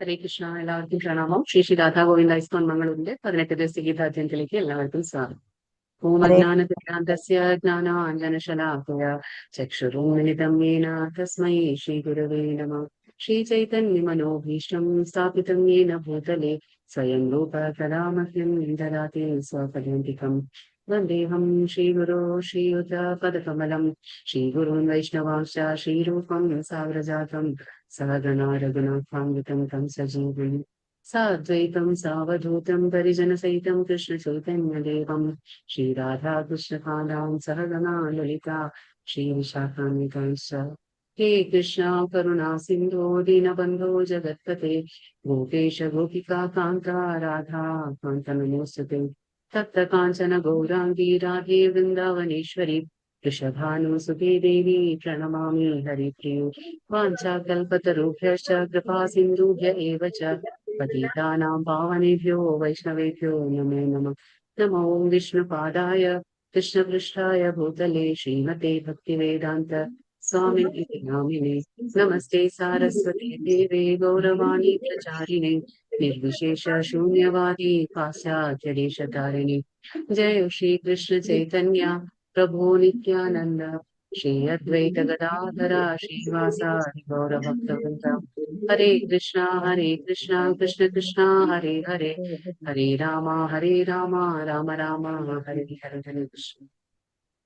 ഹരേ കൃഷ്ണ. എല്ലാവർക്കും പ്രണാമം. ശ്രീ രാധാ ഗോവിന്ദ ഇസ്കോൺ മംഗളൂരിന്റെ 18 ദിവസത്തെ ഗീതാധ്യയനത്തിലേക്ക് എല്ലാവർക്കും സ്വാഗതം. ഓം അജ്ഞാനതിക്രാന്തസ്യ ജ്ഞാനാഞ്ജനശലാകയ ചക്ഷുരുന്മിലിതം യേന തസ്മൈ ശ്രീ ഗുരവേ നമഃ. ശ്രീ ചൈതന്യമനോഭീഷ്ടം സ്ഥാപിതം യേന ഭൂതലേ സ്വയം രൂപ കലാമഹ്യം ദദാതി സ്വപദാന്തികം. വന്ദേഹം ശ്രീഗുരോ ശ്രീയുത പദകമലം ശ്രീഗുരുൻ വൈഷ്ണവാംശ ശ്രീരൂപം സാഗ്രജാതം സഹഗണാ രഘുനാഥാന്വിതം തം സജീവം സാദ്വൈതം സാവധൂതം പരിജനസഹിതം കൃഷ്ണ ചൈതന്യദേവം ശ്രീരാധാകൃഷ്ണപാദാം സഹഗണാ ലളിതാ ശ്രീവിശാഖാന്വിതാംശ. ഹേ കൃഷ്ണ കരുണാ സിന്ധോ ദീനബന്ധോ ജഗത്പതേ ഗോപേശ ഗോപികാ കാന്ത രാധാ കാന്ത നമോസ്തുതേ. തപ്ത കാഞ്ചന ഗൗരാംഗീ രാധേ വൃന്ദാവനേശ്വരി വൃഷഭാനുസുതേ ദേവി പ്രണമാമി ഹരിപ്രിയേ. വാഞ്ചാകൽപതരുഭ്യശ്ച കൃപാ സിന്ധുഭ്യ ഏവ ച പതിതാനാം പാവനേഭ്യോ വൈഷ്ണവേഭ്യോ നമോ നമഃ. നമോ വിഷ്ണുപാദായ കൃഷ്ണപൃഷ്ഠായ ഭൂതലേ ശ്രീമതേ ഭക്തിവേദാന്ത സ്വാമിനി നാമിനെ. നമസ്തേ സാരസ്വതി ദേവേ ഗൗരവാണി പ്രചാരിണേ നിർവിശേഷ ശൂന്യവാദി പാശ്ചാത്യദേശതാരിണി. ജയ ശ്രീ കൃഷ്ണ ചൈതന്യ പ്രഭോ നിത്യാനന്ദ ശ്രീ അദ്വൈത ഗദാധര ശ്രീവാസാദി ഗൗരഭക്തവൃന്ദ. ഹരേ കൃഷ്ണ കൃഷ്ണ കൃഷ്ണ ഹരേ ഹരേ ഹരേ രാമ രാമ രാമ ഹരേ ഹരേ. ഹരേ കൃഷ്ണ.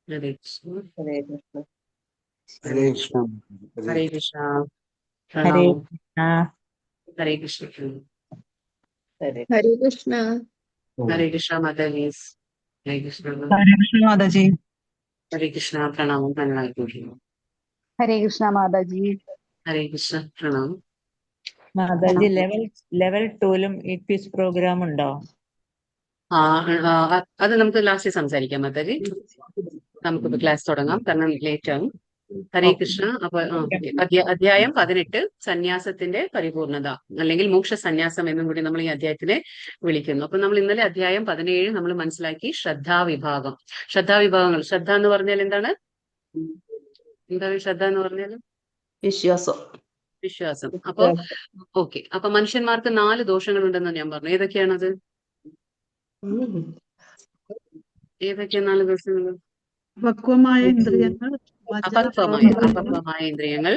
ഹരേ കൃഷ്ണ. ഹരേ കൃഷ്ണ. ഹരേ കൃഷ്ണ. ഹരേ കൃഷ്ണ. ഹരേ പ്രണാമം. കൃഷ്ണ. ഹരേ കൃഷ്ണ. ഹരേ ഹരേ കൃഷ്ണ. ഹരേ കൃഷ്ണ മാതാജീസ്. ഹരേ കൃഷ്ണ. ഹരേ കൃഷ്ണ മാതാജി. ഹരേ കൃഷ്ണ. പ്രണാമം. പ്രണാമം. ഹരേ കൃഷ്ണ മാതാജി. ഹരേ കൃഷ്ണ. പ്രണാമം. മാതാജി ലെവൽ 2-ലും ഈ ക്വിസ് പ്രോഗ്രാം ഉണ്ടോ? അത് നമുക്ക് ലാസ്റ്റ് സംസാരിക്കാം മാതാജി. നമുക്കിപ്പോ ക്ലാസ് തുടങ്ങാം, കാരണം ലേറ്റ് ആവും. ഹരേ കൃഷ്ണ. അപ്പൊ അധ്യായം 18 സന്യാസത്തിന്റെ പരിപൂർണത അല്ലെങ്കിൽ മോക്ഷ സന്യാസം എന്നും കൂടി നമ്മൾ ഈ അധ്യായത്തിനെ വിളിക്കുന്നു. അപ്പൊ നമ്മൾ ഇന്നലെ അധ്യായം 17 നമ്മൾ മനസ്സിലാക്കി ശ്രദ്ധാവിഭാഗങ്ങൾ. ശ്രദ്ധ എന്ന് പറഞ്ഞാൽ എന്താണ് ശ്രദ്ധ എന്ന് പറഞ്ഞാൽ വിശ്വാസം. അപ്പൊ ഓക്കെ, അപ്പൊ മനുഷ്യന്മാർക്ക് 4 ദോഷങ്ങൾ ഉണ്ടെന്ന് ഞാൻ പറഞ്ഞു. ഏതൊക്കെയാണത്? ഏതൊക്കെയാ 4 ദോഷങ്ങൾ? അപക്വമായ ഇന്ദ്രിയങ്ങൾ, അപക്വമായ ഇന്ദ്രിയങ്ങൾ,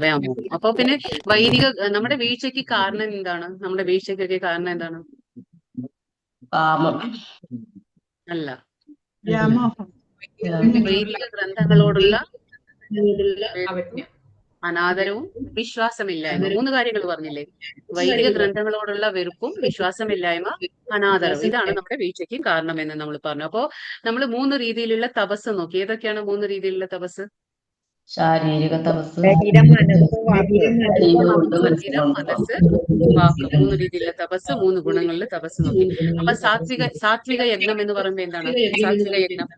വ്യാമോഹം. അപ്പൊ പിന്നെ വൈദിക നമ്മുടെ വീഴ്ചയ്ക്ക് കാരണം എന്താണ്? നമ്മുടെ വീഴ്ചയ്ക്കൊക്കെ കാരണം എന്താണ്? അല്ല, വ്യാമോഹം, വൈദിക ഗ്രന്ഥങ്ങളോടുള്ള അനാദരവും വിശ്വാസമില്ലായ്മ. 3 കാര്യങ്ങൾ പറഞ്ഞില്ലേ? വൈദിക ഗ്രന്ഥങ്ങളോടുള്ള വെറുപ്പും വിശ്വാസമില്ലായ്മ, അനാദരവ്. ഇതാണ് നമ്മുടെ വീഴ്ചയ്ക്ക് കാരണമെന്ന് നമ്മൾ പറഞ്ഞു. അപ്പോ നമ്മൾ 3 രീതിയിലുള്ള തപസ് നോക്കി. ഏതൊക്കെയാണ് 3 രീതിയിലുള്ള തപസ്? ശാരീരിക തപസ്, ശരീരം, മനസ്സ്, വാക്ക്. 3 രീതിയിലുള്ള തപസ്, 3 ഗുണങ്ങളിലെ തപസ് നോക്കി. അപ്പൊ സാത്വിക യജ്ഞം എന്ന് പറയുമ്പോ എന്താണ്? സാത്വിക യജ്ഞം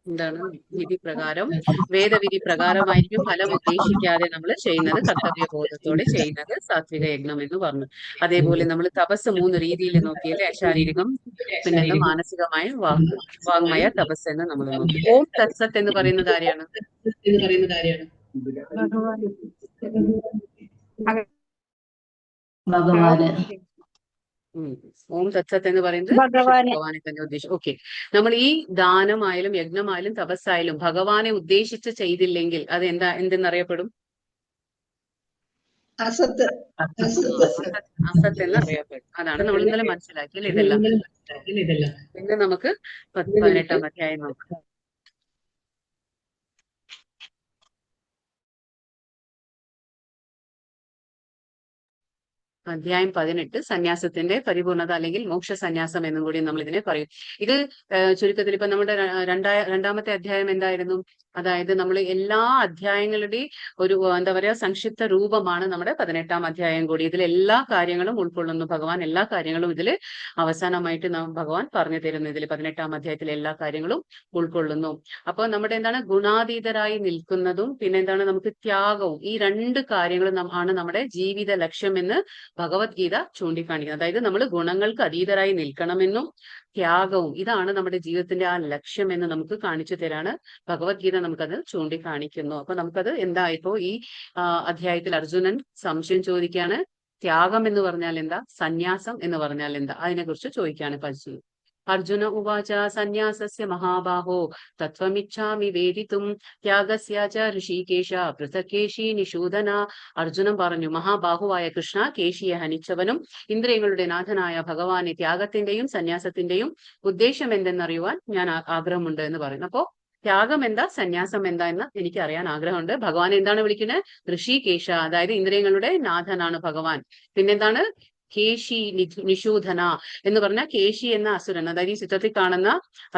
എന്താണ്? വിധി പ്രകാരം, വേദവിധി പ്രകാരമായിരിക്കും ഫലം ഉദ്ദേശിക്കാതെ നമ്മൾ ചെയ്യുന്നത്, കർത്തവ്യബോധത്തോടെ ചെയ്യുന്നത് സാത്വിക യജ്ഞം എന്ന് പറഞ്ഞു. അതേപോലെ നമ്മൾ തപസ് 3 രീതിയിൽ നോക്കിയാൽ ശാരീരികം, പിന്നെ മാനസികമായ വാങ്മയ തപസ് എന്ന് നമ്മൾ നോക്കി. ഓം തത്സത്ത് എന്ന് പറയുന്നത് ആരെയാണ്? ഭഗവാന്. ഓം തത്സത്ത് എന്ന് പറയുന്നത് ഭഗവാനെ തന്നെ ഉദ്ദേശിച്ചു. ഓക്കെ, നമ്മൾ ഈ ദാനമായാലും യജ്ഞമായാലും തപസ്സായാലും ഭഗവാനെ ഉദ്ദേശിച്ച് ചെയ്തില്ലെങ്കിൽ അത് എന്തെന്നറിയപ്പെടും? അസത്ത് എന്നറിയപ്പെടും. അതാണ് നമ്മൾ ഇന്നലെ മനസ്സിലാക്കിയാൽ. ഇതെല്ലാം ഇന്ന് നമുക്ക് 18-ാം അധ്യായം നോക്കാം. അധ്യായം 18 സന്യാസത്തിന്റെ പരിപൂർണത അല്ലെങ്കിൽ മോക്ഷ സന്യാസം എന്നും കൂടി നമ്മൾ ഇതിനെ പറയും. ഇത് ചുരുക്കത്തിൽ ഇപ്പൊ നമ്മുടെ രണ്ടാമത്തെ അധ്യായം എന്തായിരുന്നു? അതായത് നമ്മൾ എല്ലാ അധ്യായങ്ങളുടെയും ഒരു എന്താ പറയാ സംക്ഷിപ്ത രൂപമാണ് നമ്മുടെ 18-ാം അധ്യായം കൂടി. ഇതിൽ എല്ലാ കാര്യങ്ങളും ഉൾക്കൊള്ളുന്നു. ഭഗവാൻ എല്ലാ കാര്യങ്ങളും ഇതിൽ അവസാനമായിട്ട് ഭഗവാൻ പറഞ്ഞു തരുന്നു. ഇതിൽ 18-ാം അധ്യായത്തിൽ എല്ലാ കാര്യങ്ങളും ഉൾക്കൊള്ളുന്നു. അപ്പൊ നമ്മുടെ എന്താണ് ഗുണാതീതരായി നിൽക്കുന്നതും പിന്നെ എന്താണ് നമുക്ക് ത്യാഗവും, ഈ 2 കാര്യങ്ങളും ആണ് നമ്മുടെ ജീവിത ലക്ഷ്യം എന്ന് ഭഗവത്ഗീത ചൂണ്ടിക്കാണിക്കുന്നത്. അതായത് നമ്മൾ ഗുണങ്ങൾക്ക് അതീതരായി നിൽക്കണമെന്നും ത്യാഗവും ഇതാണ് നമ്മുടെ ജീവിതത്തിന്റെ ആ ലക്ഷ്യം എന്ന് നമുക്ക് കാണിച്ചു തരാണ് ഭഗവത്ഗീത നമുക്കത് ചൂണ്ടിക്കാണിക്കുന്നു. അപ്പൊ നമുക്കത് എന്താ ഇപ്പോ ഈ അധ്യായത്തിൽ അർജുനൻ സംശയം ചോദിക്കുകയാണ്, ത്യാഗം എന്ന് പറഞ്ഞാൽ എന്താ, സന്യാസം എന്ന് പറഞ്ഞാൽ എന്താ, അതിനെക്കുറിച്ച് ചോദിക്കുകയാണ് പരശു. അർജുന ഉവാച സന്യാസസ്യ മഹാബാഹോ തത്വമിച്ഛാമി വേദിതും ത്യാഗസ്യ ച ഋഷികേശ പൃഥക് കേശി നിഷൂദന. അർജുനൻ പറഞ്ഞു, മഹാബാഹുവായ കൃഷ്ണ, കേശിയെ ഹനിച്ചവനും ഇന്ദ്രിയങ്ങളുടെ നാഥനായ ഭഗവാനെ ത്യാഗത്തിന്റെയും സന്യാസത്തിന്റെയും ഉദ്ദേശം എന്തെന്നറിയുവാൻ ഞാൻ ആഗ്രഹമുണ്ട് എന്ന് പറയുന്നു. അപ്പോ ത്യാഗം എന്താ, സന്യാസം എന്താ എന്ന് എനിക്ക് അറിയാൻ ആഗ്രഹമുണ്ട്. ഭഗവാൻ എന്താണ് വിളിക്കുന്നത്, ഋഷികേശ, അതായത് ഇന്ദ്രിയങ്ങളുടെ നാഥനാണ് ഭഗവാൻ. പിന്നെന്താണ്, കേശി നിഷൂധന എന്ന് പറഞ്ഞാൽ കേശി എന്ന അസുരൻ, അതായത് ഈ ചിത്രത്തിൽ കാണുന്ന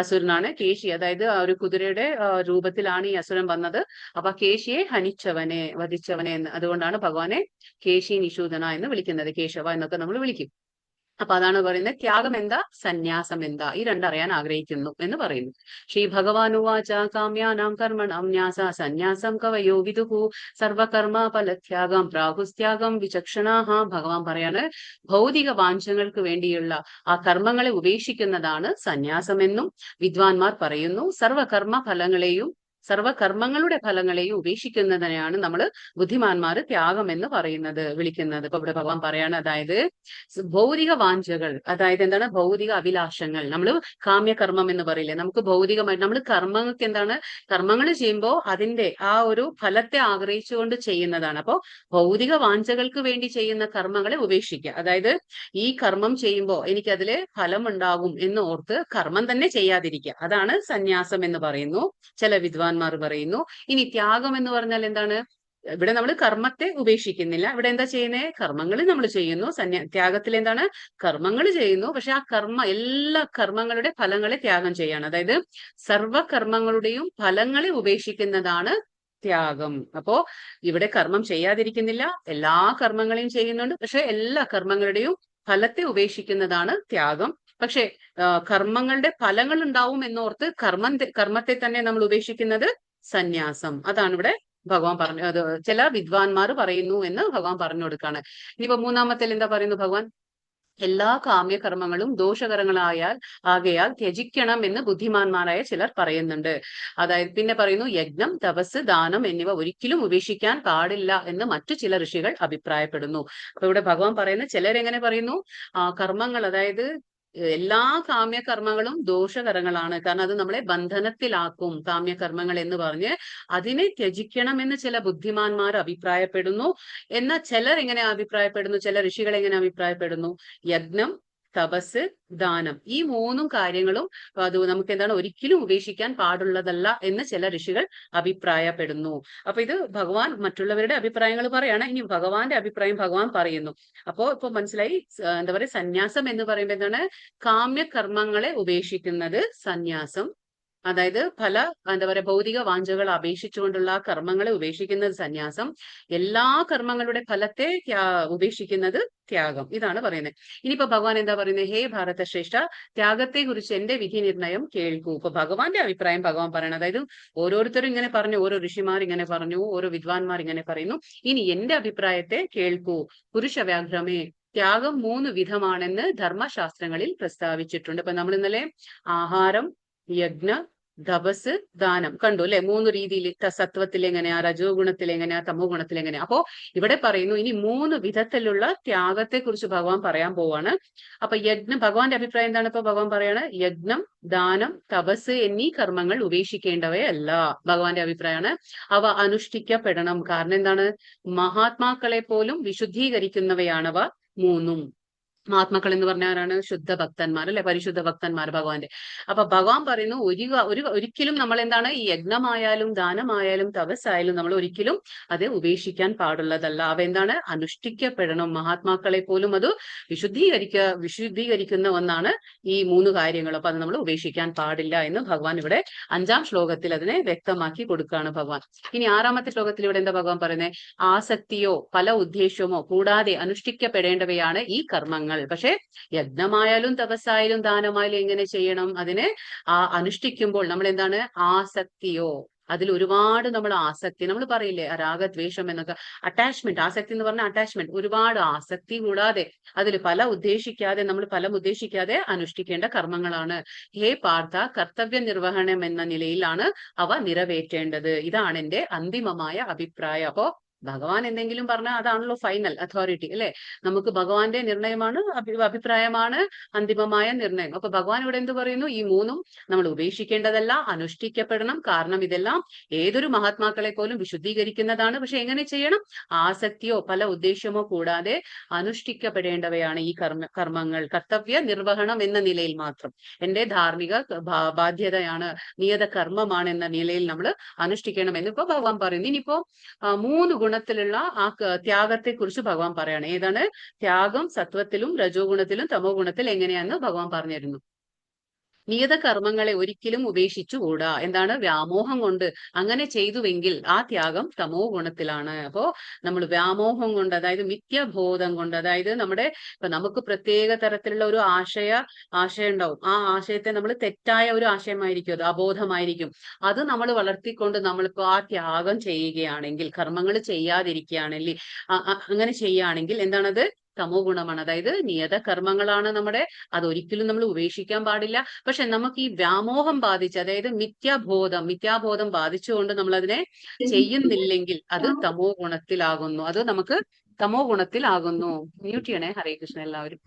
അസുരനാണ് കേശി. അതായത് ഒരു കുതിരയുടെ രൂപത്തിലാണ് ഈ അസുരൻ വന്നത്. അപ്പൊ കേശിയെ ഹനിച്ചവനെ, വധിച്ചവനെ എന്ന്, അതുകൊണ്ടാണ് ഭഗവാനെ കേശി നിഷൂധന എന്ന് വിളിക്കുന്നത്. കേശവ എന്നൊക്കെ നമ്മൾ വിളിക്കും. അപ്പൊ അതാണ് പറയുന്നത്, ത്യാഗം എന്താ, സന്യാസം എന്താ, ഈ രണ്ടറിയാൻ ആഗ്രഹിക്കുന്നു എന്ന് പറയുന്നു. ശ്രീ ഭഗവാനുവാച കാമ്യാനാം കർമ്മണാം ന്യാസ സന്യാസം കവയോ വിദുഹു സർവകർമ്മ ഫലത്യാഗം പ്രാഹുസ്ത്യാഗം വിചക്ഷണാഹ. ഭഗവാൻ പറയാണ്, ഭൗതിക വാഞ്ചങ്ങൾക്ക് വേണ്ടിയുള്ള ആ കർമ്മങ്ങളെ ഉപേക്ഷിക്കുന്നതാണ് സന്യാസമെന്നും വിദ്വാൻമാർ പറയുന്നു. സർവകർമ്മങ്ങളുടെ ഫലങ്ങളെയും ഉപേക്ഷിക്കുന്നതിനെയാണ് നമ്മൾ ബുദ്ധിമാന്മാർ ത്യാഗം എന്ന് വിളിക്കുന്നത്. ഇപ്പൊ ഇവിടെ ഭഗവാൻ പറയാണ്, അതായത് ഭൗതിക വാഞ്ചകൾ, അതായത് എന്താണ്, ഭൗതിക അഭിലാഷങ്ങൾ. നമ്മൾ കാമ്യകർമ്മം എന്ന് പറയില്ലേ, നമുക്ക് ഭൗതികമായിട്ട് നമ്മൾ കർമ്മങ്ങൾക്ക് എന്താണ്, കർമ്മങ്ങൾ ചെയ്യുമ്പോൾ അതിന്റെ ആ ഒരു ഫലത്തെ ആഗ്രഹിച്ചുകൊണ്ട് ചെയ്യുന്നതാണ്. അപ്പോ ഭൗതിക വാഞ്ചകൾക്ക് വേണ്ടി ചെയ്യുന്ന കർമ്മങ്ങളെ ഉപേക്ഷിക്കുക. അതായത് ഈ കർമ്മം ചെയ്യുമ്പോൾ എനിക്കതില് ഫലം ഉണ്ടാകും എന്ന് ഓർത്ത് കർമ്മം തന്നെ ചെയ്യാതിരിക്കുക, അതാണ് സന്യാസം എന്ന് പറയുന്നു, ചില വിദ്വാൻമാർ പറയുന്നു. ഇനി ത്യാഗം എന്ന് പറഞ്ഞാൽ എന്താണ്, ഇവിടെ നമ്മൾ കർമ്മത്തെ ഉപേക്ഷിക്കുന്നില്ല, ഇവിടെ എന്താ ചെയ്യുന്നത്, കർമ്മങ്ങൾ നമ്മൾ ചെയ്യുന്നു. ത്യാഗത്തിൽ എന്താണ്, കർമ്മങ്ങൾ ചെയ്യുന്നു, പക്ഷെ ആ എല്ലാ കർമ്മങ്ങളുടെ ഫലങ്ങളെ ത്യാഗം ചെയ്യാണ്. അതായത് സർവകർമ്മങ്ങളുടെയും ഫലങ്ങളെ ഉപേക്ഷിക്കുന്നതാണ് ത്യാഗം. അപ്പോ ഇവിടെ കർമ്മം ചെയ്യാതിരിക്കുന്നില്ല, എല്ലാ കർമ്മങ്ങളെയും ചെയ്യുന്നുണ്ട്, പക്ഷെ എല്ലാ കർമ്മങ്ങളുടെയും ഫലത്തെ ഉപേക്ഷിക്കുന്നതാണ് ത്യാഗം. പക്ഷെ കർമ്മങ്ങളുടെ ഫലങ്ങൾ ഉണ്ടാവും എന്നോർത്ത് കർമ്മത്തെ തന്നെ നമ്മൾ ഉപേക്ഷിക്കുന്നത് സന്യാസം. അതാണ് ഇവിടെ ഭഗവാൻ പറഞ്ഞു, അത് ചില വിദ്വാൻമാർ പറയുന്നു എന്ന് ഭഗവാൻ പറഞ്ഞു കൊടുക്കാണ്. ഇനിയിപ്പോ മൂന്നാമത്തിൽ എന്താ പറയുന്നു ഭഗവാൻ, എല്ലാ കാമ്യകർമ്മങ്ങളും ആകയാൽ ത്യജിക്കണം എന്ന് ബുദ്ധിമാന്മാരായ ചിലർ പറയുന്നുണ്ട്. അതായത് പിന്നെ പറയുന്നു, യജ്ഞം, തപസ്, ദാനം എന്നിവ ഒരിക്കലും ഉപേക്ഷിക്കാൻ പാടില്ല എന്ന് മറ്റു ചില ഋഷികൾ അഭിപ്രായപ്പെടുന്നു. അപ്പൊ ഇവിടെ ഭഗവാൻ പറയുന്ന ചിലരെങ്ങനെ പറയുന്നു, കർമ്മങ്ങൾ, അതായത് എല്ലാ കാമ്യകർമ്മങ്ങളും ദോഷകരങ്ങളാണ്, കാരണം അത് നമ്മളെ ബന്ധനത്തിലാക്കും, കാമ്യകർമ്മങ്ങൾ എന്ന് പറഞ്ഞ് അതിനെ ത്യജിക്കണമെന്ന് ചില ബുദ്ധിമാന്മാർ അഭിപ്രായപ്പെടുന്നു. എന്നാൽ ചിലർ എങ്ങനെ അഭിപ്രായപ്പെടുന്നു, ചില ഋഷികൾ എങ്ങനെ അഭിപ്രായപ്പെടുന്നു, യജ്ഞം, തപസ്, ദാനം, ഈ മൂന്നും കാര്യങ്ങളും അത് നമുക്ക് എന്താണ്, ഒരിക്കലും ഉപേക്ഷിക്കാൻ പാടുള്ളതല്ല എന്ന് ചില ഋഷികൾ അഭിപ്രായപ്പെടുന്നു. അപ്പൊ ഇത് ഭഗവാൻ മറ്റുള്ളവരുടെ അഭിപ്രായങ്ങൾ പറയാണ്, ഇനി ഭഗവാന്റെ അഭിപ്രായം ഭഗവാൻ പറയുന്നു. ഇപ്പൊ മനസ്സിലായി, എന്താ പറയുക, സന്യാസം എന്ന് പറയുമ്പോൾ എന്താണ്, കാമ്യകർമ്മങ്ങളെ ഉപേക്ഷിക്കുന്നത് സന്യാസം. അതായത് എന്താ പറയുക, ഭൗതിക വാഞ്ചകൾ അപേക്ഷിച്ചുകൊണ്ടുള്ള കർമ്മങ്ങളെ ഉപേക്ഷിക്കുന്നത് സന്യാസം, എല്ലാ കർമ്മങ്ങളുടെ ഫലത്തെ ഉപേക്ഷിക്കുന്നത് ത്യാഗം. ഇതാണ് പറയുന്നത്. ഇനിയിപ്പോ ഭഗവാൻ എന്താ പറയുന്നത്, ഹേ ഭാരത ശ്രേഷ്ഠ, ത്യാഗത്തെ കുറിച്ച് എന്റെ വിധി നിർണയം കേൾക്കൂ. ഇപ്പൊ ഭഗവാന്റെ അഭിപ്രായം ഭഗവാൻ പറയണം, അതായത് ഓരോരുത്തരും ഇങ്ങനെ പറഞ്ഞു, ഓരോ ഋഷിമാർ ഇങ്ങനെ പറഞ്ഞു, ഓരോ വിദ്വാൻമാർ ഇങ്ങനെ പറയുന്നു, ഇനി എന്റെ അഭിപ്രായത്തെ കേൾക്കൂ. പുരുഷ വ്യാഘ്രമേ, ത്യാഗം 3 വിധമാണെന്ന് ധർമ്മശാസ്ത്രങ്ങളിൽ പ്രസ്താവിച്ചിട്ടുണ്ട്. ഇപ്പൊ നമ്മൾ ഇന്നലെ ആഹാരം, യജ്ഞ, തപസ്, ദാനം കണ്ടു അല്ലെ, 3 രീതിയിൽ, സത്വത്തിൽ എങ്ങനെയാ, രജോ ഗുണത്തിൽ എങ്ങനെയാ, തമോ ഗുണത്തിൽ എങ്ങനെയാ. അപ്പോ ഇവിടെ പറയുന്നു, ഇനി 3 വിധത്തിലുള്ള ത്യാഗത്തെ കുറിച്ച് ഭഗവാൻ പറയാൻ പോവാണ്. അപ്പൊ ഭഗവാന്റെ അഭിപ്രായം എന്താണ്, ഇപ്പൊ ഭഗവാൻ പറയാണ്, യജ്ഞം, ദാനം, തപസ് എന്നീ കർമ്മങ്ങൾ ഉപേക്ഷിക്കേണ്ടവയല്ല. ഭഗവാന്റെ അഭിപ്രായമാണ്, അവ അനുഷ്ഠിക്കപ്പെടണം. കാരണം എന്താണ്, മഹാത്മാക്കളെ പോലും വിശുദ്ധീകരിക്കുന്നവയാണവ 3. മഹാത്മാക്കൾ എന്ന് പറഞ്ഞവരാണ് ശുദ്ധ ഭക്തന്മാർ അല്ലെ, പരിശുദ്ധ ഭക്തന്മാർ ഭഗവാന്റെ. അപ്പൊ ഭഗവാൻ പറയുന്നു, ഒരിക്കലും നമ്മൾ എന്താണ്, ഈ യജ്ഞമായാലും ദാനമായാലും തപസ്സായാലും നമ്മൾ ഒരിക്കലും അത് ഉപേക്ഷിക്കാൻ പാടുള്ളതല്ല. അവ എന്താണ്, അനുഷ്ഠിക്കപ്പെടണം. മഹാത്മാക്കളെ പോലും അത് വിശുദ്ധീകരിക്കുന്ന ഒന്നാണ് ഈ 3 കാര്യങ്ങൾ. അപ്പൊ അത് നമ്മൾ ഉപേക്ഷിക്കാൻ പാടില്ല എന്ന് ഭഗവാൻ ഇവിടെ 5ാം ശ്ലോകത്തിൽ അതിനെ വ്യക്തമാക്കി കൊടുക്കുകയാണ് ഭഗവാൻ. ഇനി 6ാമത്തെ ശ്ലോകത്തിൽ ഇവിടെ എന്താ ഭഗവാൻ പറയുന്നത്, ആസക്തിയോ പല ഉദ്ദേശമോ കൂടാതെ അനുഷ്ഠിക്കപ്പെടേണ്ടവയാണ് ഈ കർമ്മങ്ങൾ. പക്ഷെ യജ്ഞമായാലും തപസ്സായാലും ദാനമായാലും എങ്ങനെ ചെയ്യണം, അതിനെ അനുഷ്ഠിക്കുമ്പോൾ നമ്മൾ എന്താണ്, ആസക്തിയോ, അതിൽ ഒരുപാട് നമ്മൾ ആസക്തി, നമ്മൾ പറയില്ലേ രാഗദ്വേഷം എന്നൊക്കെ, അറ്റാച്ച്മെന്റ്, ആസക്തി എന്ന് പറഞ്ഞാൽ അറ്റാച്ച്മെന്റ്, ഒരുപാട് ആസക്തി കൂടാതെ അതിൽ ഫലം ഉദ്ദേശിക്കാതെ അനുഷ്ഠിക്കേണ്ട കർമ്മങ്ങളാണ്. ഹേ പാർത്ഥ, കർത്തവ്യ നിർവഹണം എന്ന നിലയിലാണ് അവ നിറവേറ്റേണ്ടത്. ഇതാണ് എന്റെ അന്തിമമായ അഭിപ്രായം. അപ്പോ ഭഗവാൻ എന്തെങ്കിലും പറഞ്ഞാൽ അതാണല്ലോ ഫൈനൽ അതോറിറ്റി അല്ലെ. നമുക്ക് ഭഗവാന്റെ നിർണയമാണ്, അഭിപ്രായമാണ് അന്തിമമായ നിർണയം. അപ്പൊ ഭഗവാൻ ഇവിടെ എന്ത് പറയുന്നു? ഈ മൂന്നും നമ്മൾ ഉപേക്ഷിക്കേണ്ടതല്ല, അനുഷ്ഠിക്കപ്പെടണം. കാരണം ഇതെല്ലാം ഏതൊരു മഹാത്മാക്കളെ പോലും വിശുദ്ധീകരിക്കുന്നതാണ്. പക്ഷെ എങ്ങനെ ചെയ്യണം? ആസക്തിയോ പല ഉദ്ദേശ്യമോ കൂടാതെ അനുഷ്ഠിക്കപ്പെടേണ്ടവയാണ് ഈ കർമ്മങ്ങൾ. കർത്തവ്യ നിർവഹണം എന്ന നിലയിൽ മാത്രം, എന്റെ ധാർമ്മിക ബാധ്യതയാണ്, നിയത കർമ്മമാണ് എന്ന നിലയിൽ നമ്മൾ അനുഷ്ഠിക്കണം എന്നിപ്പോ ഭഗവാൻ പറയുന്നു. ഇനിയിപ്പോ 3 ഗുണത്തിലുള്ള ആ ത്യാഗത്തെ കുറിച്ച് ഭഗവാൻ പറയാണ്. ഏതാണ് ത്യാഗം? സത്വത്തിലും രജോ ഗുണത്തിലും തമോ ഗുണത്തിൽ എങ്ങനെയാന്ന് ഭഗവാൻ പറഞ്ഞിരുന്നു. നിയത കർമ്മങ്ങളെ ഒരിക്കലും ഉപേക്ഷിച്ചുകൂടാ. എന്താണ്? വ്യാമോഹം കൊണ്ട് അങ്ങനെ ചെയ്തുവെങ്കിൽ ആ ത്യാഗം തമോ ഗുണത്തിലാണ്. അപ്പോ നമ്മൾ വ്യാമോഹം കൊണ്ട്, അതായത് മിഥ്യാബോധം കൊണ്ട്, അതായത് ഇപ്പൊ നമുക്ക് പ്രത്യേക തരത്തിലുള്ള ഒരു ആശയം ഉണ്ടാവും. ആ ആശയത്തെ നമ്മൾ തെറ്റായ ഒരു ആശയമായിരിക്കും, അത് അബോധമായിരിക്കും. അത് നമ്മൾ വളർത്തിക്കൊണ്ട് നമ്മളിപ്പോ ആ ത്യാഗം ചെയ്യുകയാണെങ്കിൽ, കർമ്മങ്ങൾ ചെയ്യാതിരിക്കുകയാണെങ്കിൽ, അങ്ങനെ ചെയ്യുകയാണെങ്കിൽ എന്താണത്? തമോ ഗുണമാണ്. അതായത് നിയത കർമ്മങ്ങളാണ് അതൊരിക്കലും നമ്മൾ ഉപേക്ഷിക്കാൻ പാടില്ല. പക്ഷെ നമുക്ക് ഈ വ്യാമോഹം ബാധിച്ച്, അതായത് മിഥ്യാബോധം ബാധിച്ചുകൊണ്ട് നമ്മൾ അതിനെ ചെയ്യുന്നില്ലെങ്കിൽ അത് തമോ ഗുണത്തിലാകുന്നു. അത് നമുക്ക് തമോ ഗുണത്തിലാകുന്നു. മ്യൂട്ട് ചെയ്യണേ. ഹരേ കൃഷ്ണ എല്ലാവരും.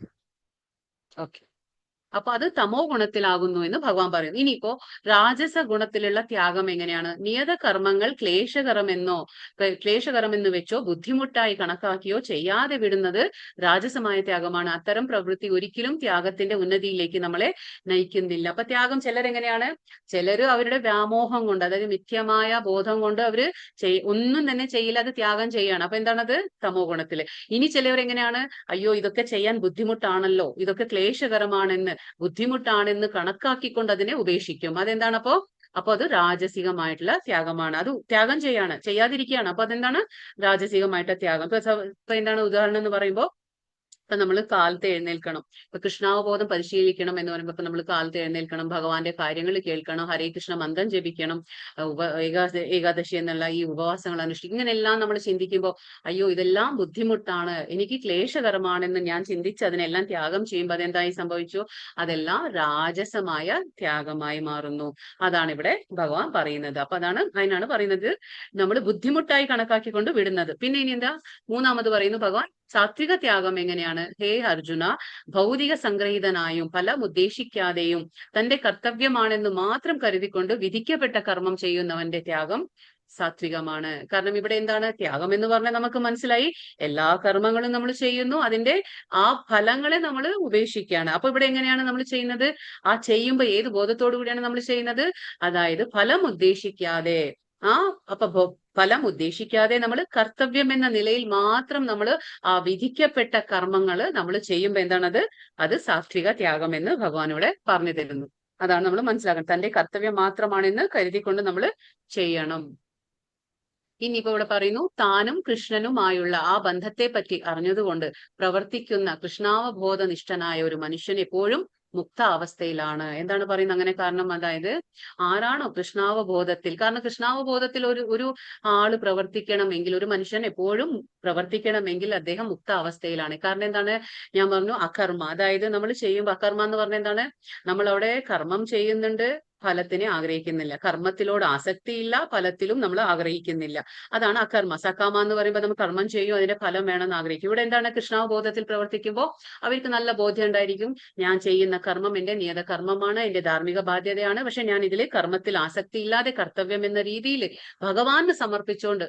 ഓക്കെ. അപ്പൊ അത് തമോ ഗുണത്തിലാകുന്നു എന്ന് ഭഗവാൻ പറയുന്നു. ഇനിയിപ്പോ രാജസ ഗുണത്തിലുള്ള ത്യാഗം എങ്ങനെയാണ്? നിയത കർമ്മങ്ങൾ ക്ലേശകരമെന്ന് വെച്ചോ ബുദ്ധിമുട്ടായി കണക്കാക്കിയോ ചെയ്യാതെ വിടുന്നത് രാജസമായ ത്യാഗമാണ്. അത്തരം പ്രവൃത്തി ഒരിക്കലും ത്യാഗത്തിന്റെ ഉന്നതിയിലേക്ക് നമ്മളെ നയിക്കുന്നില്ല. അപ്പൊ ത്യാഗം ചിലരെങ്ങനെയാണ്? ചിലര് അവരുടെ വ്യാമോഹം കൊണ്ട്, അതായത് മിഥ്യമായ ബോധം കൊണ്ട് അവര് ഒന്നും തന്നെ ചെയ്യില്ല, അത് ത്യാഗം ചെയ്യാണ്. അപ്പൊ എന്താണത്? തമോ ഗുണത്തില്. ഇനി ചിലവരെങ്ങനെയാണ്? അയ്യോ ഇതൊക്കെ ചെയ്യാൻ ബുദ്ധിമുട്ടാണല്ലോ, ഇതൊക്കെ ക്ലേശകരമാണെന്ന്, ബുദ്ധിമുട്ടാണെന്ന് കണക്കാക്കിക്കൊണ്ട് അതിനെ ഉപേക്ഷിക്കും. അതെന്താണ്? അപ്പൊ അത് രാജസികമായിട്ടുള്ള ത്യാഗമാണ്. അത് ത്യാഗം ചെയ്യാതിരിക്കുകയാണ്. അപ്പൊ അതെന്താണ്? രാജസികമായിട്ടുള്ള ത്യാഗം. ഇപ്പൊ എന്താണ് ഉദാഹരണം എന്ന് പറയുമ്പോ, ഇപ്പൊ നമ്മൾ കാലത്ത് എഴുന്നേൽക്കണം, ഇപ്പൊ കൃഷ്ണാവബോധം പരിശീലിക്കണം എന്ന് പറയുമ്പോൾ ഇപ്പൊ നമ്മൾ കാലത്ത് എഴുന്നേൽക്കണം, ഭഗവാന്റെ കാര്യങ്ങൾ കേൾക്കണം, ഹരേ കൃഷ്ണ മന്ത്രം ജപിക്കണം, ഏകാദശി എന്നുള്ള ഈ ഉപവാസങ്ങൾ അനുഷ്ഠിക്കും. ഇങ്ങനെല്ലാം നമ്മൾ ചിന്തിക്കുമ്പോൾ അയ്യോ ഇതെല്ലാം ബുദ്ധിമുട്ടാണ്, എനിക്ക് ക്ലേശകരമാണെന്ന് ഞാൻ ചിന്തിച്ച് അതിനെല്ലാം ത്യാഗം ചെയ്യുമ്പോൾ അതെന്തായി സംഭവിച്ചു? അതെല്ലാം രാജസമായ ത്യാഗമായി മാറുന്നു. അതാണ് ഇവിടെ ഭഗവാൻ പറയുന്നത്. അപ്പൊ അതിനാണ് പറയുന്നത് നമ്മൾ ബുദ്ധിമുട്ടായി കണക്കാക്കിക്കൊണ്ട് വിടുന്നത്. പിന്നെ ഇനി എന്താ? മൂന്നാമത് പറയുന്നു ഭഗവാൻ സാത്വിക ത്യാഗം എങ്ങനെയാണ്? ഹേ അർജുന, ഭൗതിക സംഗ്രഹീതനായും ഫലം ഉദ്ദേശിക്കാതെയും തന്റെ കർത്തവ്യമാണെന്ന് മാത്രം കരുതിക്കൊണ്ട് വിധിക്കപ്പെട്ട കർമ്മം ചെയ്യുന്നവന്റെ ത്യാഗം സാത്വികമാണ്. കാരണം ഇവിടെ എന്താണ് ത്യാഗം എന്ന് പറഞ്ഞാൽ നമുക്ക് മനസ്സിലായി, എല്ലാ കർമ്മങ്ങളും നമ്മൾ ചെയ്യുന്നു, അതിന്റെ ആ ഫലങ്ങളെ നമ്മൾ ഉപേക്ഷിക്കുകയാണ്. അപ്പൊ ഇവിടെ എങ്ങനെയാണ് നമ്മൾ ചെയ്യുന്നത്? ആ ചെയ്യുമ്പോൾ ഏത് ബോധത്തോടു കൂടിയാണ് നമ്മൾ ചെയ്യുന്നത്? അതായത് ഫലം ഉദ്ദേശിക്കാതെ, ഫലം ഉദ്ദേശിക്കാതെ നമ്മൾ കർത്തവ്യം എന്ന നിലയിൽ മാത്രം നമ്മൾ ആ വിധിക്കപ്പെട്ട കർമ്മങ്ങൾ നമ്മൾ ചെയ്യുമ്പോൾ എന്താണത്? അത് സാത്വിക ത്യാഗം എന്ന് ഭഗവാൻ ഇവിടെ പറഞ്ഞു തരുന്നു. അതാണ് നമ്മൾ മനസ്സിലാക്കുന്നത്. തന്റെ കർത്തവ്യം മാത്രമാണെന്ന് കരുതിക്കൊണ്ട് നമ്മൾ ചെയ്യണം. ഇനിയിപ്പോ ഇവിടെ പറയുന്നു, താനും കൃഷ്ണനുമായുള്ള ആ ബന്ധത്തെ പറ്റി അറിഞ്ഞതുകൊണ്ട് പ്രവർത്തിക്കുന്ന കൃഷ്ണാവബോധനിഷ്ഠനായ ഒരു മനുഷ്യൻ എപ്പോഴും മുക്ത അവസ്ഥയിലാണ്. എന്താണ് പറയുന്നത് അങ്ങനെ? കാരണം അതായത് ആരാണോ കൃഷ്ണാവബോധത്തിൽ, കാരണം കൃഷ്ണാവബോധത്തിൽ ഒരു ആള് പ്രവർത്തിക്കണമെങ്കിൽ, ഒരു മനുഷ്യൻ എപ്പോഴും പ്രവർത്തിക്കണമെങ്കിൽ അദ്ദേഹം മുക്ത അവസ്ഥയിലാണ്. കാരണം എന്താണ്? ഞാൻ പറഞ്ഞു അകർമ്മ, അതായത് നമ്മൾ ചെയ്യുമ്പോൾ അകർമ്മ എന്ന് പറഞ്ഞാൽ എന്താണ്? നമ്മൾ അവിടെ കർമ്മം ചെയ്യുന്നുണ്ട്, ഫലത്തിനെ ആഗ്രഹിക്കുന്നില്ല, കർമ്മത്തിലോട് ആസക്തിയില്ല, ഫലത്തിലും നമ്മൾ ആഗ്രഹിക്കുന്നില്ല. അതാണ് അകർമ്മ. സകാമ എന്ന് പറയുമ്പോൾ നമ്മൾ കർമ്മം ചെയ്യും, അതിന്റെ ഫലം വേണമെന്ന് ആഗ്രഹിക്കും. ഇവിടെ എന്താണ്? കൃഷ്ണാവബോധത്തിൽ പ്രവർത്തിക്കുമ്പോൾ അവർക്ക് നല്ല ബോധ്യം ഉണ്ടായിരിക്കും, ഞാൻ ചെയ്യുന്ന കർമ്മം എന്റെ നിയത കർമ്മമാണ്, എന്റെ ധാർമ്മിക ബാധ്യതയാണ്. പക്ഷെ ഞാൻ ഇതിൽ കർമ്മത്തിൽ ആസക്തി ഇല്ലാതെ കർത്തവ്യം എന്ന രീതിയിൽ ഭഗവാന് സമർപ്പിച്ചുകൊണ്ട്,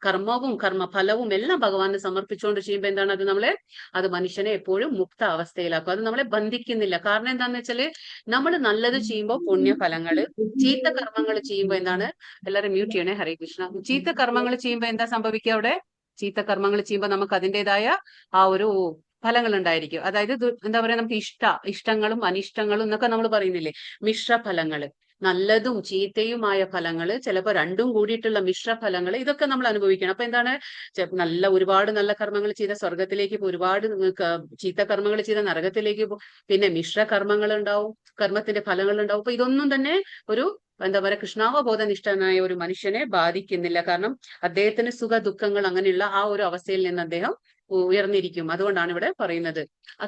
കർമ്മവും കർമ്മഫലവും എല്ലാം ഭഗവാന് സമർപ്പിച്ചുകൊണ്ട് ചെയ്യുമ്പോൾ എന്താണ്? അത് മനുഷ്യനെ എപ്പോഴും മുക്ത അവസ്ഥയിലാക്കും. അത് നമ്മളെ ബന്ധിക്കുന്നില്ല. കാരണം എന്താന്ന് വെച്ചാല് നമ്മൾ നല്ലത് ചെയ്യുമ്പോൾ പുണ്യഫലങ്ങള്, ചീത്ത കർമ്മങ്ങൾ ചെയ്യുമ്പോൾ എന്താണ്? എല്ലാവരും മ്യൂട്ട് ചെയ്യണേ. ഹരേ കൃഷ്ണ. ചീത്ത കർമ്മങ്ങൾ ചെയ്യുമ്പോൾ എന്താ സംഭവിക്കുക? അവിടെ ചീത്ത കർമ്മങ്ങൾ ചെയ്യുമ്പോൾ നമുക്ക് അതിൻ്റെതായ ആ ഒരു ഫലങ്ങൾ ഉണ്ടായിരിക്കും. അതായത് എന്താ പറയാ, നമുക്ക് ഇഷ്ടങ്ങളും അനിഷ്ടങ്ങളും എന്നൊക്കെ നമ്മൾ പറയുന്നില്ലേ, മിശ്രഫലങ്ങള്, നല്ലതും ചീത്തയുമായ ഫലങ്ങള്, ചിലപ്പോൾ രണ്ടും കൂടിയിട്ടുള്ള മിശ്രഫലങ്ങൾ, ഇതൊക്കെ നമ്മൾ അനുഭവിക്കണം. അപ്പൊ എന്താണ്? ഒരുപാട് നല്ല കർമ്മങ്ങൾ ചെയ്ത സ്വർഗത്തിലേക്ക് പോകും, ഒരുപാട് ചീത്ത കർമ്മങ്ങൾ ചെയ്ത നരകത്തിലേക്ക് പോകും, പിന്നെ മിശ്ര കർമ്മങ്ങൾ ഉണ്ടാവും, കർമ്മത്തിന്റെ ഫലങ്ങൾ ഉണ്ടാവും. അപ്പൊ ഇതൊന്നും തന്നെ ഒരു എന്താ പറയുക, കൃഷ്ണാവബോധനിഷ്ഠനായ ഒരു മനുഷ്യനെ ബാധിക്കുന്നില്ല. കാരണം അദ്ദേഹത്തിന് സുഖ ദുഃഖങ്ങൾ അങ്ങനെയുള്ള ആ ഒരു അവസ്ഥയിൽ നിന്ന് അദ്ദേഹം ഉയർന്നിരിക്കും. അതുകൊണ്ടാണ് ഇവിടെ പറയുന്നത്.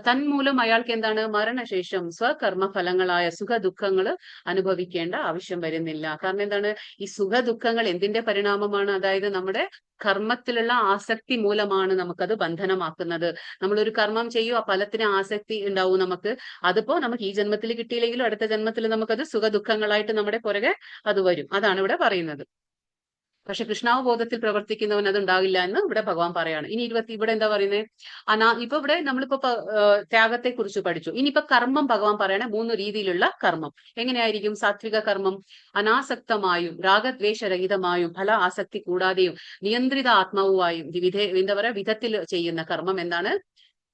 തന്മൂലം അയാൾക്ക് എന്താണ്, മരണശേഷം സ്വകർമ്മ ഫലങ്ങളായ സുഖ ദുഃഖങ്ങൾ അനുഭവിക്കേണ്ട ആവശ്യം വരുന്നില്ല. കാരണം എന്താണ്, ഈ സുഖ ദുഃഖങ്ങൾ എന്തിന്റെ പരിണാമമാണ്? അതായത് നമ്മുടെ കർമ്മത്തിലുള്ള ആസക്തി മൂലമാണ് നമുക്കത് ബന്ധനമാക്കുന്നത്. നമ്മളൊരു കർമ്മം ചെയ്യും, ആ ഫലത്തിന് ആസക്തി ഉണ്ടാവും നമുക്ക്. അതിപ്പോ നമുക്ക് ഈ ജന്മത്തിൽ കിട്ടിയില്ലെങ്കിലും അടുത്ത ജന്മത്തിൽ നമുക്കത് സുഖ ദുഃഖങ്ങളായിട്ട് നമ്മുടെ പുറകെ അത് വരും. അതാണ് ഇവിടെ പറയുന്നത്. പക്ഷെ കൃഷ്ണാവബോധത്തിൽ പ്രവർത്തിക്കുന്നവൻ അത് ഉണ്ടാകില്ല എന്ന് ഇവിടെ ഭഗവാൻ പറയാണ്. ഇനി ഇവിടെ എന്താ പറയുന്നത്, ഇപ്പൊ ഇവിടെ നമ്മളിപ്പോ ത്യാഗത്തെ കുറിച്ച് പഠിച്ചു. ഇനിയിപ്പോ കർമ്മം ഭഗവാൻ പറയണേ 3 രീതിയിലുള്ള കർമ്മം എങ്ങനെയായിരിക്കും. സാത്വിക കർമ്മം അനാസക്തമായും രാഗദ്വേഷരഹിതമായും ഫല ആസക്തി കൂടാതെയും നിയന്ത്രിത ആത്മാവുമായും എന്താ പറയാ വിധത്തിൽ ചെയ്യുന്ന കർമ്മം എന്താണ്,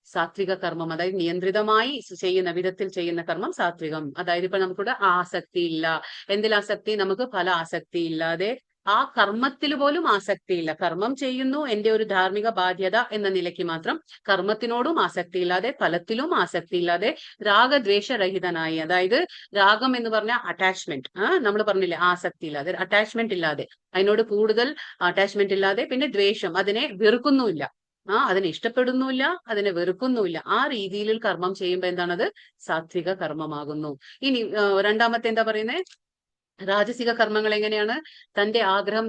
സാത്വിക കർമ്മം. അതായത് നിയന്ത്രിതമായി ചെയ്യുന്ന വിധത്തിൽ ചെയ്യുന്ന കർമ്മം സാത്വികം. അതായത് ഇപ്പൊ നമുക്കിവിടെ ആസക്തി ഇല്ല. എന്തിൽ ആസക്തി? നമുക്ക് ഫല ആസക്തി ഇല്ലാതെ, ആ കർമ്മത്തിൽ പോലും ആസക്തിയില്ല. കർമ്മം ചെയ്യുന്നു എന്റെ ഒരു ധാർമ്മിക ബാധ്യത എന്ന നിലയ്ക്ക് മാത്രം, കർമ്മത്തിനോടും ആസക്തിയില്ലാതെ ഫലത്തിലും ആസക്തിയില്ലാതെ രാഗദ്വേഷരഹിതനായി, അതായത് രാഗം എന്ന് പറഞ്ഞ അറ്റാച്ച്മെന്റ്, നമ്മൾ പറഞ്ഞില്ലേ ആസക്തി ഇല്ലാതെ, അറ്റാച്ച്മെന്റ് ഇല്ലാതെ, അതിനോട് കൂടുതൽ അറ്റാച്ച്മെന്റ് ഇല്ലാതെ, പിന്നെ ദ്വേഷം, അതിനെ വെറുക്കുന്നുമില്ല, അതിനെ ഇഷ്ടപ്പെടുന്നുമില്ല, അതിനെ വെറുക്കുന്നുമില്ല. ആ രീതിയിൽ കർമ്മം ചെയ്യുമ്പോൾ എന്താണത്, സാത്വിക കർമ്മമാകുന്നു. ഇനി രണ്ടാമത്തെ എന്താ പറയുന്നത്, രാജസിക കർമ്മങ്ങൾ എങ്ങനെയാണ്? തന്റെ ആഗ്രഹം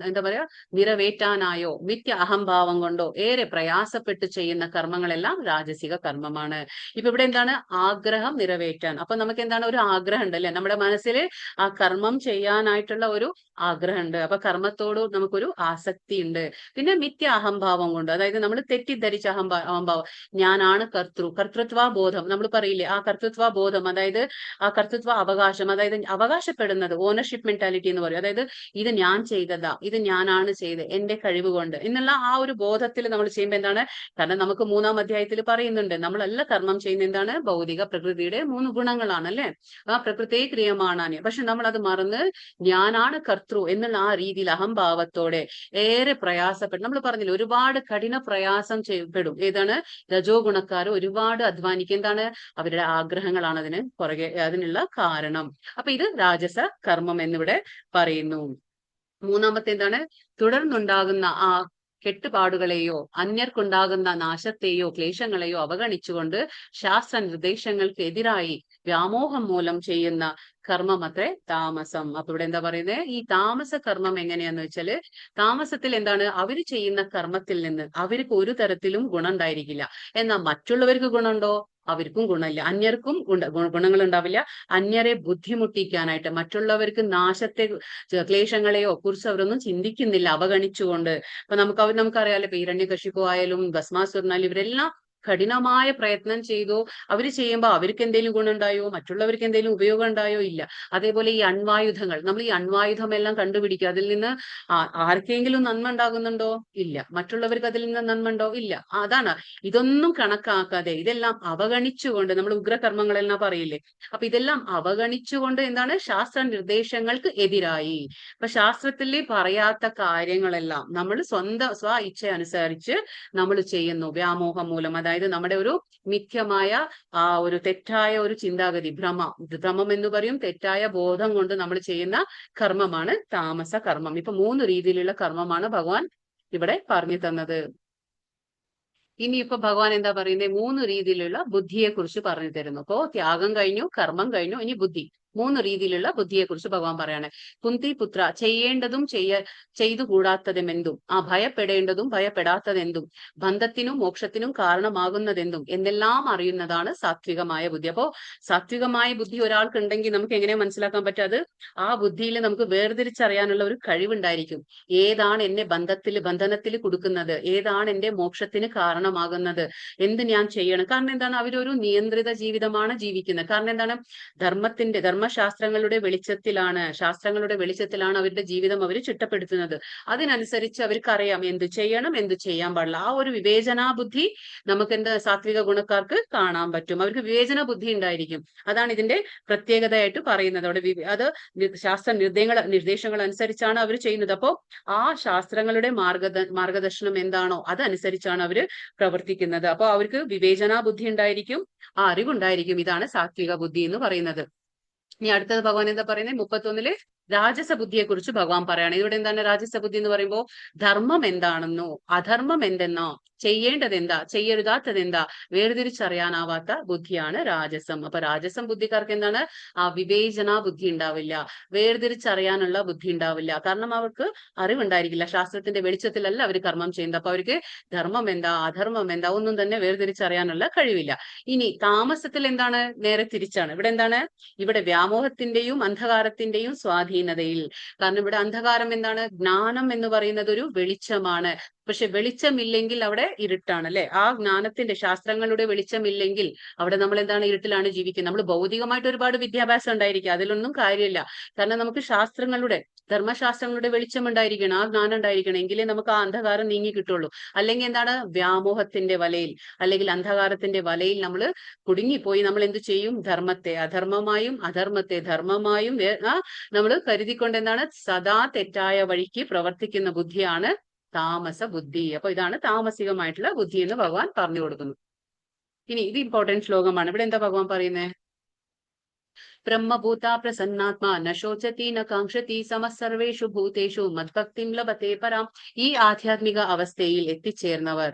എന്താ പറയാ നിറവേറ്റാനായോ മിഥ്യ അഹംഭാവം കൊണ്ടോ ഏറെ പ്രയാസപ്പെട്ട് ചെയ്യുന്ന കർമ്മങ്ങളെല്ലാം രാജസിക കർമ്മമാണ്. ഇപ്പൊ ഇവിടെ എന്താണ്, ആഗ്രഹം നിറവേറ്റാൻ. അപ്പൊ നമുക്ക് എന്താണ്, ഒരു ആഗ്രഹം ഉണ്ട് അല്ലെ, നമ്മുടെ മനസ്സിൽ ആ കർമ്മം ചെയ്യാനായിട്ടുള്ള ഒരു ആഗ്രഹം ഉണ്ട്. അപ്പൊ കർമ്മത്തോട് നമുക്കൊരു ആസക്തി ഉണ്ട്. പിന്നെ മിഥ്യ അഹംഭാവം കൊണ്ട്, അതായത് നമ്മൾ തെറ്റിദ്ധരിച്ച അഹംഭാവം, ഞാനാണ് കർത്തൃത്വ ബോധം, നമ്മൾ പറയില്ലേ ആ കർത്തൃത്വ ബോധം, അതായത് ആ കർത്തൃത്വ അവകാശം, അതായത് അവകാശപ്പെടുന്നത്, ഓണർഷിപ്പ് മെന്റാലിറ്റി എന്ന് പറയും. അതായത് ഇത് ഞാൻ ചെയ്തതാ, ഇത് ഞാനാണ് ചെയ്തത് എന്റെ കഴിവ് കൊണ്ട് എന്നുള്ള ആ ഒരു ബോധത്തിൽ നമ്മൾ ചെയ്യുമ്പോൾ എന്താണ്, കാരണം നമുക്ക് 3-ാം അധ്യായത്തിൽ പറയുന്നുണ്ട്, നമ്മളല്ല കർമ്മം ചെയ്യുന്ന എന്താണ്, ഭൗതിക പ്രകൃതിയുടെ 3 ഗുണങ്ങളാണ് അല്ലെ, ആ പ്രകൃതി ക്രിയമാണാന്. പക്ഷെ നമ്മൾ അത് മറന്ന് ഞാനാണ് കർത്തൃ എന്നുള്ള ആ രീതിയിൽ അഹംഭാവത്തോടെ ഏറെ പ്രയാസപ്പെടും. നമ്മൾ പറഞ്ഞില്ല, ഒരുപാട് കഠിന പ്രയാസം ചെയ്യപ്പെടും. ഏതാണ്, രജോ ഗുണക്കാർ ഒരുപാട് അധ്വാനിക്കും. എന്താണ്, അവരുടെ ആഗ്രഹങ്ങളാണ് അതിനുള്ള കാരണം. അപ്പൊ ഇത് രാജസ കർമ്മം എന്നിവിടെ പറയുന്നു. മൂന്നാമത്തെ എന്താണ്, തുടർന്നുണ്ടാകുന്ന ആ കെട്ടുപാടുകളെയോ അന്യർക്കുണ്ടാകുന്ന നാശത്തെയോ ക്ലേശങ്ങളെയോ അവഗണിച്ചുകൊണ്ട് ശാസ്ത്ര നിർദ്ദേശങ്ങൾക്ക് എതിരായി വ്യാമോഹം മൂലം ചെയ്യുന്ന കർമ്മം അത്രേ താമസം. അപ്പൊ ഇവിടെ എന്താ പറയുന്നത്, ഈ താമസ കർമ്മം എങ്ങനെയാന്ന് വെച്ചാല്, താമസത്തിൽ എന്താണ്, അവര് ചെയ്യുന്ന കർമ്മത്തിൽ നിന്ന് അവർക്ക് ഒരു തരത്തിലും ഗുണം ഉണ്ടായിരിക്കില്ല. എന്നാൽ മറ്റുള്ളവർക്ക് ഗുണമുണ്ടോ, അവർക്കും ഗുണമില്ല. അന്യർക്കും ഗുണങ്ങൾ ഉണ്ടാവില്ല. അന്യരെ ബുദ്ധിമുട്ടിക്കാനായിട്ട്, മറ്റുള്ളവർക്ക് നാശത്തെ ക്ലേശങ്ങളെയോ കുറിച്ച് അവരൊന്നും ചിന്തിക്കുന്നില്ല, അവഗണിച്ചുകൊണ്ട്. അപ്പൊ നമുക്കറിയാലോ, ഇപ്പൊ ഹിരണ്യകശിപു ആയാലും ഭസ്മാസുരനായാലും ഇവരെല്ലാം കഠിനമായ പ്രയത്നം ചെയ്തു. അവര് ചെയ്യുമ്പോൾ അവർക്ക് എന്തെങ്കിലും ഗുണം ഉണ്ടായോ, മറ്റുള്ളവർക്ക് എന്തെങ്കിലും ഉപയോഗം ഉണ്ടായോ, ഇല്ല. അതേപോലെ ഈ അണ്വായുധങ്ങൾ, നമ്മൾ ഈ അണ്വായുധം എല്ലാം കണ്ടുപിടിക്കുക, അതിൽ നിന്ന് ആർക്കെങ്കിലും നന്മ ഉണ്ടാകുന്നുണ്ടോ, ഇല്ല. മറ്റുള്ളവർക്ക് അതിൽ നിന്ന് നന്മ ഉണ്ടോ, ഇല്ല. അതാണ്, ഇതൊന്നും കണക്കാക്കാതെ ഇതെല്ലാം അവഗണിച്ചുകൊണ്ട്, നമ്മൾ ഉഗ്രകർമ്മങ്ങളെല്ലാം പറയില്ലേ, അപ്പൊ ഇതെല്ലാം അവഗണിച്ചുകൊണ്ട് എന്താണ്, ശാസ്ത്ര നിർദ്ദേശങ്ങൾക്ക് എതിരായി. അപ്പൊ ശാസ്ത്രത്തിൽ പറയാത്ത കാര്യങ്ങളെല്ലാം നമ്മൾ സ്വ ഇച്ഛ അനുസരിച്ച് നമ്മൾ ചെയ്യുന്നു, വ്യാമോഹം മൂലം. അതായത് നമ്മുടെ ഒരു മിഥ്യമായ ഒരു തെറ്റായ ഒരു ചിന്താഗതി, ഭ്രമം എന്ന് പറയും, തെറ്റായ ബോധം കൊണ്ട് നമ്മൾ ചെയ്യുന്ന കർമ്മമാണ് താമസ കർമ്മം. ഇപ്പൊ 3 രീതിയിലുള്ള കർമ്മമാണ് ഭഗവാൻ ഇവിടെ പറഞ്ഞു തന്നത്. ഇനിയിപ്പോ ഭഗവാൻ എന്താ പറയുന്നത്, 3 രീതിയിലുള്ള ബുദ്ധിയെ കുറിച്ച് പറഞ്ഞു തരുന്നു. അപ്പോ ത്യാഗം കഴിഞ്ഞു, കർമ്മം കഴിഞ്ഞു, ഇനി ബുദ്ധി. 3 രീതിയിലുള്ള ബുദ്ധിയെ കുറിച്ച് ഭഗവാൻ പറയാണ്. കുന്തി പുത്ര, ചെയ്യേണ്ടതും ചെയ്തുകൂടാത്തതുമെന്തും, ഭയപ്പെടേണ്ടതും ഭയപ്പെടാത്തതെന്തും, ബന്ധത്തിനും മോക്ഷത്തിനും കാരണമാകുന്നതെന്തും എന്നെല്ലാം അറിയുന്നതാണ് സാത്വികമായ ബുദ്ധി. അപ്പോ സാത്വികമായ ബുദ്ധി ഒരാൾക്ക് ഉണ്ടെങ്കിൽ നമുക്ക് എങ്ങനെ മനസ്സിലാക്കാൻ പറ്റാത്, ആ ബുദ്ധിയിൽ നമുക്ക് വേർതിരിച്ചറിയാനുള്ള ഒരു കഴിവുണ്ടായിരിക്കും. ഏതാണ് എന്നെ ബന്ധനത്തിൽ കൊടുക്കുന്നത്, ഏതാണ് എന്റെ മോക്ഷത്തിന് കാരണമാകുന്നത്, എന്ത് ഞാൻ ചെയ്യണം. കാരണം എന്താണ്, അവരൊരു നിയന്ത്രിത ജീവിതമാണ് ജീവിക്കുന്നത്. കാരണം എന്താണ്, ധർമ്മശാസ്ത്രങ്ങളുടെ വെളിച്ചത്തിലാണ് അവരുടെ ജീവിതം അവർ ചിട്ടപ്പെടുത്തുന്നത്. അതിനനുസരിച്ച് അവർക്കറിയാം എന്ത് ചെയ്യണം, എന്ത് ചെയ്യാൻ പാടില്ല. ആ ഒരു വിവേചനാ ബുദ്ധി നമുക്ക് സാത്വിക ഗുണക്കാർക്ക് കാണാൻ പറ്റും. അവർക്ക് വിവേചന ബുദ്ധി ഉണ്ടായിരിക്കും. അതാണ് ഇതിന്റെ പ്രത്യേകതയായിട്ട് പറയുന്നത്. അവിടെ അത് ശാസ്ത്ര നിർദ്ദേശങ്ങൾ അനുസരിച്ചാണ് അവർ ചെയ്യുന്നത്. അപ്പോൾ ആ ശാസ്ത്രങ്ങളുടെ മാർഗദർശനം എന്താണോ അതനുസരിച്ചാണ് അവര് പ്രവർത്തിക്കുന്നത്. അപ്പോൾ അവർക്ക് വിവേചനാ ബുദ്ധി ഉണ്ടായിരിക്കും, ആ അറിവുണ്ടായിരിക്കും. ഇതാണ് സാത്വിക ബുദ്ധി എന്ന് പറയുന്നത്. ഇനി അടുത്തത് ഭഗവാൻ എന്താ പറയുന്നത്? 31 രാജസബുദ്ധിയെ കുറിച്ച് ഭഗവാൻ പറയാണ്. ഇവിടെ എന്താണ് രാജസബുദ്ധി എന്ന് പറയുമ്പോൾ ധർമ്മം എന്താണെന്നോ അധർമ്മം എന്തെന്നോ ചെയ്യേണ്ടത് എന്താ ചെയ്യരുതാത്തത് എന്താ വേർതിരിച്ചറിയാനാവാത്ത ബുദ്ധിയാണ് രാജസം. അപ്പൊ രാജസം ബുദ്ധിക്കാർക്ക് എന്താണ്? ആ വിവേചന ബുദ്ധി ഉണ്ടാവില്ല, വേർതിരിച്ചറിയാനുള്ള ബുദ്ധി ഉണ്ടാവില്ല. കാരണം അവർക്ക് അറിവുണ്ടായിരിക്കില്ല, ശാസ്ത്രത്തിന്റെ വെളിച്ചത്തിലല്ല അവർ കർമ്മം ചെയ്യുന്നത്. അപ്പൊ അവർക്ക് ധർമ്മം എന്താ അധർമ്മം എന്താ ഒന്നും തന്നെ വേർതിരിച്ചറിയാനുള്ള കഴിവില്ല. ഇനി താമസത്തിൽ എന്താണ്? നേരെ തിരിച്ചാണ്. ഇവിടെ എന്താണ്? ഇവിടെ വ്യാമോഹത്തിന്റെയും അന്ധകാരത്തിന്റെയും സ്വാധീനതയിൽ. കാരണം ഇവിടെ അന്ധകാരം എന്താണ്? ജ്ഞാനം എന്ന് പറയുന്നത് ഒരു വെളിച്ചമാണ്. പക്ഷെ വെളിച്ചമില്ലെങ്കിൽ അവിടെ ഇരുട്ടാണ്, അല്ലെ? ആ ജ്ഞാനത്തിന്റെ ശാസ്ത്രങ്ങളുടെ വെളിച്ചമില്ലെങ്കിൽ അവിടെ നമ്മൾ എന്താണ്? ഇരുട്ടിലാണ് ജീവിക്കുന്നത്. നമ്മൾ ഭൗതികമായിട്ട് ഒരുപാട് വിദ്യാഭ്യാസം ഉണ്ടായിരിക്കും, അതിലൊന്നും കാര്യമില്ല. കാരണം നമുക്ക് ശാസ്ത്രങ്ങളുടെ ധർമ്മശാസ്ത്രങ്ങളുടെ വെളിച്ചം ഉണ്ടായിരിക്കണം, ആ ജ്ഞാനം ഉണ്ടായിരിക്കണം, എങ്കിലേ നമുക്ക് ആ അന്ധകാരം നീങ്ങി കിട്ടുള്ളൂ. അല്ലെങ്കിൽ എന്താണ്? വ്യാമോഹത്തിന്റെ വലയിൽ അല്ലെങ്കിൽ അന്ധകാരത്തിന്റെ വലയിൽ നമ്മൾ കുടുങ്ങിപ്പോയി നമ്മൾ എന്ത് ചെയ്യും? ധർമ്മത്തെ അധർമ്മമായും അധർമ്മത്തെ ധർമ്മമായും നമ്മൾ കരുതിക്കൊണ്ട് എന്താണ്? സദാ തെറ്റായ വഴിക്ക് പ്രവർത്തിക്കുന്ന ബുദ്ധിയാണ് താമസ ബുദ്ധി. അപ്പൊ ഇതാണ് താമസികമായിട്ടുള്ള ബുദ്ധി എന്ന് ഭഗവാൻ പറഞ്ഞു കൊടുക്കുന്നു. ഇനി ഇത് ഇമ്പോർട്ടന്റ് ശ്ലോകമാണ്. ഇവിടെ എന്താ ഭഗവാൻ പറയുന്നത്? ബ്രഹ്മഭൂത പ്രസന്നാത്മാ ന ശോചതി ന കാംക്ഷതി സമസർവേഷു ഭൂതേഷു മദ്ഭക്തിം ലഭത്തെ പരാം. ഈ ആധ്യാത്മിക അവസ്ഥയിൽ എത്തിച്ചേർന്നവർ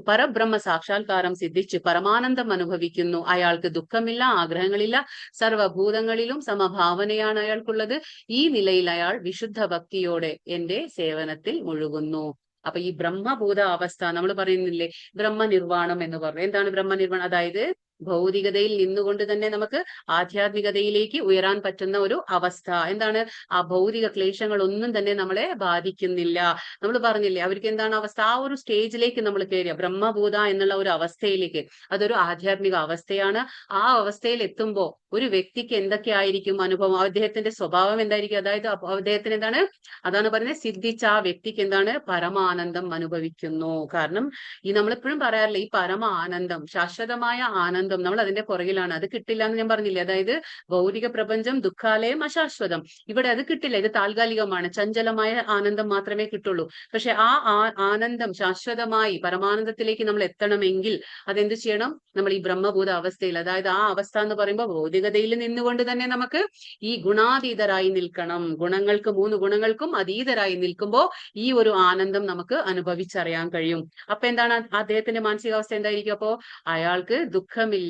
പരബ്രഹ്മ സാക്ഷാത്കാരം സിദ്ധിച്ച് പരമാനന്ദം അനുഭവിക്കുന്നു. അയാൾക്ക് ദുഃഖമില്ല, ആഗ്രഹങ്ങളില്ല, സർവഭൂതങ്ങളിലും സമഭാവനയാണ് അയാൾക്കുള്ളത്. ഈ നിലയിൽ അയാൾ വിശുദ്ധ ഭക്തിയോടെ എന്റെ സേവനത്തിൽ മുഴുകുന്നു. അപ്പൊ ഈ ബ്രഹ്മഭൂത അവസ്ഥ നമ്മൾ പറയുന്നില്ലേ, ബ്രഹ്മനിർവാണം എന്ന് പറഞ്ഞു. എന്താണ് ബ്രഹ്മനിർവാണം? അതായത് ഭൗതികതയിൽ നിന്നുകൊണ്ട് തന്നെ നമുക്ക് ആധ്യാത്മികതയിലേക്ക് ഉയരാൻ പറ്റുന്ന ഒരു അവസ്ഥ. എന്താണ്? ആ ഭൗതിക ക്ലേശങ്ങൾ ഒന്നും തന്നെ നമ്മളെ ബാധിക്കുന്നില്ല. നമ്മൾ പറഞ്ഞില്ലേ, അവർക്ക് എന്താണ് അവസ്ഥ? ആ ഒരു സ്റ്റേജിലേക്ക് നമ്മൾ കയറിയ ബ്രഹ്മഭൂത എന്നുള്ള ഒരു അവസ്ഥയിലേക്ക്, അതൊരു ആധ്യാത്മിക അവസ്ഥയാണ്. ആ അവസ്ഥയിൽ എത്തുമ്പോൾ ഒരു വ്യക്തിക്ക് എന്തൊക്കെ ആയിരിക്കും അനുഭവം? അദ്ദേഹത്തിന്റെ സ്വഭാവം എന്തായിരിക്കും? അതായത് അദ്ദേഹത്തിന് എന്താണ്? അതാണ് പറയുന്നത്, സിദ്ധിച്ച ആ വ്യക്തിക്ക് എന്താണ്? പരമാനന്ദം അനുഭവിക്കുന്നു. കാരണം ഈ നമ്മളെപ്പോഴും പറയാറില്ല, ഈ പരമ ആനന്ദം, ശാശ്വതമായ ആനന്ദം നമ്മൾ അതിന്റെ പുറകിലാണ്. അത് കിട്ടില്ല എന്ന് ഞാൻ പറഞ്ഞില്ലേ. അതായത് ഭൗതിക പ്രപഞ്ചം ദുഃഖാലയം അശാശ്വതം. ഇവിടെ അത് കിട്ടില്ല, ഇത് താൽക്കാലികമാണ്, ചഞ്ചലമായ ആനന്ദം മാത്രമേ കിട്ടുള്ളൂ. പക്ഷെ ആ ആനന്ദം ശാശ്വതമായി പരമാനന്ദത്തിലേക്ക് നമ്മൾ എത്തണമെങ്കിൽ അതെന്ത് ചെയ്യണം? നമ്മൾ ഈ ബ്രഹ്മഭൂത അവസ്ഥയിൽ, അതായത് ആ അവസ്ഥ എന്ന് പറയുമ്പോൾ ഭൗതികതയിൽ നിന്നുകൊണ്ട് തന്നെ നമുക്ക് ഈ ഗുണാതീതരായി നിൽക്കണം. ഗുണങ്ങൾക്ക് 3 ഗുണങ്ങൾക്കും അതീതരായി നിൽക്കുമ്പോൾ ഈ ഒരു ആനന്ദം നമുക്ക് അനുഭവിച്ചറിയാൻ കഴിയും. അപ്പൊ എന്താണ് അദ്ദേഹത്തിന്റെ മാനസികാവസ്ഥ എന്തായിരിക്കും? അപ്പോ അയാൾക്ക് ദുഃഖമില്ല.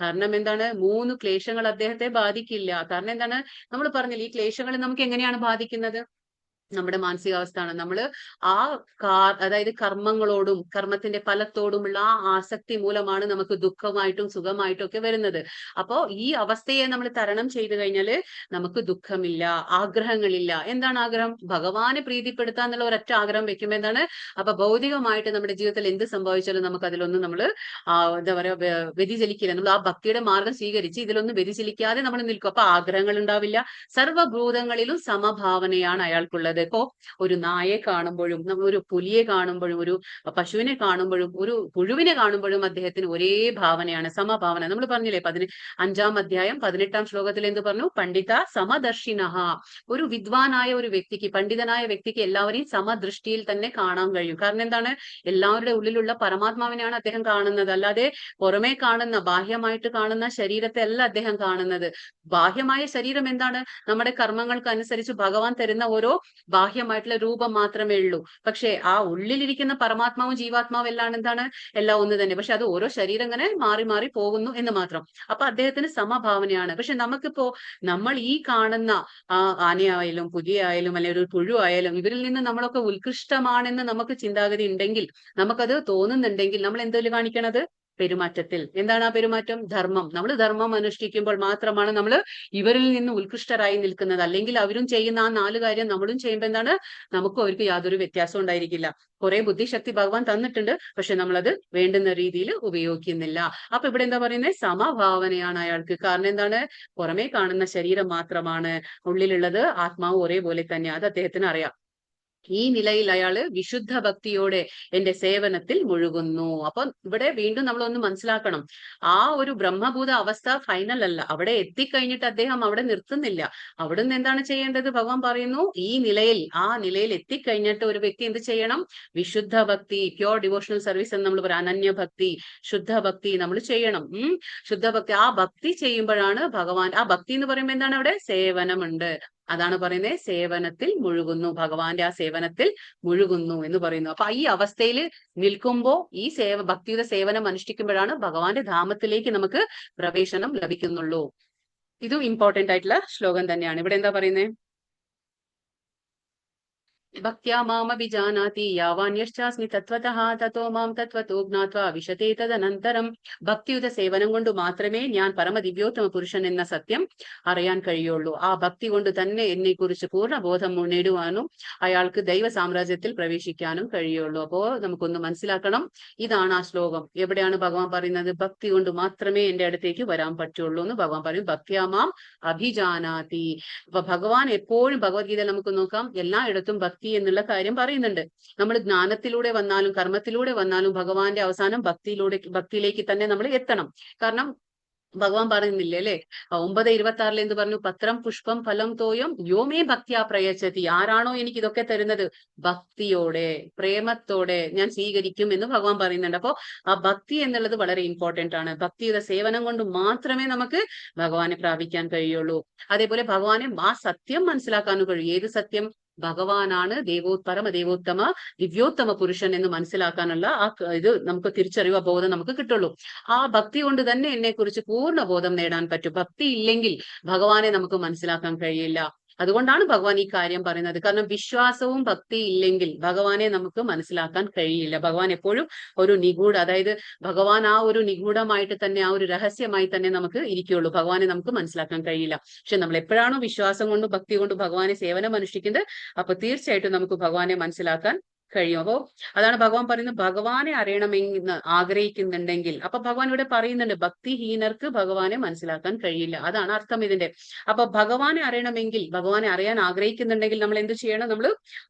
കാരണം എന്താണ്? 3 ക്ലേശങ്ങൾ അദ്ദേഹത്തെ ബാധിക്കില്ല. കാരണം എന്താണ്? നമ്മൾ പറഞ്ഞില്ല, ഈ ക്ലേശങ്ങൾ നമുക്ക് എങ്ങനെയാണ് ബാധിക്കുന്നത്? നമ്മുടെ മാനസികാവസ്ഥയാണ്. നമ്മൾ ആ അതായത് കർമ്മങ്ങളോടും കർമ്മത്തിന്റെ ഫലത്തോടുമുള്ള ആ ആസക്തി മൂലമാണ് നമുക്ക് ദുഃഖമായിട്ടും സുഖമായിട്ടും ഒക്കെ വരുന്നത്. അപ്പോ ഈ അവസ്ഥയെ നമ്മൾ തരണം ചെയ്തു കഴിഞ്ഞാൽ നമുക്ക് ദുഃഖമില്ല, ആഗ്രഹങ്ങളില്ല. എന്താണ് ആഗ്രഹം? ഭഗവാനെ പ്രീതിപ്പെടുത്താൻ എന്നുള്ള ഒരൊറ്റ ആഗ്രഹം വെക്കുമ്പോൾ എന്താണ്? അപ്പൊ ഭൗതികമായിട്ട് നമ്മുടെ ജീവിതത്തിൽ എന്ത് സംഭവിച്ചാലും നമുക്ക് അതിലൊന്നും നമ്മൾ എന്താ പറയാ വ്യതിചലിക്കില്ല. നമ്മൾ ആ ഭക്തിയുടെ മാർഗം സ്വീകരിച്ച് ഇതിലൊന്നും വ്യതിചലിക്കാതെ നമ്മൾ നിൽക്കും. അപ്പൊ ആഗ്രഹങ്ങൾ ഉണ്ടാവില്ല. സർവ്വഭൂതങ്ങളിലും സമഭാവനയാണ് അയാൾക്കുള്ളത്. ഇപ്പോ ഒരു നായെ കാണുമ്പോഴും, ഒരു പുലിയെ കാണുമ്പോഴും, ഒരു പശുവിനെ കാണുമ്പോഴും, ഒരു പുഴുവിനെ കാണുമ്പോഴും അദ്ദേഹത്തിന് ഒരേ ഭാവനയാണ്, സമഭാവന. നമ്മൾ പറഞ്ഞില്ലേ 5-ാം അധ്യായം 18-ാം ശ്ലോകത്തിൽ എന്ത് പറഞ്ഞു? പണ്ഡിത സമദർശിനഃ. ഒരു വിദ്വാനായ ഒരു വ്യക്തിക്ക്, പണ്ഡിതനായ വ്യക്തിക്ക് എല്ലാവരെയും സമദൃഷ്ടിയിൽ തന്നെ കാണാൻ കഴിയും. കാരണം എന്താണ്? എല്ലാവരുടെ ഉള്ളിലുള്ള പരമാത്മാവിനെയാണ് അദ്ദേഹം കാണുന്നത്. അല്ലാതെ പുറമേ കാണുന്ന, ബാഹ്യമായിട്ട് കാണുന്ന ശരീരത്തെ അല്ല അദ്ദേഹം കാണുന്നത്. ബാഹ്യമായ ശരീരം എന്താണ്? നമ്മുടെ കർമ്മങ്ങൾക്ക് അനുസരിച്ച് ഭഗവാൻ തരുന്ന ഓരോ ബാഹ്യമായിട്ടുള്ള രൂപം മാത്രമേ ഉള്ളൂ. പക്ഷെ ആ ഉള്ളിലിരിക്കുന്ന പരമാത്മാവും ജീവാത്മാവും എല്ലാം എന്താണ്? എല്ലാം ഒന്ന് തന്നെ. പക്ഷെ അത് ഓരോ ശരീരം ഇങ്ങനെ മാറി മാറി പോകുന്നു എന്ന് മാത്രം. അപ്പൊ അദ്ദേഹത്തിന് സമഭാവനയാണ്. പക്ഷെ നമുക്കിപ്പോ നമ്മൾ ഈ കാണുന്ന ആനയായാലും പുലിയായാലും അല്ലെങ്കിൽ ഒരു പുഴു ആയാലും ഇവരിൽ നിന്ന് നമ്മളൊക്കെ ഉത്കൃഷ്ടമാണെന്ന് നമുക്ക് ചിന്താഗതി ഉണ്ടെങ്കിൽ, നമുക്കത് തോന്നുന്നുണ്ടെങ്കിൽ നമ്മൾ എന്തെങ്കിലും കാണിക്കണത്? പെരുമാറ്റത്തിൽ. എന്താണ് ആ പെരുമാറ്റം? ധർമ്മം. നമ്മൾ ധർമ്മം അനുഷ്ഠിക്കുമ്പോൾ മാത്രമാണ് നമ്മൾ ഇവരിൽ നിന്ന് ഉത്കൃഷ്ടരായി നിൽക്കുന്നത്. അല്ലെങ്കിൽ അവരും ചെയ്യുന്ന ആ 4 കാര്യം നമ്മളും ചെയ്യുമ്പോൾ എന്താണ്? നമുക്കും അവർക്ക് യാതൊരു വ്യത്യാസം ഉണ്ടായിരിക്കില്ല. കുറെ ബുദ്ധിശക്തി ഭഗവാൻ തന്നിട്ടുണ്ട്, പക്ഷെ നമ്മളത് വേണ്ടുന്ന രീതിയിൽ ഉപയോഗിക്കുന്നില്ല. അപ്പൊ ഇവിടെ എന്താ പറയുന്നത്? സമഭാവനയാണ് അയാൾക്ക്. കാരണം എന്താണ്? പുറമേ കാണുന്ന ശരീരം മാത്രമാണ്, ഉള്ളിലുള്ളത് ആത്മാവ് ഒരേപോലെ തന്നെ. അത് അദ്ദേഹത്തിന് അറിയാം. ഈ നിലയിൽ അയാള് വിശുദ്ധ ഭക്തിയോടെ എന്റെ സേവനത്തിൽ മുഴുകുന്നു. അപ്പൊ ഇവിടെ വീണ്ടും നമ്മൾ ഒന്ന് മനസ്സിലാക്കണം, ആ ഒരു ബ്രഹ്മഭൂത അവസ്ഥ ഫൈനൽ അല്ല. അവിടെ എത്തിക്കഴിഞ്ഞിട്ട് അദ്ദേഹം അവിടെ നിർത്തുന്നില്ല. അവിടുന്ന് എന്താണ് ചെയ്യേണ്ടത്? ഭഗവാൻ പറയുന്നു, ഈ നിലയിൽ, ആ നിലയിൽ എത്തിക്കഴിഞ്ഞിട്ട് ഒരു വ്യക്തി എന്ത് ചെയ്യണം? വിശുദ്ധ ഭക്തി, പ്യോർ ഡിവോഷണൽ സർവീസ് എന്ന് നമ്മൾ പറയാം, അനന്യ ഭക്തി, ശുദ്ധ ഭക്തി നമ്മൾ ചെയ്യണം. ശുദ്ധ ഭക്തി, ആ ഭക്തി ചെയ്യുമ്പോഴാണ് ഭഗവാൻ, ആ ഭക്തി എന്ന് പറയുമ്പോൾ എന്താണ്? അവിടെ സേവനമുണ്ട്. അതാണ് പറയുന്നത്, സേവനത്തിൽ മുഴുകുന്നു, ഭഗവാന്റെ ആ സേവനത്തിൽ മുഴുകുന്നു എന്ന് പറയുന്നു. അപ്പൊ ഈ അവസ്ഥയിൽ നിൽക്കുമ്പോ ഈ ഭക്തിയുടെ സേവനം അനുഷ്ഠിക്കുമ്പോഴാണ് ഭഗവാന്റെ ധാമത്തിലേക്ക് നമുക്ക് പ്രവേശനം ലഭിക്കുന്നുള്ളൂ. ഇതും ഇമ്പോർട്ടന്റ് ആയിട്ടുള്ള ശ്ലോകം തന്നെയാണ്. ഇവിടെ എന്താ പറയുന്നത്? ഭക്ത്യാ മാമഭിജാനാതി യാവാന്യശ്ചാസ്മി തത്വതഃ തതോ മാം തത്വതോ ജ്ഞാത്വാ വിശതേ തദനന്തരം. ഭക്തിയുടെ സേവനം കൊണ്ട് മാത്രമേ ഞാൻ പരമദിവ്യോത്തമ പുരുഷൻ എന്ന സത്യം അറിയാൻ കഴിയുള്ളൂ. ആ ഭക്തി കൊണ്ട് തന്നെ എന്നെ കുറിച്ച് പൂർണ്ണബോധം നേടുവാനും അയാൾക്ക് ദൈവ സാമ്രാജ്യത്തിൽ പ്രവേശിക്കാനും കഴിയുള്ളൂ. അപ്പോ നമുക്കൊന്ന് മനസ്സിലാക്കണം, ഇതാണ് ആ ശ്ലോകം. എവിടെയാണ് ഭഗവാൻ പറയുന്നത്? ഭക്തി കൊണ്ട് മാത്രമേ എന്റെ അടുത്തേക്ക് വരാൻ പറ്റുള്ളൂ എന്ന് ഭഗവാൻ പറയും. ഭക്ത്യാ മാം അഭിജാനാതി. അപ്പൊ ഭഗവാൻ എപ്പോഴും, ഭഗവത്ഗീത നമുക്ക് നോക്കാം, എല്ലായിടത്തും ഭക്തി എന്നുള്ള കാര്യം പറയുന്നുണ്ട്. നമ്മൾ ജ്ഞാനത്തിലൂടെ വന്നാലും കർമ്മത്തിലൂടെ വന്നാലും ഭഗവാന്റെ അവസാനം ഭക്തിയിലേക്ക് തന്നെ നമ്മൾ എത്തണം. കാരണം ഭഗവാൻ പറയുന്നില്ലേ അല്ലെ, 9:26 എന്ത് പറഞ്ഞു? പത്രം പുഷ്പം ഫലം തോയം യോമേ ഭക്തിയാ പ്രയച്ഛതി. ആരാണോ എനിക്ക് ഇതൊക്കെ തരുന്നത്, ഭക്തിയോടെ പ്രേമത്തോടെ ഞാൻ സ്വീകരിക്കും എന്ന് ഭഗവാൻ പറയുന്നുണ്ട്. അപ്പോ ആ ഭക്തി എന്നുള്ളത് വളരെ ഇമ്പോർട്ടന്റ് ആണ്. ഭക്തിയുടെ സേവനം കൊണ്ട് മാത്രമേ നമുക്ക് ഭഗവാനെ പ്രാപിക്കാൻ കഴിയുള്ളൂ. അതേപോലെ ഭഗവാനെ ആ സത്യം മനസ്സിലാക്കാനും കഴിയും. ഏത് സത്യം? ഭഗവാനാണ് പരമദേവോത്തമ ദിവ്യോത്തമ പുരുഷൻ എന്ന് മനസ്സിലാക്കാനുള്ള ആ ഇത് നമുക്ക് തിരിച്ചറിവ്, ബോധം നമുക്ക് കിട്ടുള്ളൂ. ആ ഭക്തി കൊണ്ട് തന്നെ എന്നെ കുറിച്ച് പൂർണ്ണ ബോധം നേടാൻ പറ്റും. ഭക്തി ഇല്ലെങ്കിൽ ഭഗവാനെ നമുക്ക് മനസ്സിലാക്കാൻ കഴിയില്ല. അതുകൊണ്ടാണ് ഭഗവാൻ ഈ കാര്യം പറയുന്നത്. കാരണം വിശ്വാസവും ഭക്തി ഇല്ലെങ്കിൽ ഭഗവാനെ നമുക്ക് മനസ്സിലാക്കാൻ കഴിയില്ല. ഭഗവാൻ എപ്പോഴും ഒരു നിഗൂഢ, അതായത് ഭഗവാൻ ആ ഒരു നിഗൂഢമായിട്ട് തന്നെ, ആ ഒരു രഹസ്യമായി തന്നെ നമുക്ക് ഇരിക്കുകയുള്ളൂ. ഭഗവാനെ നമുക്ക് മനസ്സിലാക്കാൻ കഴിയില്ല. പക്ഷെ നമ്മൾ എപ്പോഴാണോ വിശ്വാസം കൊണ്ടും ഭക്തി കൊണ്ടും ഭഗവാനെ സേവനം അനുഷ്ഠിക്കുന്നത്, അപ്പൊ തീർച്ചയായിട്ടും നമുക്ക് ഭഗവാനെ മനസ്സിലാക്കാൻ കഴിയും. അപ്പോ അതാണ് ഭഗവാൻ പറയുന്നത്, ഭഗവാനെ അറിയണമെന്ന് ആഗ്രഹിക്കുന്നുണ്ടെങ്കിൽ, അപ്പൊ ഭഗവാൻ ഇവിടെ പറയുന്നുണ്ട്, ഭക്തിഹീനർക്ക് ഭഗവാനെ മനസ്സിലാക്കാൻ കഴിയില്ല. അതാണ് അർത്ഥം ഇതിന്റെ. അപ്പൊ ഭഗവാനെ അറിയണമെങ്കിൽ, ഭഗവാനെ അറിയാൻ ആഗ്രഹിക്കുന്നുണ്ടെങ്കിൽ നമ്മൾ എന്ത് ചെയ്യണം? നമ്മൾ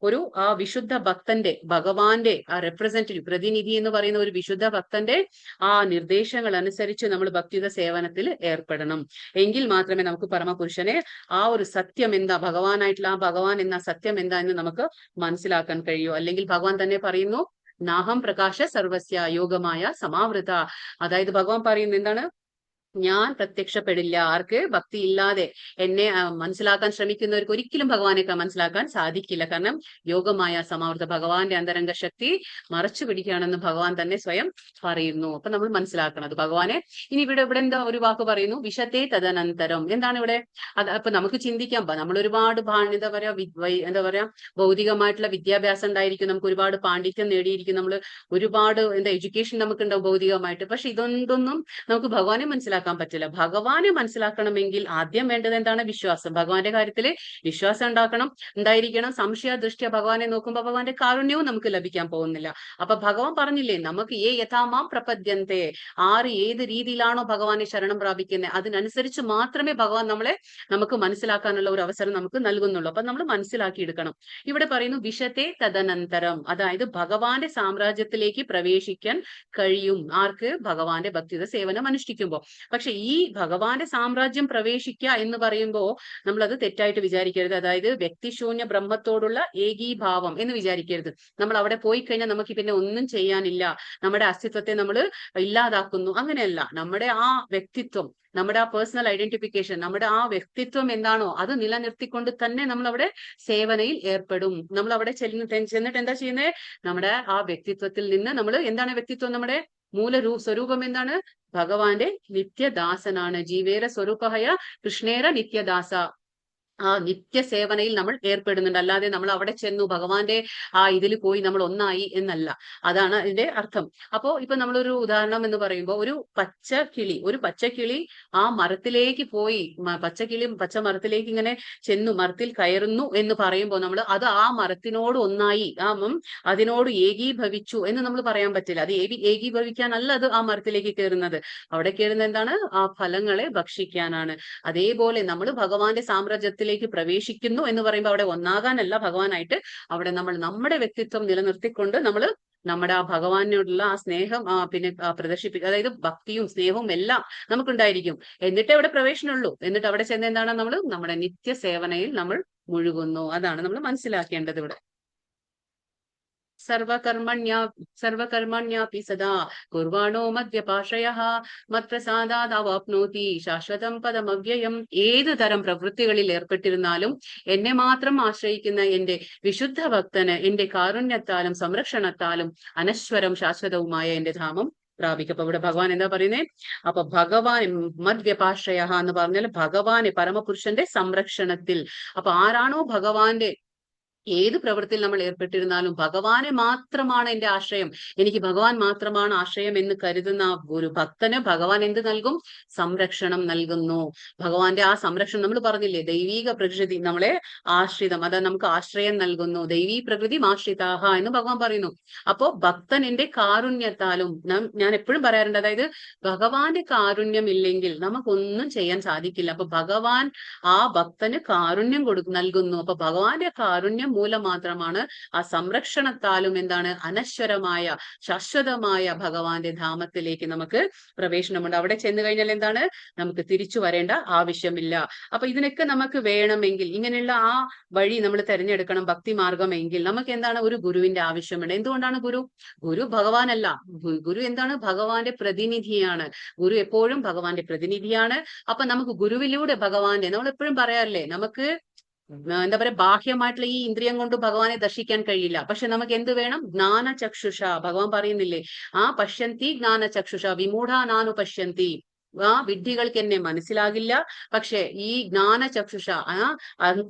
ആ വിശുദ്ധ ഭക്തന്റെ, ഭഗവാന്റെ ആ റെപ്രസെന്റേറ്റീവ്, പ്രതിനിധി എന്ന് പറയുന്ന ഒരു വിശുദ്ധ ഭക്തന്റെ ആ നിർദ്ദേശങ്ങൾ അനുസരിച്ച് നമ്മൾ ഭക്തിയുടെ സേവനത്തിൽ ഏർപ്പെടണം. എങ്കിൽ മാത്രമേ നമുക്ക് പരമപുരുഷനെ, ആ ഒരു സത്യം എന്താ, ഭഗവാനായിട്ടുള്ള ആ ഭഗവാൻ എന്ന സത്യം എന്താ എന്ന് നമുക്ക് മനസ്സിലാക്കാൻ കഴിയൂ. അല്ലെങ്കിൽ ഭഗവാൻ തന്നെ പറയുന്നു, നാഹം പ്രകാശ സർവസ്യ യോഗമായ സമാവൃത. അതായത് ഭഗവാൻ പറയുന്നത് എന്താണ്? ഞാൻ പ്രത്യക്ഷപ്പെടില്ല. ആർക്ക്? ഭക്തി ഇല്ലാതെ എന്നെ മനസ്സിലാക്കാൻ ശ്രമിക്കുന്നവർക്ക് ഒരിക്കലും ഭഗവാനെ മനസ്സിലാക്കാൻ സാധിക്കില്ല. കാരണം യോഗമായ സമാവൃത, ഭഗവാന്റെ അന്തരംഗ ശക്തി മറച്ചു പിടിക്കുകയാണെന്ന് ഭഗവാൻ തന്നെ സ്വയം പറയുന്നു. അപ്പൊ നമ്മൾ മനസ്സിലാക്കണം അത് ഭഗവാനെ. ഇനി ഇവിടെ എന്താ ഒരു വാക്ക് പറയുന്നു? വിശത്തെ തദനന്തരം. എന്താണ് ഇവിടെ? അപ്പൊ നമുക്ക് ചിന്തിക്കാം, നമ്മൾ ഒരുപാട് എന്താ പറയാ ഭൗതികമായിട്ടുള്ള വിദ്യാഭ്യാസം ഉണ്ടായിരിക്കും, നമുക്ക് ഒരുപാട് പാണ്ഡിത്യം നേടിയിരിക്കും, നമ്മൾ ഒരുപാട് എഡ്യൂക്കേഷൻ നമുക്ക് ഉണ്ടാവും ഭൗതികമായിട്ട്. പക്ഷെ ഇതൊന്നും നമുക്ക് ഭഗവാനെ മനസ്സിലാക്കാൻ പറ്റില്ല. ഭഗവാനെ മനസ്സിലാക്കണമെങ്കിൽ ആദ്യം വേണ്ടത് എന്താണ്? വിശ്വാസം. ഭഗവാന്റെ കാര്യത്തിൽ വിശ്വാസം ഉണ്ടായിരിക്കണം. സംശയ ദൃഷ്ടിയ ഭഗവാനെ നോക്കുമ്പോൾ ഭഗവാന്റെ കാരുണ്യവും നമുക്ക് ലഭിക്കാൻ പോകുന്നില്ല. അപ്പൊ ഭഗവാൻ പറഞ്ഞില്ലേ, നമുക്ക് യഥാമാം പ്രപദ്യന്തേ, ഏത് രീതിയിലാണോ ഭഗവാനെ ശരണം പ്രാപിക്കുന്നത് അതിനനുസരിച്ച് മാത്രമേ ഭഗവാൻ നമുക്ക് മനസ്സിലാക്കാനുള്ള ഒരു അവസരം നമുക്ക് നൽകുന്നുള്ളൂ. അപ്പൊ നമ്മൾ മനസ്സിലാക്കിയെടുക്കണം. ഇവിടെ പറയുന്നു വിശത്തെ തദനന്തരം, അതായത് ഭഗവാന്റെ സാമ്രാജ്യത്തിലേക്ക് പ്രവേശിക്കാൻ കഴിയും. ആർക്ക്? ഭഗവാന്റെ ഭക്തിയുടെ സേവനം അനുഷ്ഠിക്കുമ്പോൾ. പക്ഷെ ഈ ഭഗവാന്റെ സാമ്രാജ്യം പ്രവേശിക്കുക എന്ന് പറയുമ്പോൾ നമ്മൾ അത് തെറ്റായിട്ട് വിചാരിക്കരുത്. അതായത് വ്യക്തിശൂന്യ ബ്രഹ്മത്തോടുള്ള ഏകീഭാവം എന്ന് വിചാരിക്കരുത്. നമ്മൾ അവിടെ പോയി കഴിഞ്ഞാൽ നമുക്ക് പിന്നെ ഒന്നും ചെയ്യാനില്ല, നമ്മുടെ അസ്തിത്വത്തെ നമ്മൾ ഇല്ലാതാക്കുന്നു, അങ്ങനെയല്ല. നമ്മുടെ ആ വ്യക്തിത്വം, നമ്മുടെ ആ പേഴ്സണൽ ഐഡന്റിഫിക്കേഷൻ, നമ്മുടെ ആ വ്യക്തിത്വം എന്താണോ അത് നിലനിർത്തിക്കൊണ്ട് തന്നെ നമ്മൾ അവിടെ സേവനയിൽ ഏർപ്പെടും. നമ്മൾ അവിടെ ചെന്നിട്ട് എന്താ ചെയ്യുന്നത്? നമ്മുടെ ആ വ്യക്തിത്വത്തിൽ നിന്ന് നമ്മൾ എന്താണ് വ്യക്തിത്വം? നമ്മുടെ സ്വരൂപം എന്താണ്? ഭഗവാന്റെ നിത്യദാസനാണ്. ജീവേര സ്വരൂപഹയ കൃഷ്ണേര നിത്യദാസ. ആ നിത്യസേവനയിൽ നമ്മൾ ഏർപ്പെടുന്നുണ്ട്. അല്ലാതെ നമ്മൾ അവിടെ ചെന്നു ഭഗവാന്റെ ആ ഇതിൽ പോയി നമ്മൾ ഒന്നായി എന്നല്ല. അതാണ് അതിന്റെ അർത്ഥം. അപ്പോ ഇപ്പൊ നമ്മളൊരു ഉദാഹരണം എന്ന് പറയുമ്പോൾ, ഒരു പച്ചക്കിളി ആ മരത്തിലേക്ക് പോയി, പച്ച മരത്തിലേക്ക് ഇങ്ങനെ ചെന്നു, മരത്തിൽ കയറുന്നു എന്ന് പറയുമ്പോൾ നമ്മൾ അത് ആ മരത്തിനോട് ഒന്നായി, അതിനോട് ഏകീഭവിച്ചു എന്ന് നമ്മൾ പറയാൻ പറ്റില്ല. അത് ഏകീഭവിക്കാനല്ല അത് ആ മരത്തിലേക്ക് കയറുന്നത്. അവിടെ കയറുന്നത് എന്താണ്? ആ ഫലങ്ങളെ ഭക്ഷിക്കാനാണ്. അതേപോലെ നമ്മൾ ഭഗവാന്റെ സാമ്രാജ്യത്തിൽ ധാമത്തിലേക്ക് പ്രവേശിക്കുന്നു എന്ന് പറയുമ്പോൾ അവിടെ ഒന്നാകാനല്ല ഭഗവാനായിട്ട്, അവിടെ നമ്മൾ നമ്മുടെ വ്യക്തിത്വം നിലനിർത്തിക്കൊണ്ട് നമ്മൾ നമ്മുടെ ആ ഭഗവാനോടുള്ള ആ സ്നേഹം പിന്നെ പ്രദർശിപ്പിക്കുക, അതായത് ഭക്തിയും സ്നേഹവും എല്ലാം നമുക്കുണ്ടായിരിക്കും. എന്നിട്ടേ അവിടെ പ്രവേശനമുള്ളൂ. എന്നിട്ട് അവിടെ ചെന്ന് എന്താണ് നമ്മൾ നമ്മുടെ നിത്യസേവനയിൽ നമ്മൾ മുഴുകുന്നു. അതാണ് നമ്മൾ മനസ്സിലാക്കേണ്ടത് ഇവിടെ. സർവകർമ്മണ്യാപി സദാ കുർവാണോ മദ്യപാശ്രയഃ മത്പ്രസാദാദാവാപ്നോതി ശാശ്വതം പദമവ്യയം. ഏത് തരം പ്രവൃത്തികളിൽ ഏർപ്പെട്ടിരുന്നാലും എന്നെ മാത്രം ആശ്രയിക്കുന്ന എന്റെ വിശുദ്ധ ഭക്തന് എന്റെ കാരുണ്യത്താലും സംരക്ഷണത്താലും അനശ്വരം ശാശ്വതവുമായ എന്റെ ധാമം പ്രാപിക്കും. അപ്പൊ ഇവിടെ ഭഗവാൻ എന്താ പറയുന്നേ? അപ്പൊ ഭഗവാൻ മദ്വ്യപാശ്രയ എന്ന് പറഞ്ഞാൽ ഭഗവാന് പരമപുരുഷന്റെ സംരക്ഷണത്തിൽ. അപ്പൊ ആരാണോ ഭഗവാന്റെ ഏത് പ്രവൃത്തിയിൽ നമ്മൾ ഏർപ്പെട്ടിരുന്നാലും ഭഗവാനെ മാത്രമാണ് എന്റെ ആശ്രയം, എനിക്ക് ഭഗവാൻ മാത്രമാണ് ആശ്രയം എന്ന് കരുതുന്ന ഒരു ഭക്തന് ഭഗവാൻ എന്ത് നൽകും? സംരക്ഷണം നൽകുന്നു. ഭഗവാന്റെ ആ സംരക്ഷണം നമ്മൾ പറഞ്ഞില്ലേ, ദൈവീക പ്രകൃതി നമ്മളെ ആശ്രിതം, അതാ നമുക്ക് ആശ്രയം നൽകുന്നു. ദൈവീ പ്രകൃതി ആശ്രിതാഹ എന്ന് ഭഗവാൻ പറയുന്നു. അപ്പോ ഭക്തൻ എന്റെ കാരുണ്യത്താലും, ഞാൻ എപ്പോഴും പറയാറുണ്ട്, അതായത് ഭഗവാന്റെ കാരുണ്യം ഇല്ലെങ്കിൽ നമുക്കൊന്നും ചെയ്യാൻ സാധിക്കില്ല. അപ്പൊ ഭഗവാൻ ആ ഭക്തന് കാരുണ്യം നൽകുന്നു. അപ്പൊ ഭഗവാന്റെ കാരുണ്യം മൂലം മാത്രമാണ് ആ സംരക്ഷണത്താലും എന്താണ് അനശ്വരമായ ശാശ്വതമായ ഭഗവാന്റെ ധാമത്തിലേക്ക് നമുക്ക് പ്രവേശനമുണ്ട്. അവിടെ ചെന്ന് കഴിഞ്ഞാൽ എന്താണ്? നമുക്ക് തിരിച്ചു വരേണ്ട ആവശ്യമില്ല. അപ്പൊ ഇതിനൊക്കെ നമുക്ക് വേണമെങ്കിൽ ഇങ്ങനെയുള്ള ആ വഴി നമ്മൾ തിരഞ്ഞെടുക്കണം, ഭക്തി മാർഗമെങ്കിൽ നമുക്ക് എന്താണ്? ഒരു ഗുരുവിന്റെ ആവശ്യമുണ്ട്. എന്തുകൊണ്ടാണ് ഗുരു ഭഗവാനല്ല, ഗുരു എന്താണ്? ഭഗവാന്റെ പ്രതിനിധിയാണ്. ഗുരു എപ്പോഴും ഭഗവാന്റെ പ്രതിനിധിയാണ്. അപ്പൊ നമുക്ക് ഗുരുവിലൂടെ ഭഗവാന്റെ, നമ്മൾ എപ്പോഴും പറയാറില്ലേ, നമുക്ക് എന്താ പറയാ, ബാഹ്യമായിട്ടുള്ള ഈ ഇന്ദ്രിയം കൊണ്ട് ഭഗവാനെ ദർശിക്കാൻ കഴിയില്ല. പക്ഷെ നമുക്ക് എന്ത് വേണം? ജ്ഞാനചക്ഷുഷ. ഭഗവാൻ പറയുന്നില്ലേ, പശ്യന്തി ജ്ഞാനചക്ഷുഷ വിമൂഢാനാനു പശ്യന്തി. വിഡ്ഢികൾക്ക് എന്നെ മനസ്സിലാകില്ല, പക്ഷെ ഈ ജ്ഞാനചക്ഷുഷ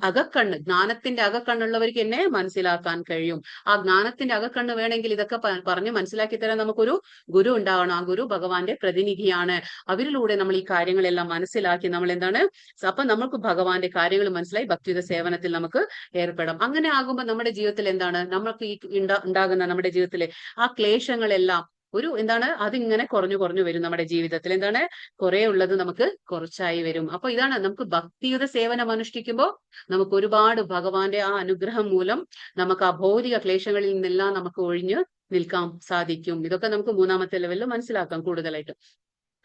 അകക്കണ്ണ്, ജ്ഞാനത്തിന്റെ അകക്കണ്ണുള്ളവർക്ക് എന്നെ മനസ്സിലാക്കാൻ കഴിയും. ആ ജ്ഞാനത്തിന്റെ അകക്കണ്ണ് വേണമെങ്കിൽ ഇതൊക്കെ പറഞ്ഞ് മനസ്സിലാക്കി തരാൻ നമുക്കൊരു ഗുരു ഉണ്ടാവണം. ആ ഗുരു ഭഗവാന്റെ പ്രതിനിധിയാണ്. അവരിലൂടെ നമ്മൾ ഈ കാര്യങ്ങളെല്ലാം മനസ്സിലാക്കി നമ്മൾ എന്താണ്, അപ്പൊ നമുക്ക് ഭഗവാന്റെ കാര്യങ്ങൾ മനസ്സിലായി ഭക്തിയുടെ സേവനത്തിൽ നമുക്ക് ഏർപ്പെടാം. അങ്ങനെ ആകുമ്പോൾ നമ്മുടെ ജീവിതത്തിൽ എന്താണ്, നമുക്ക് ഈ ഉണ്ടാകുന്ന നമ്മുടെ ജീവിതത്തിലെ ആ ക്ലേശങ്ങളെല്ലാം ഒരു എന്താണ്, അതിങ്ങനെ കുറഞ്ഞു വരും. നമ്മുടെ ജീവിതത്തിൽ എന്താണ്, കുറെ ഉള്ളത് നമുക്ക് കുറച്ചായി വരും. അപ്പൊ ഇതാണ് നമുക്ക് ഭക്തിയുടെ സേവനം അനുഷ്ഠിക്കുമ്പോൾ നമുക്ക് ഒരുപാട് ഭഗവാന്റെ ആ അനുഗ്രഹം മൂലം നമുക്ക് ആ ഭൗതിക ക്ലേശങ്ങളിൽ നിന്നെല്ലാം നമുക്ക് ഒഴിഞ്ഞു നിൽക്കാൻ സാധിക്കും. ഇതൊക്കെ നമുക്ക് മൂന്നാമത്തെ ലെവലിൽ മനസ്സിലാക്കാം കൂടുതലായിട്ട്.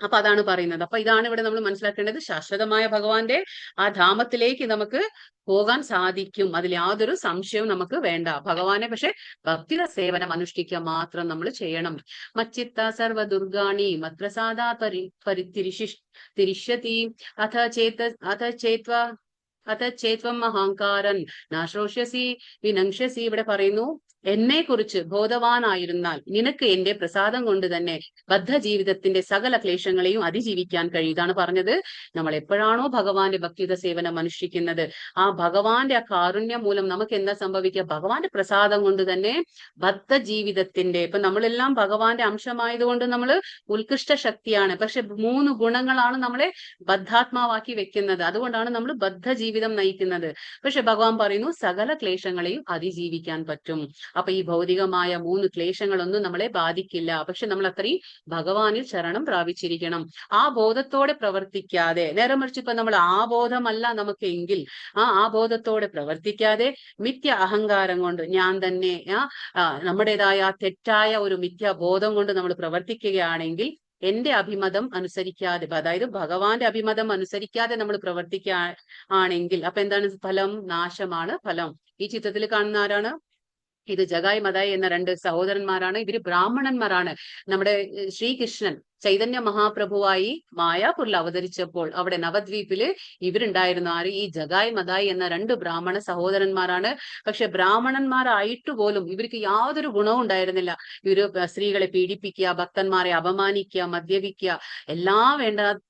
അപ്പൊ അതാണ് പറയുന്നത്. അപ്പൊ ഇതാണ് ഇവിടെ നമ്മൾ മനസ്സിലാക്കേണ്ടത്. ശാശ്വതമായ ഭഗവാന്റെ ആ ധാമത്തിലേക്ക് നമുക്ക് പോകാൻ സാധിക്കും, അതിൽ യാതൊരു സംശയവും നമുക്ക് വേണ്ട. ഭഗവാനെ പക്ഷെ ഭക്തിയുടെ സേവനം അനുഷ്ഠിക്കുക മാത്രം നമ്മൾ ചെയ്യണം. മച്ചിത്ത സർവ ദുർഗാണി മത്പ്രസാദാ തിരിഷ്യതി അഥ ചേത്വം അഹങ്കാരൻ നാശ്രോഷ്യസി വിനങ്ഷ്യസി. ഇവിടെ പറയുന്നു, എന്നെ കുറിച്ച് ബോധവാനായിരുന്നാൽ നിനക്ക് എന്റെ പ്രസാദം കൊണ്ട് തന്നെ ബദ്ധ ജീവിതത്തിന്റെ സകല ക്ലേശങ്ങളെയും അതിജീവിക്കാൻ കഴിയും. ഇതാണ് പറഞ്ഞത്. നമ്മൾ എപ്പോഴാണോ ഭഗവാന്റെ ഭക്തിയുടെ സേവനം അനുഷ്ഠിക്കുന്നത്, ആ ഭഗവാന്റെ ആ കാരുണ്യം മൂലം നമുക്ക് എന്താ സംഭവിക്കുക? ഭഗവാന്റെ പ്രസാദം കൊണ്ട് തന്നെ ബദ്ധ ജീവിതത്തിന്റെ, ഇപ്പൊ നമ്മളെല്ലാം ഭഗവാന്റെ അംശമായതുകൊണ്ട് നമ്മൾ ഉത്കൃഷ്ട ശക്തിയാണ്. പക്ഷെ 3 ഗുണങ്ങളാണ് നമ്മളെ ബദ്ധാത്മാവാക്കി വെക്കുന്നത്. അതുകൊണ്ടാണ് നമ്മൾ ബദ്ധ ജീവിതം നയിക്കുന്നത്. പക്ഷെ ഭഗവാൻ പറയുന്നു, സകല ക്ലേശങ്ങളെയും അതിജീവിക്കാൻ പറ്റും. അപ്പൊ ഈ ഭൗതികമായ 3 ക്ലേശങ്ങളൊന്നും നമ്മളെ ബാധിക്കില്ല. പക്ഷെ നമ്മൾ അത്രയും ഭഗവാനിൽ ശരണം പ്രാപിച്ചിരിക്കണം. ആ ബോധത്തോടെ പ്രവർത്തിക്കാതെ, നേരെ മറിച്ച് ഇപ്പൊ നമ്മൾ ആ ബോധമല്ല നമുക്ക് എങ്കിൽ, ആ ബോധത്തോടെ പ്രവർത്തിക്കാതെ മിഥ്യ അഹങ്കാരം കൊണ്ട് ഞാൻ തന്നെ നമ്മുടേതായ തെറ്റായ ഒരു മിഥ്യാബോധം കൊണ്ട് നമ്മൾ പ്രവർത്തിക്കുകയാണെങ്കിൽ, എന്റെ അഭിമതം അനുസരിക്കാതെ, അതായത് ഭഗവാന്റെ അഭിമതം അനുസരിക്കാതെ നമ്മൾ പ്രവർത്തിക്കുകയാണെങ്കിൽ അപ്പൊ എന്താണ് ഫലം? നാശമാണ് ഫലം. ഈ ചിത്രത്തിൽ കാണുന്ന ആരാണ്? ഇത് ജഗായ് മതായ് എന്ന 2 സഹോദരന്മാരാണ്. ഇവര് ബ്രാഹ്മണന്മാരാണ്. നമ്മുടെ ശ്രീകൃഷ്ണൻ ചൈതന്യ മഹാപ്രഭുവായി മായാപൂരിൽ അവതരിച്ചപ്പോൾ അവിടെ നവദ്വീപില് ഇവരുണ്ടായിരുന്നു. ആര്? ഈ ജഗായ് മതായ് എന്ന 2 ബ്രാഹ്മണ സഹോദരന്മാരാണ്. പക്ഷെ ബ്രാഹ്മണന്മാരായിട്ട് പോലും ഇവർക്ക് യാതൊരു ഗുണവും ഉണ്ടായിരുന്നില്ല. ഇവര് സ്ത്രീകളെ പീഡിപ്പിക്കുക, ഭക്തന്മാരെ അപമാനിക്കുക, മദ്യപിക്കുക, എല്ലാ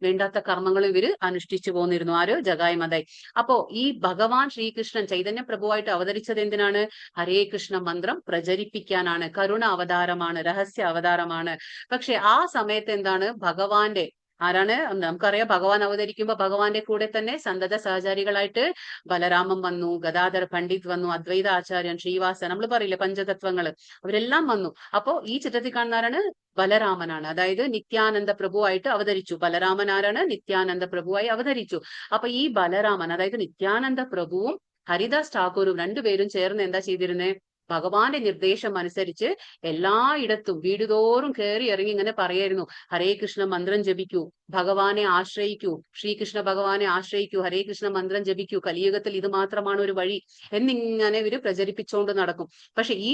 വേണ്ടാത്ത കർമ്മങ്ങളും ഇവര് അനുഷ്ഠിച്ചു പോന്നിരുന്നു. ആര്? ജഗായ് മതായ്. അപ്പോ ഈ ഭഗവാൻ ശ്രീകൃഷ്ണൻ ചൈതന്യ പ്രഭുവായിട്ട് അവതരിച്ചത് എന്തിനാണ്? ഹരേ കൃഷ്ണ മന്ത്രം പ്രചരിപ്പിക്കാനാണ്. കരുണ അവതാരമാണ്, രഹസ്യ അവതാരമാണ്. പക്ഷെ ആ സമയത്ത് എന്താണ്? ഭഗവാന്റെ ആരാണ്? നമുക്കറിയാം ഭഗവാൻ അവതരിക്കുമ്പോ ഭഗവാന്റെ കൂടെ തന്നെ സന്തത സഹചാരികളായിട്ട് ബലരാമൻ വന്നു, ഗദാധര പണ്ഡിറ്റ് വന്നു, അദ്വൈത ആചാര്യൻ, ശ്രീവാസൻ, നമ്മൾ പറയില്ലേ പഞ്ചതത്വങ്ങള്, അവരെല്ലാം വന്നു. അപ്പോ ഈ ചിത്രത്തിൽ കാണുന്ന ആരാണ്? ബലരാമനാണ്. അതായത് നിത്യാനന്ദ പ്രഭുവായിട്ട് അവതരിച്ചു. ബലരാമൻ ആരാണ്? നിത്യാനന്ദ പ്രഭുവായി അവതരിച്ചു. അപ്പൊ ഈ ബലരാമൻ, അതായത് നിത്യാനന്ദ പ്രഭുവും ഹരിദാസ് ഠാക്കൂറും രണ്ടുപേരും ചേർന്ന് എന്താ ചെയ്തിരുന്നേ? ഭഗവാന്റെ നിർദ്ദേശം അനുസരിച്ച് എല്ലായിടത്തും വീടുതോറും കയറി ഇറങ്ങി ഇങ്ങനെ പറയായിരുന്നു, ഹരേ കൃഷ്ണ മന്ത്രം ജപിക്കൂ, ഭഗവാനെ ആശ്രയിക്കൂ, ശ്രീകൃഷ്ണ ഭഗവാനെ ആശ്രയിക്കൂ, ഹരേ കൃഷ്ണ മന്ത്രം ജപിക്കൂ, കലിയുഗത്തിൽ ഇത് മാത്രമാണ് ഒരു വഴി എന്നിങ്ങനെ ഇവര് പ്രചരിപ്പിച്ചുകൊണ്ട് നടക്കും. പക്ഷെ ഈ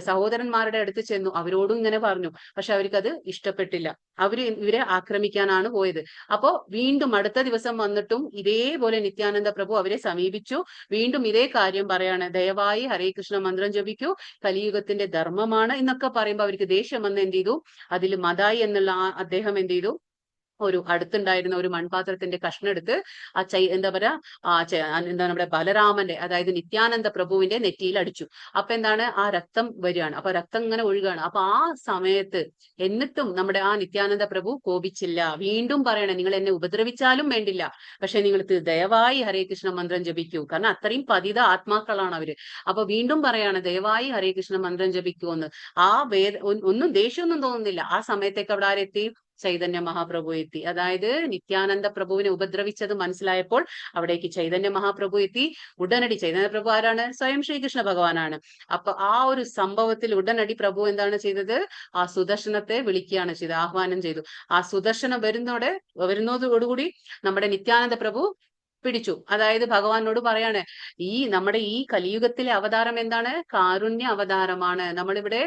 സഹോദരന്മാരുടെ അടുത്ത് ചെന്നു, അവരോടും ഇങ്ങനെ പറഞ്ഞു. പക്ഷെ അവർക്കത് ഇഷ്ടപ്പെട്ടില്ല. ഇവരെ ആക്രമിക്കാനാണ് പോയത്. അപ്പോ വീണ്ടും അടുത്ത ദിവസം വന്നിട്ടും ഇതേപോലെ നിത്യാനന്ദ പ്രഭു അവരെ സമീപിച്ചു. വീണ്ടും ഇതേ കാര്യം പറയാണ്, ദയവായി ഹരേ കൃഷ്ണ മന്ത്രം ജപിക്കൂ, കലിയുഗത്തിന്റെ ധർമ്മമാണ് എന്നൊക്കെ പറയുമ്പോൾ അവർക്ക് ദേഷ്യം വന്ന് എന്ത് ചെയ്തു? അതിൽ മതായി എന്നുള്ള അദ്ദേഹം എന്ത് ചെയ്തു? ഒരു അടുത്തുണ്ടായിരുന്ന ഒരു മൺപാത്രത്തിന്റെ കഷ്ണം എടുത്ത് എന്താ പറയാ എന്താ നമ്മുടെ ബലരാമന്റെ, അതായത് നിത്യാനന്ദ പ്രഭുവിന്റെ നെറ്റിയിൽ അടിച്ചു. അപ്പൊ എന്താണ്? ആ രക്തം വരികയാണ്. അപ്പൊ രക്തം ഇങ്ങനെ ഒഴുകാണ്. അപ്പൊ ആ സമയത്ത് എന്നിട്ടും നമ്മുടെ ആ നിത്യാനന്ദ പ്രഭു കോപിച്ചില്ല. വീണ്ടും പറയണേ, നിങ്ങൾ എന്നെ ഉപദ്രവിച്ചാലും വേണ്ടില്ല, പക്ഷെ നിങ്ങൾ ദയവായി ഹരേ കൃഷ്ണ മന്ത്രം ജപിക്കൂ. കാരണം അത്രയും പതിത ആത്മാക്കളാണ് അവര്. അപ്പൊ വീണ്ടും പറയാണ്, ദയവായി ഹരേ കൃഷ്ണ മന്ത്രം ജപിക്കൂ എന്ന്. ആ ഒന്നും ദേഷ്യമൊന്നും തോന്നുന്നില്ല. ആ സമയത്തേക്ക് അവിടെ ആരെത്തി? ചൈതന്യ മഹാപ്രഭു എത്തി. അതായത് നിത്യാനന്ദ പ്രഭുവിനെ ഉപദ്രവിച്ചത് മനസ്സിലായപ്പോൾ അവിടേക്ക് ചൈതന്യ മഹാപ്രഭു എത്തി. ഉടനടി ചൈതന്യ പ്രഭു ആരാണ്? സ്വയം ശ്രീകൃഷ്ണ ഭഗവാനാണ്. അപ്പൊ ആ ഒരു സംഭവത്തിൽ ഉടനടി പ്രഭു എന്താണ് ചെയ്തത്? ആ സുദർശനത്തെ വിളിക്കുകയാണ് ചെയ്തത്, ആഹ്വാനം ചെയ്തു. ആ സുദർശനം വരുന്നതോടുകൂടി നമ്മുടെ നിത്യാനന്ദ പ്രഭു പിടിച്ചു. അതായത് ഭഗവാനോട് പറയാണ്, നമ്മുടെ ഈ കലിയുഗത്തിലെ അവതാരം എന്താണ്? കാരുണ്യ അവതാരമാണ്. നമ്മളിവിടെ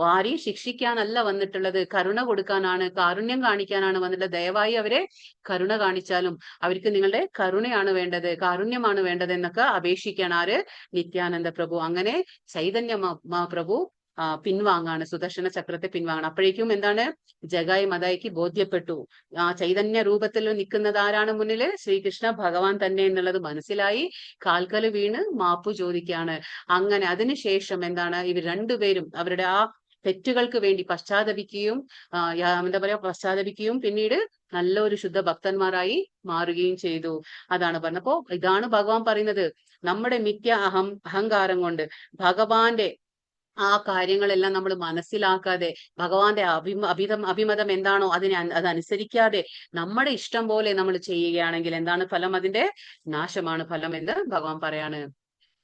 ആരെയും ശിക്ഷിക്കാനല്ല വന്നിട്ടുള്ളത്, കരുണ കൊടുക്കാനാണ്, കാരുണ്യം കാണിക്കാനാണ് വന്നിട്ടുള്ളത്. ദയവായി അവരെ കരുണ കാണിച്ചാലും, അവർക്ക് നിങ്ങളുടെ കരുണയാണ് വേണ്ടത്, കാരുണ്യമാണ് വേണ്ടത് എന്നൊക്കെ അപേക്ഷിക്കാൻ ആര്? നിത്യാനന്ദ പ്രഭു. അങ്ങനെ ചൈതന്യ പ്രഭു പിൻവാങ്ങാണ്, സുദർശന ചക്രത്തെ പിൻവാങ്ങണം. അപ്പോഴേക്കും എന്താണ്? ജഗായി മതായിക്ക് ബോധ്യപ്പെട്ടു, ആ ചൈതന്യ രൂപത്തിൽ നിൽക്കുന്നത് ആരാണ് മുന്നില്? ശ്രീകൃഷ്ണ ഭഗവാൻ തന്നെ എന്നുള്ളത് മനസ്സിലായി. കാൽക്കല് വീണ് മാപ്പു ചോദിക്കാണ്. അങ്ങനെ അതിനുശേഷം എന്താണ്? ഇവർ രണ്ടുപേരും അവരുടെ ആ തെറ്റുകൾക്ക് വേണ്ടി പശ്ചാത്തപിക്കുകയും എന്താ പറയാ പശ്ചാത്തപിക്കുകയും പിന്നീട് നല്ലൊരു ശുദ്ധ ഭക്തന്മാരായി മാറുകയും ചെയ്തു. അതാണ് പറഞ്ഞത്. അപ്പോ ഇതാണ് ഭഗവാൻ പറയുന്നത്, നമ്മുടെ മിഥ്യ അഹങ്കാരം കൊണ്ട് ഭഗവാന്റെ ആ കാര്യങ്ങളെല്ലാം നമ്മൾ മനസ്സിലാക്കാതെ, ഭഗവാന്റെ അഭിമതം എന്താണോ അതനുസരിക്കാതെ നമ്മുടെ ഇഷ്ടം പോലെ നമ്മൾ ചെയ്യുകയാണെങ്കിൽ എന്താണ് ഫലം? അതിന്റെ നാശമാണ് ഫലം എന്ന് ഭഗവാൻ പറയാണ്.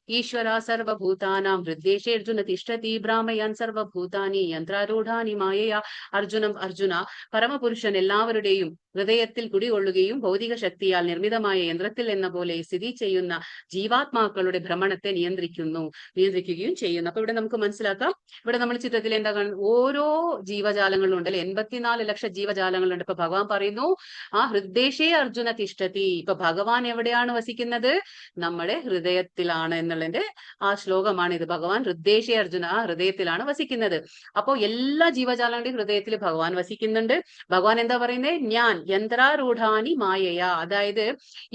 ഈശ്വര സർവഭൂതാനാം ഹൃദ്ദേശേ അർജുന തിഷ്ഠതി ഭ്രാമയാൻ സർവഭൂതാനി യന്ത്രാരൂഢാനി മായയാ. അർജുന പരമപുരുഷൻ എല്ലാവരുടെയും ഹൃദയത്തിൽ കുടികൊള്ളുകയും ഭൗതിക ശക്തിയാൽ നിർമ്മിതമായ യന്ത്രത്തിൽ എന്ന പോലെ സ്ഥിതി ചെയ്യുന്ന ജീവാത്മാക്കളുടെ ഭ്രമണത്തെ നിയന്ത്രിക്കുകയും ചെയ്യുന്നു. അപ്പൊ ഇവിടെ നമുക്ക് മനസ്സിലാക്കാം, ഇവിടെ നമ്മൾ ചിത്രത്തിൽ എന്താ കാണുന്നത്? ഓരോ ജീവജാലങ്ങളും ഉണ്ടല്ലേ, 84 ലക്ഷം ജീവജാലങ്ങളുണ്ട്. ഇപ്പൊ ഭഗവാൻ പറയുന്നു, ആ ഹൃദ്ദേശേ അർജുന തിഷ്ഠതി. ഇപ്പൊ ഭഗവാൻ എവിടെയാണ് വസിക്കുന്നത്? നമ്മുടെ ഹൃദയത്തിലാണ് എന്നുള്ളതിന്റെ ആ ശ്ലോകമാണ് ഇത്. ഭഗവാൻ ഹൃദ്ദേശേ അർജുന, ആ ഹൃദയത്തിലാണ് വസിക്കുന്നത്. അപ്പോ എല്ലാ ജീവജാലങ്ങളുടെയും ഹൃദയത്തിൽ ഭഗവാൻ വസിക്കുന്നുണ്ട്. ഭഗവാൻ എന്താ പറയുന്നത്? ഞാൻ യന്ത്രാരൂഢാനി മായയാ. അതായത്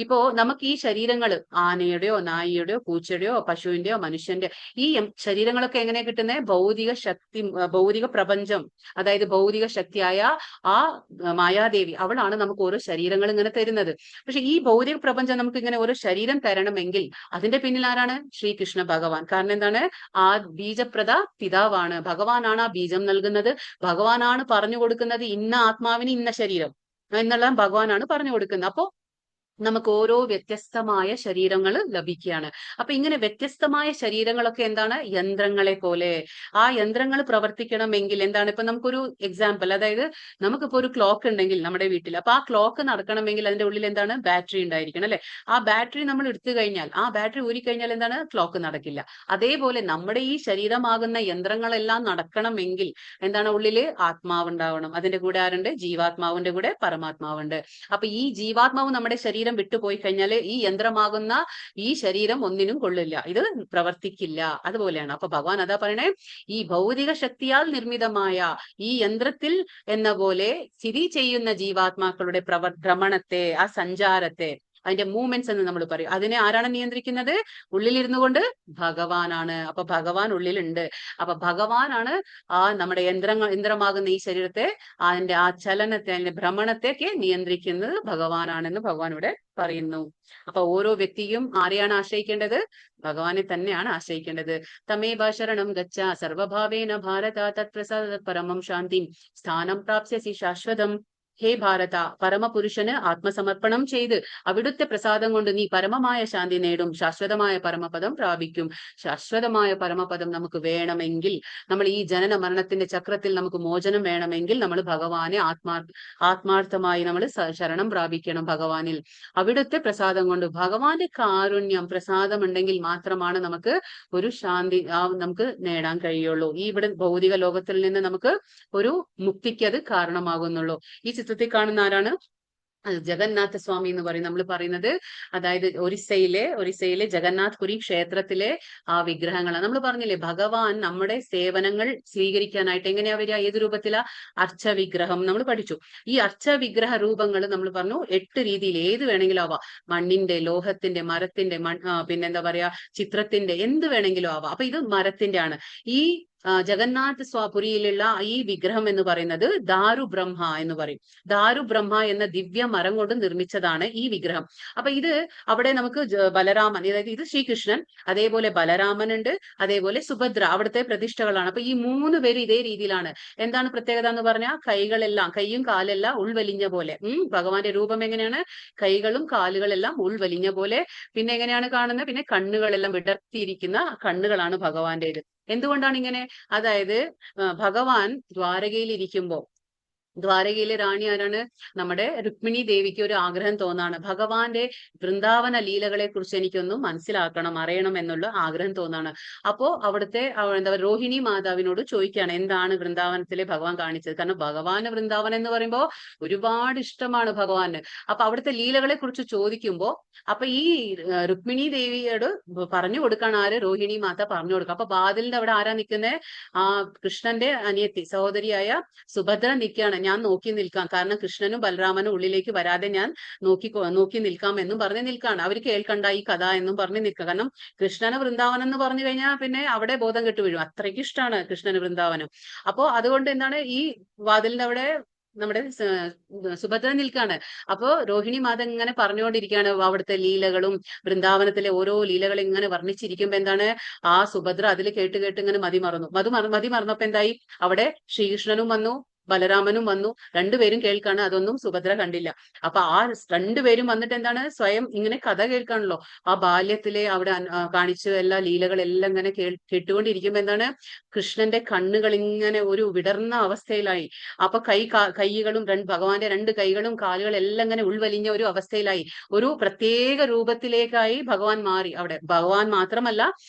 ഇപ്പോ നമുക്ക് ഈ ശരീരങ്ങള് ആനയുടെയോ നായിയുടെയോ പൂച്ചയുടെയോ പശുവിന്റെയോ മനുഷ്യന്റെ ഈ ശരീരങ്ങളൊക്കെ എങ്ങനെ കിട്ടുന്നത്? ഭൗതിക പ്രപഞ്ചം, അതായത് ഭൗതിക ശക്തിയായ ആ മായാദേവി, അവളാണ് നമുക്ക് ഓരോ ശരീരങ്ങൾ ഇങ്ങനെ തരുന്നത്. പക്ഷെ ഈ ഭൗതിക പ്രപഞ്ചം നമുക്ക് ഇങ്ങനെ ഓരോ ശരീരം തരണമെങ്കിൽ അതിന്റെ പിന്നിൽ ആരാണ്? ശ്രീകൃഷ്ണ ഭഗവാൻ. കാരണം എന്താണ്? ആ ബീജപ്രദ പിതാവാണ്. ഭഗവാനാണ് ആ ബീജം നൽകുന്നത്. ഭഗവാനാണ് പറഞ്ഞു കൊടുക്കുന്നത് ഇന്ന ആത്മാവിന് ഇന്ന ശരീരം എന്നുള്ള ഭഗവാനാണ് പറഞ്ഞു കൊടുക്കുന്നത്. അപ്പോ നമുക്ക് ഓരോ വ്യത്യസ്തമായ ശരീരങ്ങൾ ലഭിക്കുകയാണ്. അപ്പൊ ഇങ്ങനെ വ്യത്യസ്തമായ ശരീരങ്ങളൊക്കെ എന്താണ്? യന്ത്രങ്ങളെ പോലെ. ആ യന്ത്രങ്ങൾ പ്രവർത്തിക്കണമെങ്കിൽ എന്താണ്? ഇപ്പൊ നമുക്കൊരു എക്സാമ്പിൾ, അതായത് നമുക്കിപ്പോ ഒരു ക്ലോക്ക് ഉണ്ടെങ്കിൽ നമ്മുടെ വീട്ടിൽ, അപ്പൊ ആ ക്ലോക്ക് നടക്കണമെങ്കിൽ അതിന്റെ ഉള്ളിൽ എന്താണ്? ബാറ്ററി ഉണ്ടായിരിക്കണം അല്ലെ? ആ ബാറ്ററി നമ്മൾ എടുത്തു കഴിഞ്ഞാൽ, ആ ബാറ്ററി ഊരിക്കഴിഞ്ഞാൽ എന്താണ്? ക്ലോക്ക് നടക്കില്ല. അതേപോലെ നമ്മുടെ ഈ ശരീരമാകുന്ന യന്ത്രങ്ങളെല്ലാം നടക്കണമെങ്കിൽ എന്താണ്? ഉള്ളില് ആത്മാവ് ഉണ്ടാവണം. അതിന്റെ കൂടെ ആരുണ്ട്? ജീവാത്മാവിന്റെ കൂടെ പരമാത്മാവുണ്ട്. അപ്പൊ ഈ ജീവാത്മാവ് നമ്മുടെ ശരീരം വിട്ടുപോയി കഴിഞ്ഞാല് ഈ യന്ത്രമാകുന്ന ഈ ശരീരം ഒന്നിനും കൊള്ളില്ല, ഇത് പ്രവർത്തിക്കില്ല. അതുപോലെയാണ്. അപ്പൊ ഭഗവാൻ അതാ പറയണേ, ഈ ഭൗതിക ശക്തിയാൽ നിർമ്മിതമായ ഈ യന്ത്രത്തിൽ എന്ന പോലെ സ്ഥിതി ചെയ്യുന്ന ജീവാത്മാക്കളുടെ ഭ്രമണത്തെ, ആ സഞ്ചാരത്തെ, അതിന്റെ മൂവ്മെന്റ്സ് എന്ന് നമ്മൾ പറയും. അതിനെ ആരാണ് നിയന്ത്രിക്കുന്നത്? ഉള്ളിലിരുന്നു കൊണ്ട് ഭഗവാനാണ്. അപ്പൊ ഭഗവാൻ ഉള്ളിലുണ്ട്. അപ്പൊ ഭഗവാനാണ് ആ നമ്മുടെ യന്ത്രമാകുന്ന ഈ ശരീരത്തെ, അതിന്റെ ആ ചലനത്തെ, അതിന്റെ ഭ്രമണത്തെയൊക്കെ നിയന്ത്രിക്കുന്നത് ഭഗവാനാണെന്ന് ഭഗവാൻ ഇവിടെ പറയുന്നു. അപ്പൊ ഓരോ വ്യക്തിയും ആരെയാണ് ആശ്രയിക്കേണ്ടത്? ഭഗവാനെ തന്നെയാണ് ആശ്രയിക്കേണ്ടത്. തമേവ ശരണം ഗച്ഛ സർവഭാവേന ഭാരത തത്പ്രസാദ പരമം ശാന്തി സ്ഥാനം പ്രാപ്സ്യസി ശാശ്വതം. ഹേ ഭാരത, പരമപുരുഷന് ആത്മസമർപ്പണം ചെയ്ത് അവിടുത്തെ പ്രസാദം കൊണ്ട് നീ പരമമായ ശാന്തി നേടും, ശാശ്വതമായ പരമപദം പ്രാപിക്കും. ശാശ്വതമായ പരമപദം നമുക്ക് വേണമെങ്കിൽ, നമ്മൾ ഈ ജനന മരണത്തിന്റെ ചക്രത്തിൽ നമുക്ക് മോചനം വേണമെങ്കിൽ നമ്മൾ ഭഗവാനെ ആത്മാർത്ഥമായി നമ്മൾ ശരണം പ്രാപിക്കണം ഭഗവാനിൽ. അവിടുത്തെ പ്രസാദം കൊണ്ട്, ഭഗവാന്റെ കാരുണ്യം പ്രസാദം ഉണ്ടെങ്കിൽ മാത്രമാണ് നമുക്ക് ഒരു ശാന്തി നമുക്ക് നേടാൻ കഴിയുള്ളൂ. ഈ ഇവിടെ ഭൗതിക ലോകത്തിൽ നിന്ന് നമുക്ക് ഒരു മുക്തിക്ക് അത് കാരണമാകുന്നുള്ളൂ. ഈ ചിത്രത്തിൽ കാണുന്ന ആരാണ്? ജഗന്നാഥ സ്വാമി എന്ന് പറയും. നമ്മൾ പറയുന്നത് അതായത് ഒറീസയിലെ ജഗന്നാഥ് പുരി ക്ഷേത്രത്തിലെ ആ വിഗ്രഹങ്ങളാണ്. നമ്മൾ പറഞ്ഞില്ലേ, ഭഗവാൻ നമ്മുടെ സേവനങ്ങൾ സ്വീകരിക്കാനായിട്ട് എങ്ങനെയാ വരിക? ഏത് രൂപത്തിലാ? അർച്ച വിഗ്രഹം നമ്മൾ പഠിച്ചു. ഈ അർച്ച വിഗ്രഹ രൂപങ്ങൾ നമ്മൾ പറഞ്ഞു 8 രീതിയിൽ ഏത് വേണമെങ്കിലും ആവാം. മണ്ണിന്റെ, ലോഹത്തിന്റെ, മരത്തിന്റെ, പിന്നെന്താ പറയാ, ചിത്രത്തിന്റെ, എന്ത് വേണമെങ്കിലും ആവാം. അപ്പൊ ഇത് മരത്തിന്റെ ആണ്. ഈ ജഗന്നാഥ് പുരിയിലുള്ള ഈ വിഗ്രഹം എന്ന് പറയുന്നത് ദാരു ബ്രഹ്മ എന്ന് പറയും. ദാരു ബ്രഹ്മ എന്ന ദിവ്യ മരം കൊണ്ട് നിർമ്മിച്ചതാണ് ഈ വിഗ്രഹം. അപ്പൊ ഇത് അവിടെ നമുക്ക് ബലരാമൻ, അതായത് ഇത് ശ്രീകൃഷ്ണൻ, അതേപോലെ ബലരാമൻ ഉണ്ട്, അതേപോലെ സുഭദ്ര അവിടുത്തെ പ്രതിഷ്ഠകളാണ്. അപ്പൊ ഈ 3 പേര് ഇതേ രീതിയിലാണ്. എന്താണ് പ്രത്യേകത എന്ന് പറഞ്ഞാൽ കൈയും കാലെല്ലാം ഉൾവലിഞ്ഞ പോലെ. ഭഗവാന്റെ രൂപം എങ്ങനെയാണ്? കൈകളും കാലുകളെല്ലാം ഉൾവലിഞ്ഞ പോലെ. പിന്നെ എങ്ങനെയാണ് കാണുന്നത്? പിന്നെ കണ്ണുകളെല്ലാം വിടർത്തിയിരിക്കുന്ന കണ്ണുകളാണ് ഭഗവാന്റേത്. എന്തുകൊണ്ടാണ് ഇങ്ങനെ? അതായത് ഭഗവാൻ ദ്വാരകയിൽ ഇരിക്കുമ്പോ, ദ്വാരകയിലെ റാണി ആരാണ്? നമ്മുടെ രുക്മിണി ദേവിക്ക് ഒരു ആഗ്രഹം തോന്നാണ്, ഭഗവാന്റെ വൃന്ദാവന ലീലകളെ കുറിച്ച് എനിക്കൊന്നും മനസ്സിലാക്കണം, അറിയണം എന്നുള്ള ആഗ്രഹം തോന്നാണ്. അപ്പോ അവിടുത്തെ എന്താ രോഹിണി മാതാവിനോട് ചോദിക്കുകയാണ്, എന്താണ് വൃന്ദാവനത്തിലെ ഭഗവാൻ കാണിച്ചത്? കാരണം ഭഗവാന് വൃന്ദാവനം എന്ന് പറയുമ്പോ ഒരുപാട് ഇഷ്ടമാണ് ഭഗവാന്. അപ്പൊ അവിടുത്തെ ലീലകളെ കുറിച്ച് ചോദിക്കുമ്പോ അപ്പൊ ഈ രുക്മിണി ദേവിയോട് പറഞ്ഞു കൊടുക്കാണ് ആര്? രോഹിണി മാത പറഞ്ഞു കൊടുക്കുക. അപ്പൊ വാതിലിന്റെ അവിടെ ആരാ നിൽക്കുന്നത്? ആ കൃഷ്ണന്റെ അനിയത്തി സഹോദരിയായ സുഭദ്ര നിൽക്കുകയാണ്. ഞാൻ നോക്കി നിൽക്കാം, കാരണം കൃഷ്ണനും ബലരാമനും ഉള്ളിലേക്ക് വരാതെ ഞാൻ നോക്കി നിൽക്കാം എന്നും പറഞ്ഞ് നിൽക്കാണ്. അവർ കേൾക്കണ്ട ഈ കഥ എന്നും പറഞ്ഞ് നിൽക്കുക. കാരണം കൃഷ്ണന് വൃന്ദാവനം എന്ന് പറഞ്ഞു കഴിഞ്ഞാൽ പിന്നെ അവിടെ ബോധം കെട്ടു വീഴും. അത്രയ്ക്ക് ഇഷ്ടമാണ് കൃഷ്ണന് വൃന്ദാവനം. അപ്പോ അതുകൊണ്ട് എന്താണ്, ഈ വാതിലിന്റെ അവിടെ നമ്മുടെ സുഭദ്ര നിൽക്കാണ്. അപ്പോ രോഹിണി മാത ഇങ്ങനെ പറഞ്ഞുകൊണ്ടിരിക്കുകയാണ് അവിടുത്തെ ലീലകളും വൃന്ദാവനത്തിലെ ഓരോ ലീലകൾ ഇങ്ങനെ വർണ്ണിച്ചിരിക്കുമ്പോ എന്താണ്, ആ സുഭദ്ര അതിൽ കേട്ട് ഇങ്ങനെ മതി മറന്നപ്പോ എന്തായി? അവിടെ ശ്രീകൃഷ്ണനും വന്നു, ബലരാമനും വന്നു. രണ്ടുപേരും കേൾക്കാണ്. അതൊന്നും സുഭദ്ര കണ്ടില്ല. അപ്പൊ ആ രണ്ടുപേരും വന്നിട്ട് എന്താണ്, സ്വയം ഇങ്ങനെ കഥ കേൾക്കാണല്ലോ. ആ ബാല്യത്തിലെ അവിടെ കാണിച്ച എല്ലാ ലീലകളെല്ലാം ഇങ്ങനെ കേട്ടുകൊണ്ടിരിക്കുമ്പോ എന്താണ്, കൃഷ്ണന്റെ കണ്ണുകൾ ഇങ്ങനെ ഒരു വിടർന്ന അവസ്ഥയിലായി. അപ്പൊ കൈകളും ഭഗവാന്റെ 2 കൈകളും കാലുകളും എല്ലാം ഇങ്ങനെ ഉൾവലിഞ്ഞ ഒരു അവസ്ഥയിലായി. ഒരു പ്രത്യേക രൂപത്തിലേക്കായി ഭഗവാൻ മാറി. അവിടെ ഭഗവാൻ മാത്രമല്ല,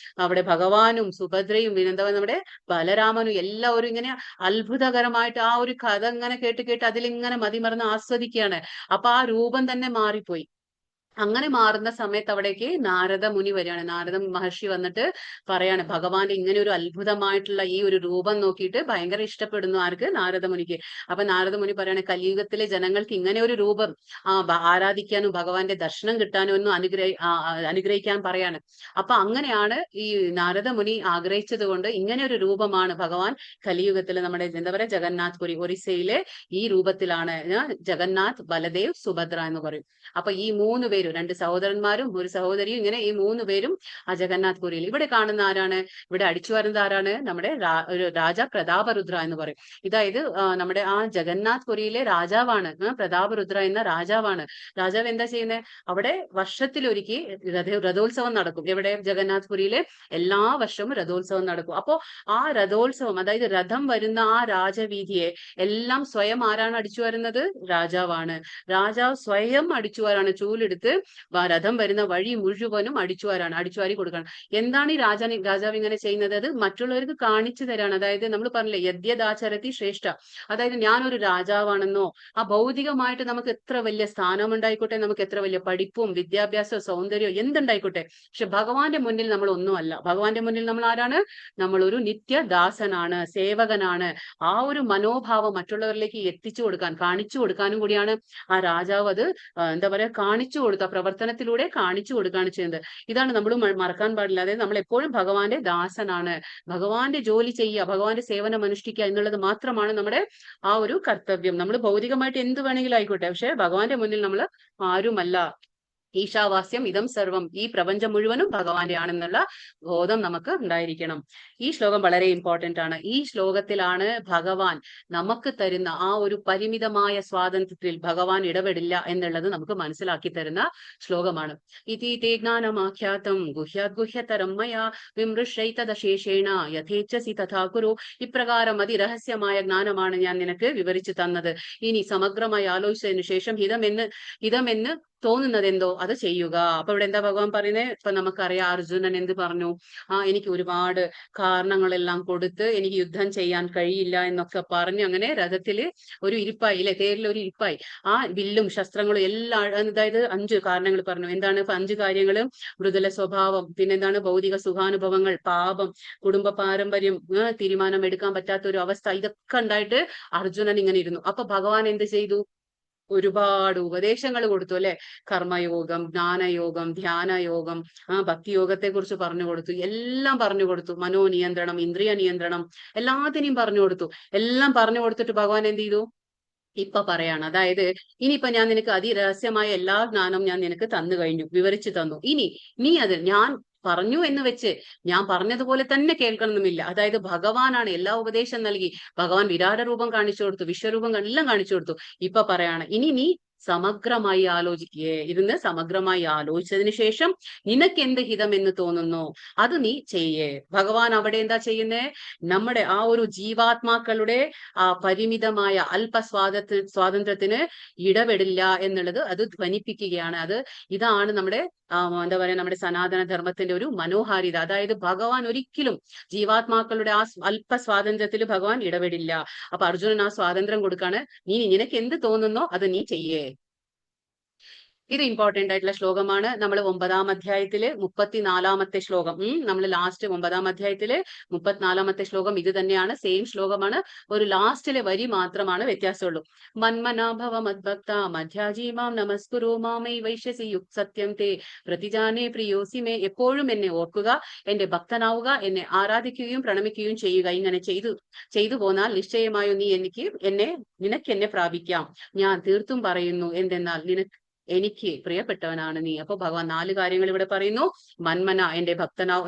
അവിടെ ഭഗവാനും സുഭദ്രയും പിന്നെന്താ നമ്മുടെ ബലരാമനും എല്ലാവരും ഇങ്ങനെ അത്ഭുതകരമായിട്ട് ആ ഒരു കഥ ഇങ്ങനെ കേട്ട് അതിലിങ്ങനെ മതിമറന്ന് ആസ്വദിക്കുകയാണ്. അപ്പൊ ആ രൂപം തന്നെ മാറിപ്പോയി. അങ്ങനെ മാറുന്ന സമയത്ത് അവിടേക്ക് നാരദ മുനി വരികയാണ്. നാരദ മഹർഷി വന്നിട്ട് പറയാണ്, ഭഗവാന്റെ ഇങ്ങനെ ഒരു അത്ഭുതമായിട്ടുള്ള ഈ ഒരു രൂപം നോക്കിയിട്ട് ഭയങ്കര ഇഷ്ടപ്പെടുന്നു. ആർക്ക്? നാരദ മുനിക്ക്. അപ്പൊ നാരദ മുനി പറയാണ്, കലിയുഗത്തിലെ ജനങ്ങൾക്ക് ഇങ്ങനെ ഒരു രൂപം ആരാധിക്കാനും ഭഗവാന്റെ ദർശനം കിട്ടാനും ഒന്നും അനുഗ്രഹിക്കാൻ പറയാണ്. അപ്പൊ അങ്ങനെയാണ് ഈ നാരദ മുനി ആഗ്രഹിച്ചത് കൊണ്ട് ഇങ്ങനെ ഒരു രൂപമാണ് ഭഗവാൻ കലിയുഗത്തിൽ നമ്മുടെ എന്താ പറയാ ജഗന്നാഥ് പുരി ഒറീസയിലെ ഈ രൂപത്തിലാണ് ജഗന്നാഥ്, ബലദേവ്, സുഭദ്ര എന്ന് പറയും. അപ്പൊ ഈ 3 പേരും, 2 സഹോദരന്മാരും 1 സഹോദരിയും, ഇങ്ങനെ ഈ 3 പേരും ആ ജഗന്നാഥ് പുരിയിൽ. ഇവിടെ കാണുന്ന ആരാണ്? ഇവിടെ അടിച്ചു വരുന്നത് ആരാണ്? നമ്മുടെ രാജ പ്രതാപരുദ്ര എന്ന് പറയും. ഇതായത് നമ്മുടെ ആ ജഗന്നാഥ് പുരിയിലെ രാജാവാണ്. പ്രതാപരുദ്ര എന്ന രാജാവാണ്. രാജാവ് എന്താ ചെയ്യുന്നത്? അവിടെ വർഷത്തിലൊരിക്കൽ രഥോത്സവം നടക്കും. എവിടെ? ജഗന്നാഥ് പുരിയിലെ എല്ലാ വർഷവും രഥോത്സവം നടക്കും. അപ്പോ ആ രഥോത്സവം, അതായത് രഥം വരുന്ന ആ രാജവീതിയെ എല്ലാം സ്വയം ആരാണ് അടിച്ചു വരുന്നത്? രാജാവാണ്. രാജാവ് സ്വയം അടിച്ചു വാരാണ്. ചൂലെടുത്ത് രഥം വരുന്ന വഴി മുഴുവനും അടിച്ചുവാരി കൊടുക്കണം. എന്താണ് ഈ രാജാവ് ഇങ്ങനെ ചെയ്യുന്നത്? അത് മറ്റുള്ളവർക്ക് കാണിച്ചു തരാണ്. അതായത് നമ്മൾ പറഞ്ഞില്ലേ, യദ്യദാചരതി ശ്രേഷ്ഠ. അതായത് ഞാനൊരു രാജാവാണെന്നോ, ആ ഭൗതികമായിട്ട് നമുക്ക് എത്ര വലിയ സ്ഥാനം ഉണ്ടായിക്കോട്ടെ, നമുക്ക് എത്ര വലിയ പഠിപ്പും വിദ്യാഭ്യാസവും സൗന്ദര്യവും എന്തുണ്ടായിക്കോട്ടെ, പക്ഷെ ഭഗവാന്റെ മുന്നിൽ നമ്മൾ ഒന്നുമല്ല. ഭഗവാന്റെ മുന്നിൽ നമ്മൾ ആരാണ്? നമ്മളൊരു നിത്യദാസനാണ്, സേവകനാണ്. ആ ഒരു മനോഭാവം മറ്റുള്ളവരിലേക്ക് എത്തിച്ചു കൊടുക്കാൻ, കാണിച്ചു കൊടുക്കാനും കൂടിയാണ് ആ രാജാവ് അത് എന്താ പറയാ കാണിച്ചു കൊടുത്തു. കൊടുക്കുക, പ്രവർത്തനത്തിലൂടെ കാണിച്ചു കൊടുക്കുകയാണ് ചെയ്യുന്നത്. ഇതാണ് നമ്മൾ മറക്കാൻ പാടില്ല. അതായത് നമ്മൾ എപ്പോഴും ഭഗവാന്റെ ദാസനാണ്, ഭഗവാന്റെ ജോലി ചെയ്യുക, ഭഗവാന്റെ സേവനം അനുഷ്ഠിക്കുക എന്നുള്ളത് മാത്രമാണ് നമ്മുടെ ആ ഒരു കർത്തവ്യം. നമ്മൾ ഭൗതികമായിട്ട് എന്ത് വേണമെങ്കിലും ആയിക്കോട്ടെ, പക്ഷെ ഭഗവാന്റെ മുന്നിൽ നമ്മൾ ആരുമല്ല. ഈശാവാസ്യം ഇതം സർവം, ഈ പ്രപഞ്ചം മുഴുവനും ഭഗവാന്റെ ആണെന്നുള്ള ബോധം നമുക്ക് ഉണ്ടായിരിക്കണം. ഈ ശ്ലോകം വളരെ ഇമ്പോർട്ടന്റ് ആണ്. ഈ ശ്ലോകത്തിലാണ് ഭഗവാൻ നമുക്ക് തരുന്ന ആ ഒരു പരിമിതമായ സ്വാതന്ത്ര്യത്തിൽ ഭഗവാൻ ഇടപെടില്ല എന്നുള്ളത് നമുക്ക് മനസ്സിലാക്കി തരുന്ന ശ്ലോകമാണ്. ഇതി തേ ജ്ഞാനമാഖ്യാതം ഗുഹ്യാത് ഗുഹ്യതരം മയാ വിമൃശൈതദശേഷേണ യഥേച്ഛസി തഥാ കുരു. ഇപ്രകാരം അതിരഹസ്യമായ ജ്ഞാനമാണ് ഞാൻ നിനക്ക് വിവരിച്ചു തന്നത്. ഇനി സമഗ്രമായി ആലോചിച്ചതിനു ശേഷം ഹിതമെന്ന് തോന്നുന്നത് എന്തോ അത് ചെയ്യുക. അപ്പൊ ഇവിടെ എന്താ ഭഗവാൻ പറയുന്നത്? ഇപ്പൊ നമുക്കറിയാം അർജുനൻ എന്ത് പറഞ്ഞു? എനിക്ക് ഒരുപാട് കാരണങ്ങളെല്ലാം കൊടുത്ത് എനിക്ക് യുദ്ധം ചെയ്യാൻ കഴിയില്ല എന്നൊക്കെ പറഞ്ഞു അങ്ങനെ രഥത്തില് ഒരു ഇരിപ്പായി, അല്ലെ, തേരിൽ ഒരു ഇരിപ്പായി. ആ വില്ലും ശസ്ത്രങ്ങളും എല്ലാം, അതായത് 5 കാരണങ്ങൾ പറഞ്ഞു. എന്താണ് 5 കാര്യങ്ങള്? മൃദുല സ്വഭാവം, പിന്നെന്താണ് ഭൗതിക സുഖാനുഭവങ്ങൾ, പാപം, കുടുംബ പാരമ്പര്യം, തീരുമാനം എടുക്കാൻ പറ്റാത്ത ഒരു അവസ്ഥ, ഇതൊക്കെ ഉണ്ടായിട്ട് അർജുനൻ ഇങ്ങനെ ഇരുന്നു. അപ്പൊ ഭഗവാൻ എന്ത് ചെയ്തു? ഒരുപാട് ഉപദേശങ്ങൾ കൊടുത്തു, അല്ലെ? കർമ്മയോഗം, ജ്ഞാനയോഗം, ധ്യാനയോഗം, ഭക്തിയോഗത്തെ കുറിച്ച് പറഞ്ഞു കൊടുത്തു, എല്ലാം പറഞ്ഞു കൊടുത്തു. മനോനിയന്ത്രണം, ഇന്ദ്രിയ നിയന്ത്രണം, എല്ലാത്തിനെയും പറഞ്ഞു കൊടുത്തു. എല്ലാം പറഞ്ഞു കൊടുത്തിട്ട് ഭഗവാൻ എന്ത് ചെയ്തു? ഇപ്പൊ പറയാണ്, അതായത് ഇനിയിപ്പൊ ഞാൻ നിനക്ക് അതിരഹസ്യമായ എല്ലാ ജ്ഞാനവും ഞാൻ നിനക്ക് തന്നു കഴിഞ്ഞു, വിവരിച്ചു തന്നു. ഇനി നീ അത് ഞാൻ പറഞ്ഞു എന്ന് വെച്ച് ഞാൻ പറഞ്ഞതുപോലെ തന്നെ കേൾക്കണമെന്നില്ല. അതായത് ഭഗവാനാണ് എല്ലാ ഉപദേശം നൽകി, ഭഗവാൻ വിരാട രൂപം കാണിച്ചു കൊടുത്തു, വിശ്വരൂപം എല്ലാം കാണിച്ചു കൊടുത്തു. ഇപ്പൊ പറയാണ്, ഇനി നീ സമഗ്രമായി ഇരുന്ന് സമഗ്രമായി ആലോചിച്ചതിന് ശേഷം നിനക്ക് എന്ത് ഹിതം എന്ന് തോന്നുന്നു അത് നീ ചെയ്യേ. ഭഗവാൻ അവിടെ എന്താ ചെയ്യുന്നേ? നമ്മുടെ ആ ഒരു ജീവാത്മാക്കളുടെ ആ പരിമിതമായ സ്വാതന്ത്ര്യത്തിന് ഇടപെടില്ല എന്നുള്ളത് അത് ധ്വനിപ്പിക്കുകയാണ്. ഇതാണ് നമ്മുടെ എന്താ പറയാ, നമ്മുടെ സനാതന ധർമ്മത്തിന്റെ ഒരു മനോഹാരിത. അതായത് ഭഗവാൻ ഒരിക്കലും ജീവാത്മാക്കളുടെ ആ സ്വാതന്ത്ര്യത്തിൽ ഭഗവാൻ ഇടപെടില്ല. അപ്പൊ അർജുനൻ ആ സ്വാതന്ത്ര്യം കൊടുക്കാണ്. നിനക്ക് എന്ത് തോന്നുന്നോ അത് നീ ചെയ്യേ. ഇത് ഇമ്പോർട്ടന്റ് ആയിട്ടുള്ള ശ്ലോകമാണ്. നമ്മൾ 9-ാം അധ്യായത്തില് 34-ാമത്തെ ശ്ലോകം, നമ്മൾ ലാസ്റ്റ് 9-ാം അധ്യായത്തില് 34-ാമത്തെ ശ്ലോകം ഇത് തന്നെയാണ്, സെയിം ശ്ലോകമാണ്. ഒരു ലാസ്റ്റിലെ വരി മാത്രമാണ് വ്യത്യാസമുള്ളൂ. മന്മനാഭവ മദ്ഭക്ത മധ്യാജീമാം നമസ്കുരു മാമൈ വൈശ്യസി യുക് സത്യം തേ പ്രതിജാനേ പ്രിയോസിമേ. എപ്പോഴും എന്നെ ഓർക്കുക, എന്റെ ഭക്തനാവുക, എന്നെ ആരാധിക്കുകയും പ്രണമിക്കുകയും ചെയ്യുക. ഇങ്ങനെ ചെയ്തു പോന്നാൽ നിശ്ചയമായും നിനക്ക് എന്നെ പ്രാപിക്കാം. ഞാൻ തീർത്തും പറയുന്നു, എന്തെന്നാൽ എനിക്ക് പ്രിയപ്പെട്ടവനാണ് നീ. അപ്പൊ ഭഗവാൻ 4 കാര്യങ്ങൾ ഇവിടെ പറയുന്നു. മന്മന, എന്റെ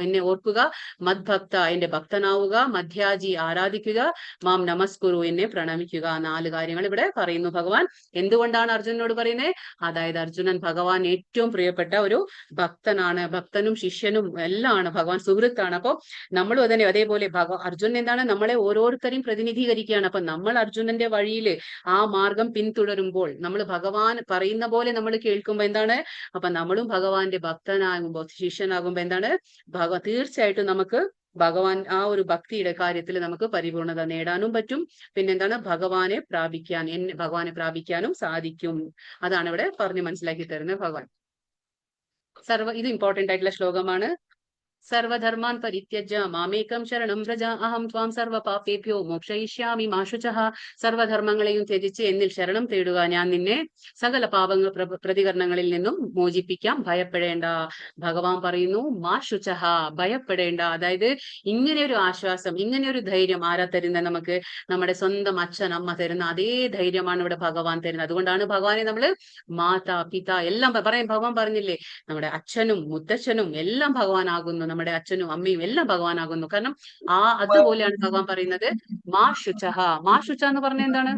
എന്നെ ഓർക്കുക, മദ്ഭക്ത, എന്റെ ഭക്തനാവുക, മധ്യാജി, ആരാധിക്കുക, മാം നമസ്കുരു, എന്നെ പ്രണമിക്കുക. 4 കാര്യങ്ങൾ ഇവിടെ പറയുന്നു ഭഗവാൻ. എന്തുകൊണ്ടാണ് അർജുനനോട് പറയുന്നത്? അതായത് അർജുനൻ ഭഗവാൻ ഏറ്റവും പ്രിയപ്പെട്ട ഒരു ഭക്തനാണ്, ഭക്തനും ശിഷ്യനും എല്ലാം ആണ്, ഭഗവാൻ സുഹൃത്താണ്. അപ്പൊ നമ്മളും അതേപോലെ അർജുനൻ എന്താണ്? നമ്മളെ ഓരോരുത്തരെയും പ്രതിനിധീകരിക്കുകയാണ്. അപ്പൊ നമ്മൾ അർജുനന്റെ വഴിയിൽ ആ മാർഗം പിന്തുടരുമ്പോൾ, നമ്മൾ ഭഗവാൻ പറയുന്ന പോലെ നമ്മൾ കേൾക്കുമ്പോ എന്താണ്? അപ്പൊ നമ്മളും ഭഗവാന്റെ ഭക്തനാകുമ്പോ, ശിഷ്യനാകുമ്പോ എന്താണ്? തീർച്ചയായിട്ടും നമുക്ക് ഭഗവാൻ ആ ഒരു ഭക്തിയുടെ കാര്യത്തിൽ നമുക്ക് പരിപൂർണത നേടാനും പറ്റും. പിന്നെന്താണ്? ഭഗവാനെ പ്രാപിക്കാനും സാധിക്കും. അതാണ് ഇവിടെ പറഞ്ഞ് മനസ്സിലാക്കി തരുന്നത് ഭഗവാൻ. ഇത് ഇമ്പോർട്ടന്റ് ആയിട്ടുള്ള ശ്ലോകമാണ്. സർവധർമാൻ പരിത്യജ്യ മാമേകം ശരണം വ്രജ അഹം ത്വാം സർവ പാപേഭ്യോ മോക്ഷയിഷ്യാമി മാ ശുചഃ. സർവധർമ്മങ്ങളെയും ത്യജിച്ച് എന്നിൽ ശരണം തേടുക, ഞാൻ നിന്നെ സകല പാപങ്ങൾ പ്രതികരണങ്ങളിൽ നിന്നും മോചിപ്പിക്കാം, ഭയപ്പെടേണ്ട. ഭഗവാൻ പറയുന്നു മാ ശുചഃ, ഭയപ്പെടേണ്ട. അതായത് ഇങ്ങനെ ഒരു ആശ്വാസം, ഇങ്ങനെ ഒരു ധൈര്യം ആരാ തരുന്നത്? നമുക്ക് നമ്മുടെ സ്വന്തം അച്ഛൻ അമ്മ തരുന്ന അതേ ധൈര്യമാണ് ഇവിടെ ഭഗവാൻ തരുന്നത്. അതുകൊണ്ടാണ് ഭഗവാനെ നമ്മള് മാതാ പിത എല്ലാം ഭഗവാൻ പറഞ്ഞില്ലേ, നമ്മുടെ അച്ഛനും മുത്തച്ഛനും എല്ലാം ഭഗവാനാകുന്നു, നമ്മുടെ അച്ഛനും അമ്മയും എല്ലാം ഭഗവാനാകുന്നു. കാരണം അതുപോലെയാണ് ഭഗവാൻ പറയുന്നത് മാ ശുചഃ. മാ ശുച എന്ന് പറഞ്ഞ എന്താണ്?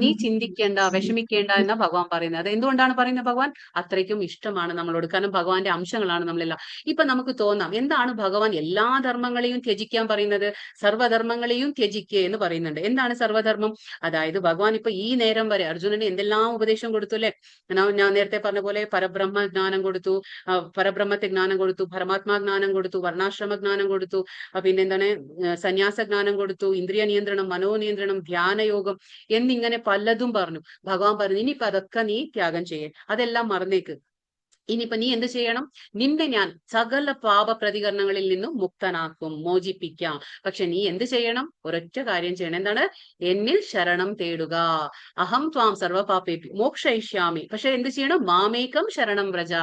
നീ ചിന്തിക്കേണ്ട, വിഷമിക്കേണ്ട എന്ന ഭഗവാൻ പറയുന്നത്. അത് എന്തുകൊണ്ടാണ് പറയുന്നത്? ഭഗവാൻ അത്രയ്ക്കും ഇഷ്ടമാണ് നമ്മളോട്. കാരണം ഭഗവാന്റെ അംശങ്ങളാണ് നമ്മളെല്ലാം. ഇപ്പൊ നമുക്ക് തോന്നാം, എന്താണ് ഭഗവാൻ എല്ലാ ധർമ്മങ്ങളെയും ത്യജിക്കാൻ പറയുന്നത്? സർവ്വധർമ്മങ്ങളെയും ത്യജിക്കുക എന്ന് പറയുന്നുണ്ട്. എന്താണ് സർവ്വധർമ്മം? അതായത് ഭഗവാൻ ഇപ്പൊ ഈ നേരം വരെ അർജുനന് എന്തെല്ലാം ഉപദേശം കൊടുത്തു, അല്ലെ? ഞാൻ നേരത്തെ പറഞ്ഞ പോലെ പരബ്രഹ്മ ജ്ഞാനം കൊടുത്തു, പരബ്രഹ്മത്തെ ജ്ഞാനം കൊടുത്തു, പരമാത്മാ ജ്ഞാനം കൊടുത്തു, വർണ്ണാശ്രമ ജ്ഞാനം കൊടുത്തു, പിന്നെന്താണ് സന്യാസ ജ്ഞാനം കൊടുത്തു, ഇന്ദ്രിയ നിയന്ത്രണം, മനോനിയന്ത്രണം, ധ്യാനയോഗം എന്നിങ്ങനെ പലതും പറഞ്ഞു. ഭഗവാൻ പറഞ്ഞു ഇനിയിപ്പൊ അതൊക്കെ നീ ത്യാഗം ചെയ്യേ, അതെല്ലാം മറന്നേക്ക്. ഇനിയിപ്പൊ നീ എന്ത് ചെയ്യണം? നിന്നെ ഞാൻ സകല പാപ പ്രതികരണങ്ങളിൽ നിന്നും മുക്തനാക്കും, മോചിപ്പിക്കാം. പക്ഷെ നീ എന്ത് ചെയ്യണം? ഒരൊറ്റ കാര്യം ചെയ്യണം. എന്താണ്? എന്നിൽ ശരണം തേടുക. അഹം ത്വാം സർവപാപേഭ്യോ മോക്ഷയിഷ്യാമി. പക്ഷെ എന്ത് ചെയ്യണം? മാമേകം ശരണം വ്രജ.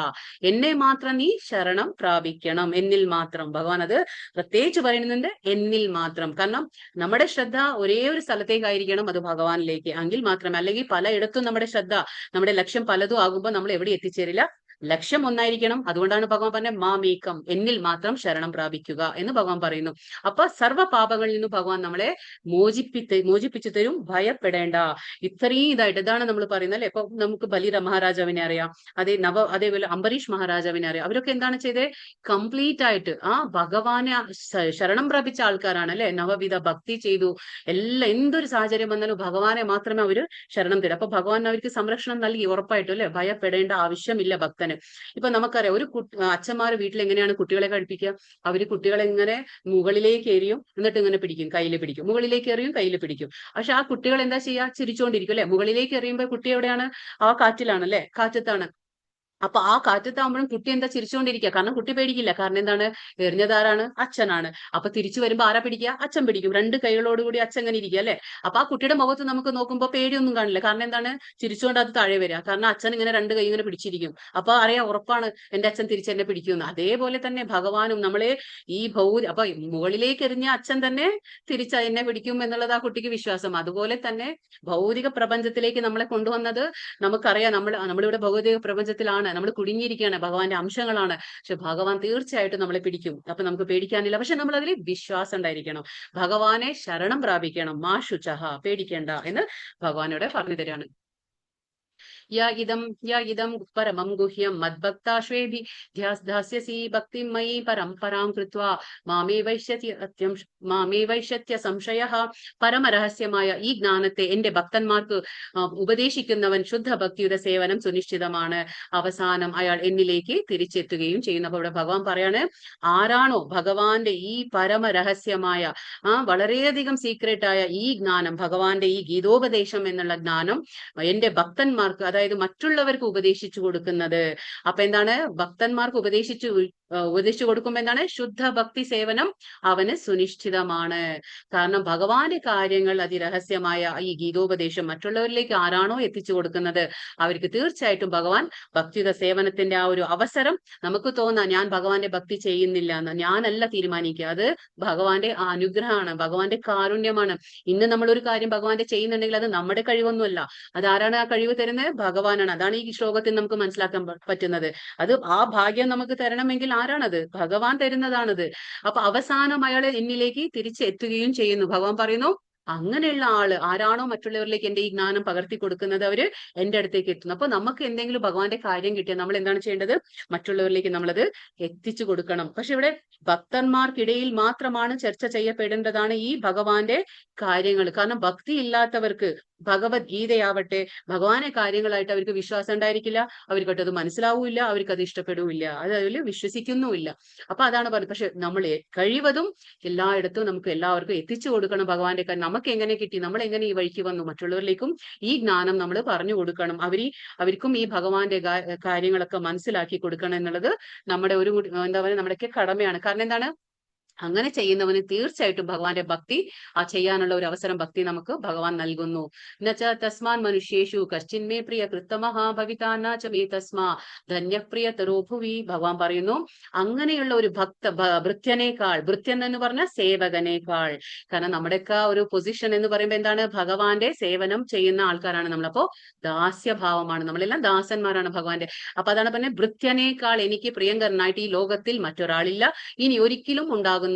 എന്നെ മാത്രം നീ ശരണം പ്രാപിക്കണം, എന്നിൽ മാത്രം. ഭഗവാൻ അത് പ്രത്യേകിച്ച് പറയുന്നുണ്ട്, എന്നിൽ മാത്രം. കാരണം നമ്മുടെ ശ്രദ്ധ ഒരേ ഒരു സ്ഥലത്തേക്കായിരിക്കണം, അത് ഭഗവാനിലേക്ക്. എങ്കിൽ മാത്രമേ, അല്ലെങ്കിൽ പലയിടത്തും നമ്മുടെ ശ്രദ്ധ, നമ്മുടെ ലക്ഷ്യം പലതും ആകുമ്പോൾ നമ്മൾ എവിടെ എത്തിച്ചേരില്ല. ലക്ഷ്യം ഒന്നായിരിക്കണം. അതുകൊണ്ടാണ് ഭഗവാൻ പറഞ്ഞ മാമേകം, എന്നിൽ മാത്രം ശരണം പ്രാപിക്കുക എന്ന് ഭഗവാൻ പറയുന്നു. അപ്പൊ സർവ്വ പാപങ്ങളിൽ നിന്നും ഭഗവാൻ നമ്മളെ മോചിപ്പിച്ചു തരും. ഭയപ്പെടേണ്ട. ഇത്രയും ഇതായിട്ട് ഇതാണ് നമ്മൾ പറയുന്നത് അല്ലെ. ഇപ്പൊ നമുക്ക് ബലിര മഹാരാജാവിനെ അറിയാം, അതേപോലെ അംബരീഷ് മഹാരാജാവിനെ അറിയാം. അവരൊക്കെ എന്താണ് ചെയ്തത്? കംപ്ലീറ്റ് ആയിട്ട് ആ ഭഗവാനെ ശരണം പ്രാപിച്ച ആൾക്കാരാണ് അല്ലെ. നവവിധ ഭക്തി ചെയ്തു. എന്തൊരു സാഹചര്യം വന്നാലും ഭഗവാനെ മാത്രമേ അവര് ശരണം തരും. അപ്പൊ ഭഗവാൻ അവർക്ക് സംരക്ഷണം നൽകി, ഉറപ്പായിട്ടും അല്ലെ. ഭയപ്പെടേണ്ട ആവശ്യമില്ല ഭക്തന്. ഇപ്പൊ നമുക്കറിയാം, ഒരു അച്ഛന്മാർ വീട്ടിൽ എങ്ങനെയാണ് കുട്ടികളെ കഴിപ്പിക്കുക? അവര് കുട്ടികളെ ഇങ്ങനെ മുകളിലേക്ക് എറിയും, എന്നിട്ട് ഇങ്ങനെ പിടിക്കും, കയ്യിൽ പിടിക്കും. മുകളിലേക്ക് എറിയും, കയ്യിൽ പിടിക്കും. പക്ഷെ ആ കുട്ടികൾ എന്താ ചെയ്യുക? ചിരിച്ചുകൊണ്ടിരിക്കും അല്ലെ. മുകളിലേക്ക് എറിയുമ്പോൾ കുട്ടി എവിടെയാണ്? ആ കാറ്റിലാണ് അല്ലെ, കാറ്റത്താണ്. അപ്പൊ ആ കാറ്റത്താകുമ്പോഴും കുട്ടി എന്താ? ചിരിച്ചുകൊണ്ടിരിക്കുക. കാരണം കുട്ടി പേടിക്കില്ല. കാരണം എന്താണ്? എറിഞ്ഞതാരാണ്? അച്ഛനാണ്. അപ്പൊ തിരിച്ചു വരുമ്പോ ആരാ പിടിക്കുക? അച്ഛൻ പിടിക്കും. രണ്ട് കൈകളോടുകൂടി അച്ഛൻ ഇങ്ങനെ ഇരിക്കുക അല്ലെ. അപ്പൊ ആ കുട്ടിയുടെ മുഖത്ത് നമുക്ക് നോക്കുമ്പോൾ പേടിയൊന്നും കാണില്ല. കാരണം എന്താണ്? ചിരിച്ചുകൊണ്ട് അത് താഴെ വരിക. കാരണം അച്ഛൻ ഇങ്ങനെ രണ്ട് കൈ ഇങ്ങനെ പിടിച്ചിരിക്കും. അപ്പൊ അറിയാം, ഉറപ്പാണ് എന്റെ അച്ഛൻ തിരിച്ചെന്നെ പിടിക്കുമെന്ന്. അതേപോലെ തന്നെ ഭഗവാനും നമ്മളെ ഈ അപ്പൊ മുകളിലേക്ക് എറിഞ്ഞ അച്ഛൻ തന്നെ തിരിച്ച് എന്നെ പിടിക്കും എന്നുള്ളത് ആ കുട്ടിക്ക് വിശ്വാസം. അതുപോലെ തന്നെ ഭൗതിക പ്രപഞ്ചത്തിലേക്ക് നമ്മളെ കൊണ്ടുവന്നത് നമുക്കറിയാം. നമ്മളിവിടെ ഭൗതിക പ്രപഞ്ചത്തിലാണ്, നമ്മൾ കുടുങ്ങിയിരിക്കുകയാണ്, ഭഗവാന്റെ അംശങ്ങളാണ്. പക്ഷെ ഭഗവാൻ തീർച്ചയായിട്ടും നമ്മളെ പിടിക്കും. അപ്പൊ നമുക്ക് പേടിക്കാനില്ല. പക്ഷെ നമ്മൾ അതിൽ വിശ്വാസം ഉണ്ടായിരിക്കണം. ഭഗവാനെ ശരണം പ്രാപിക്കണം. മാ ശുചഹ, പേടിക്കേണ്ട എന്ന് ഭഗവാനോട് പറഞ്ഞു തരാണ്. യ ഇദം പരമം ഗുഹ്യം മദ്ഭക്താശ്വേഭി ധാസ്യസി ഭക്തിം മയി പരംപരാം കൃത്വാ മാമേ വൈശ്യത്യ സംശയഃ. പരമരഹസ്യമായ ഈ ജ്ഞാനത്തെ എന്റെ ഭക്തന്മാർക്ക് ഉപദേശിക്കുന്നവൻ ശുദ്ധ ഭക്തിയുടെ സേവനം സുനിശ്ചിതമാണ്. അവസാനം അയാൾ എന്നിലേക്ക് തിരിച്ചെത്തുകയും ചെയ്യുന്നു. അപ്പൊ ഇവിടെ ഭഗവാൻ പറയാണ്, ആരാണോ ഭഗവാന്റെ ഈ പരമരഹസ്യമായ വളരെയധികം സീക്രട്ടായ ഈ ജ്ഞാനം, ഭഗവാന്റെ ഈ ഗീതോപദേശം എന്നുള്ള ജ്ഞാനം എന്റെ ഭക്തന്മാർക്ക്, അതായത് മറ്റുള്ളവർക്ക് ഉപദേശിച്ചു കൊടുക്കുന്നത്. അപ്പൊ എന്താണ്? ഭക്തന്മാർക്ക് ഉപദേശിച്ചു കൊടുക്കുമ്പോ എന്താണ്? ശുദ്ധ ഭക്തി സേവനം അവന് സുനിശ്ചിതമാണ്. കാരണം ഭഗവാന്റെ കാര്യങ്ങൾ, അതിരഹസ്യമായ ഈ ഗീതോപദേശം മറ്റുള്ളവരിലേക്ക് ആരാണോ എത്തിച്ചു കൊടുക്കുന്നത്, അവർക്ക് തീർച്ചയായിട്ടും ഭഗവാൻ ഭക്തിയുടെ സേവനത്തിന്റെ ആ ഒരു അവസരം, നമുക്ക് തോന്നാം ഞാൻ ഭഗവാന്റെ ഭക്തി ചെയ്യുന്നില്ല എന്ന്. ഞാനല്ല തീരുമാനിക്കുക, അത് ഭഗവാന്റെ അനുഗ്രഹമാണ്, ഭഗവാന്റെ കാരുണ്യമാണ്. ഇന്ന് നമ്മൾ ഒരു കാര്യം ഭഗവാന്റെ ചെയ്യുന്നുണ്ടെങ്കിൽ അത് നമ്മുടെ കഴിവൊന്നുമല്ല. അതാരാണ് ആ കഴിവ് തരുന്നത്? ഭഗവാനാണ്. അതാണ് ഈ ശ്ലോകത്തിൽ നമുക്ക് മനസ്സിലാക്കാൻ പറ്റുന്നത്. അത് ആ ഭാഗ്യം നമുക്ക് തരണമെങ്കിൽ ആരാണത്? ഭഗവാൻ തരുന്നതാണത്. അപ്പൊ അവസാനം അയാൾ എന്നിലേക്ക് തിരിച്ചെത്തുകയും ചെയ്യുന്നു. ഭഗവാൻ പറയുന്നു, അങ്ങനെയുള്ള ആള് ആരാണോ മറ്റുള്ളവരിലേക്ക് എന്റെ ഈ ജ്ഞാനം പകർത്തി കൊടുക്കുന്നത്, അവര് എന്റെ അടുത്തേക്ക് എത്തുന്നു. അപ്പൊ നമുക്ക് എന്തെങ്കിലും ഭഗവാന്റെ കാര്യം കിട്ടിയാൽ നമ്മൾ എന്താണ് ചെയ്യേണ്ടത്? മറ്റുള്ളവരിലേക്ക് നമ്മളത് എത്തിച്ചു കൊടുക്കണം. പക്ഷെ ഇവിടെ ഭക്തന്മാർക്കിടയിൽ മാത്രമാണ് ചർച്ച ചെയ്യപ്പെടേണ്ടതാണ് ഈ ഭഗവാന്റെ കാര്യങ്ങൾ. കാരണം ഭക്തി ഇല്ലാത്തവർക്ക് ഭഗവത്ഗീതയാവട്ടെ, ഭഗവാനെ കാര്യങ്ങളായിട്ട് അവർക്ക് വിശ്വാസം ഉണ്ടായിരിക്കില്ല, അവർക്കത് മനസ്സിലാവൂല്ല, അവർക്കത് ഇഷ്ടപ്പെടുവില്ല, അത് അതിൽ വിശ്വസിക്കുന്നുമില്ല. അപ്പൊ അതാണ് പറയുന്നത്. പക്ഷെ നമ്മൾ കഴിവതും എല്ലായിടത്തും നമുക്ക് എല്ലാവർക്കും എത്തിച്ചു കൊടുക്കണം ഭഗവാന്റെ കാര്യം. നമുക്ക് എങ്ങനെ കിട്ടി, നമ്മൾ എങ്ങനെ ഈ വഴിക്ക് വന്നു, മറ്റുള്ളവരിലേക്കും ഈ ജ്ഞാനം നമ്മൾ പറഞ്ഞു കൊടുക്കണം. അവർക്കും ഈ ഭഗവാന്റെ കാര്യങ്ങളൊക്കെ മനസ്സിലാക്കി കൊടുക്കണം എന്നുള്ളത് നമ്മുടെ ഒരു എന്താ പറയുക, നമ്മുടെയൊക്കെ കടമയാണ്. കാരണം എന്താണ്? അങ്ങനെ ചെയ്യുന്നവന് തീർച്ചയായിട്ടും ഭഗവാന്റെ ഭക്തി ചെയ്യാനുള്ള ഒരു അവസരം ഭക്തി നമുക്ക് ഭഗവാൻ നൽകുന്നു. എന്നുവെച്ചാ തസ്മാൻ മനുഷ്യേഷു കശ്ചിന്മേ പ്രിയ കൃത്തമഹാ ഭവിതാനാചമേ തസ്മാ ധന്യപ്രിയ തരോഭുവി. ഭഗവാൻ പറയുന്നു, അങ്ങനെയുള്ള ഒരു ഭൃത്യനേക്കാൾ, ഭൃത്യൻ എന്ന് പറഞ്ഞ സേവകനേക്കാൾ, കാരണം നമ്മുടെയൊക്കെ ഒരു പൊസിഷൻ എന്ന് പറയുമ്പോൾ എന്താണ്? ഭഗവാന്റെ സേവനം ചെയ്യുന്ന ആൾക്കാരാണ് നമ്മൾ. അപ്പോ ദാസ്യഭാവമാണ്, നമ്മളെല്ലാം ദാസന്മാരാണ് ഭഗവാന്റെ. അപ്പൊ അതാണ് പറഞ്ഞത്, ഭൃത്യനേക്കാൾ എനിക്ക് പ്രിയങ്കരനായിട്ട് ഈ ലോകത്തിൽ മറ്റൊരാളില്ല, ഇനി ഒരിക്കലും ഉണ്ടാകാനും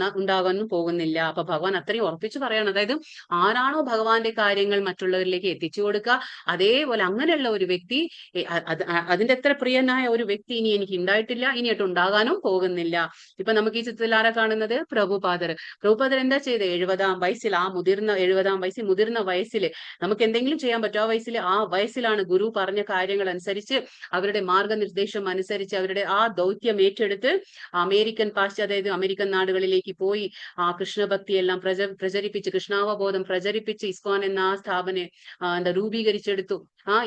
പോകുന്നില്ല. അപ്പൊ ഭഗവാൻ അത്രയും ഉറപ്പിച്ചു പറയാണ്. അതായത് ആരാണോ ഭഗവാന്റെ കാര്യങ്ങൾ മറ്റുള്ളവരിലേക്ക് എത്തിച്ചു കൊടുക്കുക, അതേപോലെ അങ്ങനെയുള്ള ഒരു വ്യക്തി, അതിന്റെ എത്ര പ്രിയനായ ഒരു വ്യക്തി ഇനി എനിക്ക് ഉണ്ടായിട്ടില്ല, ഇനിയായിട്ട് ഉണ്ടാകാനും പോകുന്നില്ല. ഇപ്പൊ നമുക്ക് ഈ ചിത്രത്തിൽ ആരാ കാണുന്നത്? പ്രഭുപാദർ. പ്രഭുപാദർ എന്താ ചെയ്തത്? 70-ാം വയസ്സിൽ, ആ 70-ാം വയസ്സിൽ, മുതിർന്ന വയസ്സിൽ നമുക്ക് എന്തെങ്കിലും ചെയ്യാൻ പറ്റും. ആ വയസ്സിലാണ് ഗുരു പറഞ്ഞ കാര്യങ്ങൾ അനുസരിച്ച്, അവരുടെ മാർഗനിർദ്ദേശം അനുസരിച്ച്, അവരുടെ ആ ദൗത്യം ഏറ്റെടുത്ത് അമേരിക്കൻ നാടുകളിലേക്ക് മേഖലകളിലേക്ക് പോയി ആ കൃഷ്ണഭക്തിയെല്ലാം പ്രചരിപ്പിച്ച് കൃഷ്ണാവബോധം പ്രചരിപ്പിച്ച് ഇസ്കോൻ എന്ന ആ എന്താ രൂപീകരിച്ചെടുത്തു.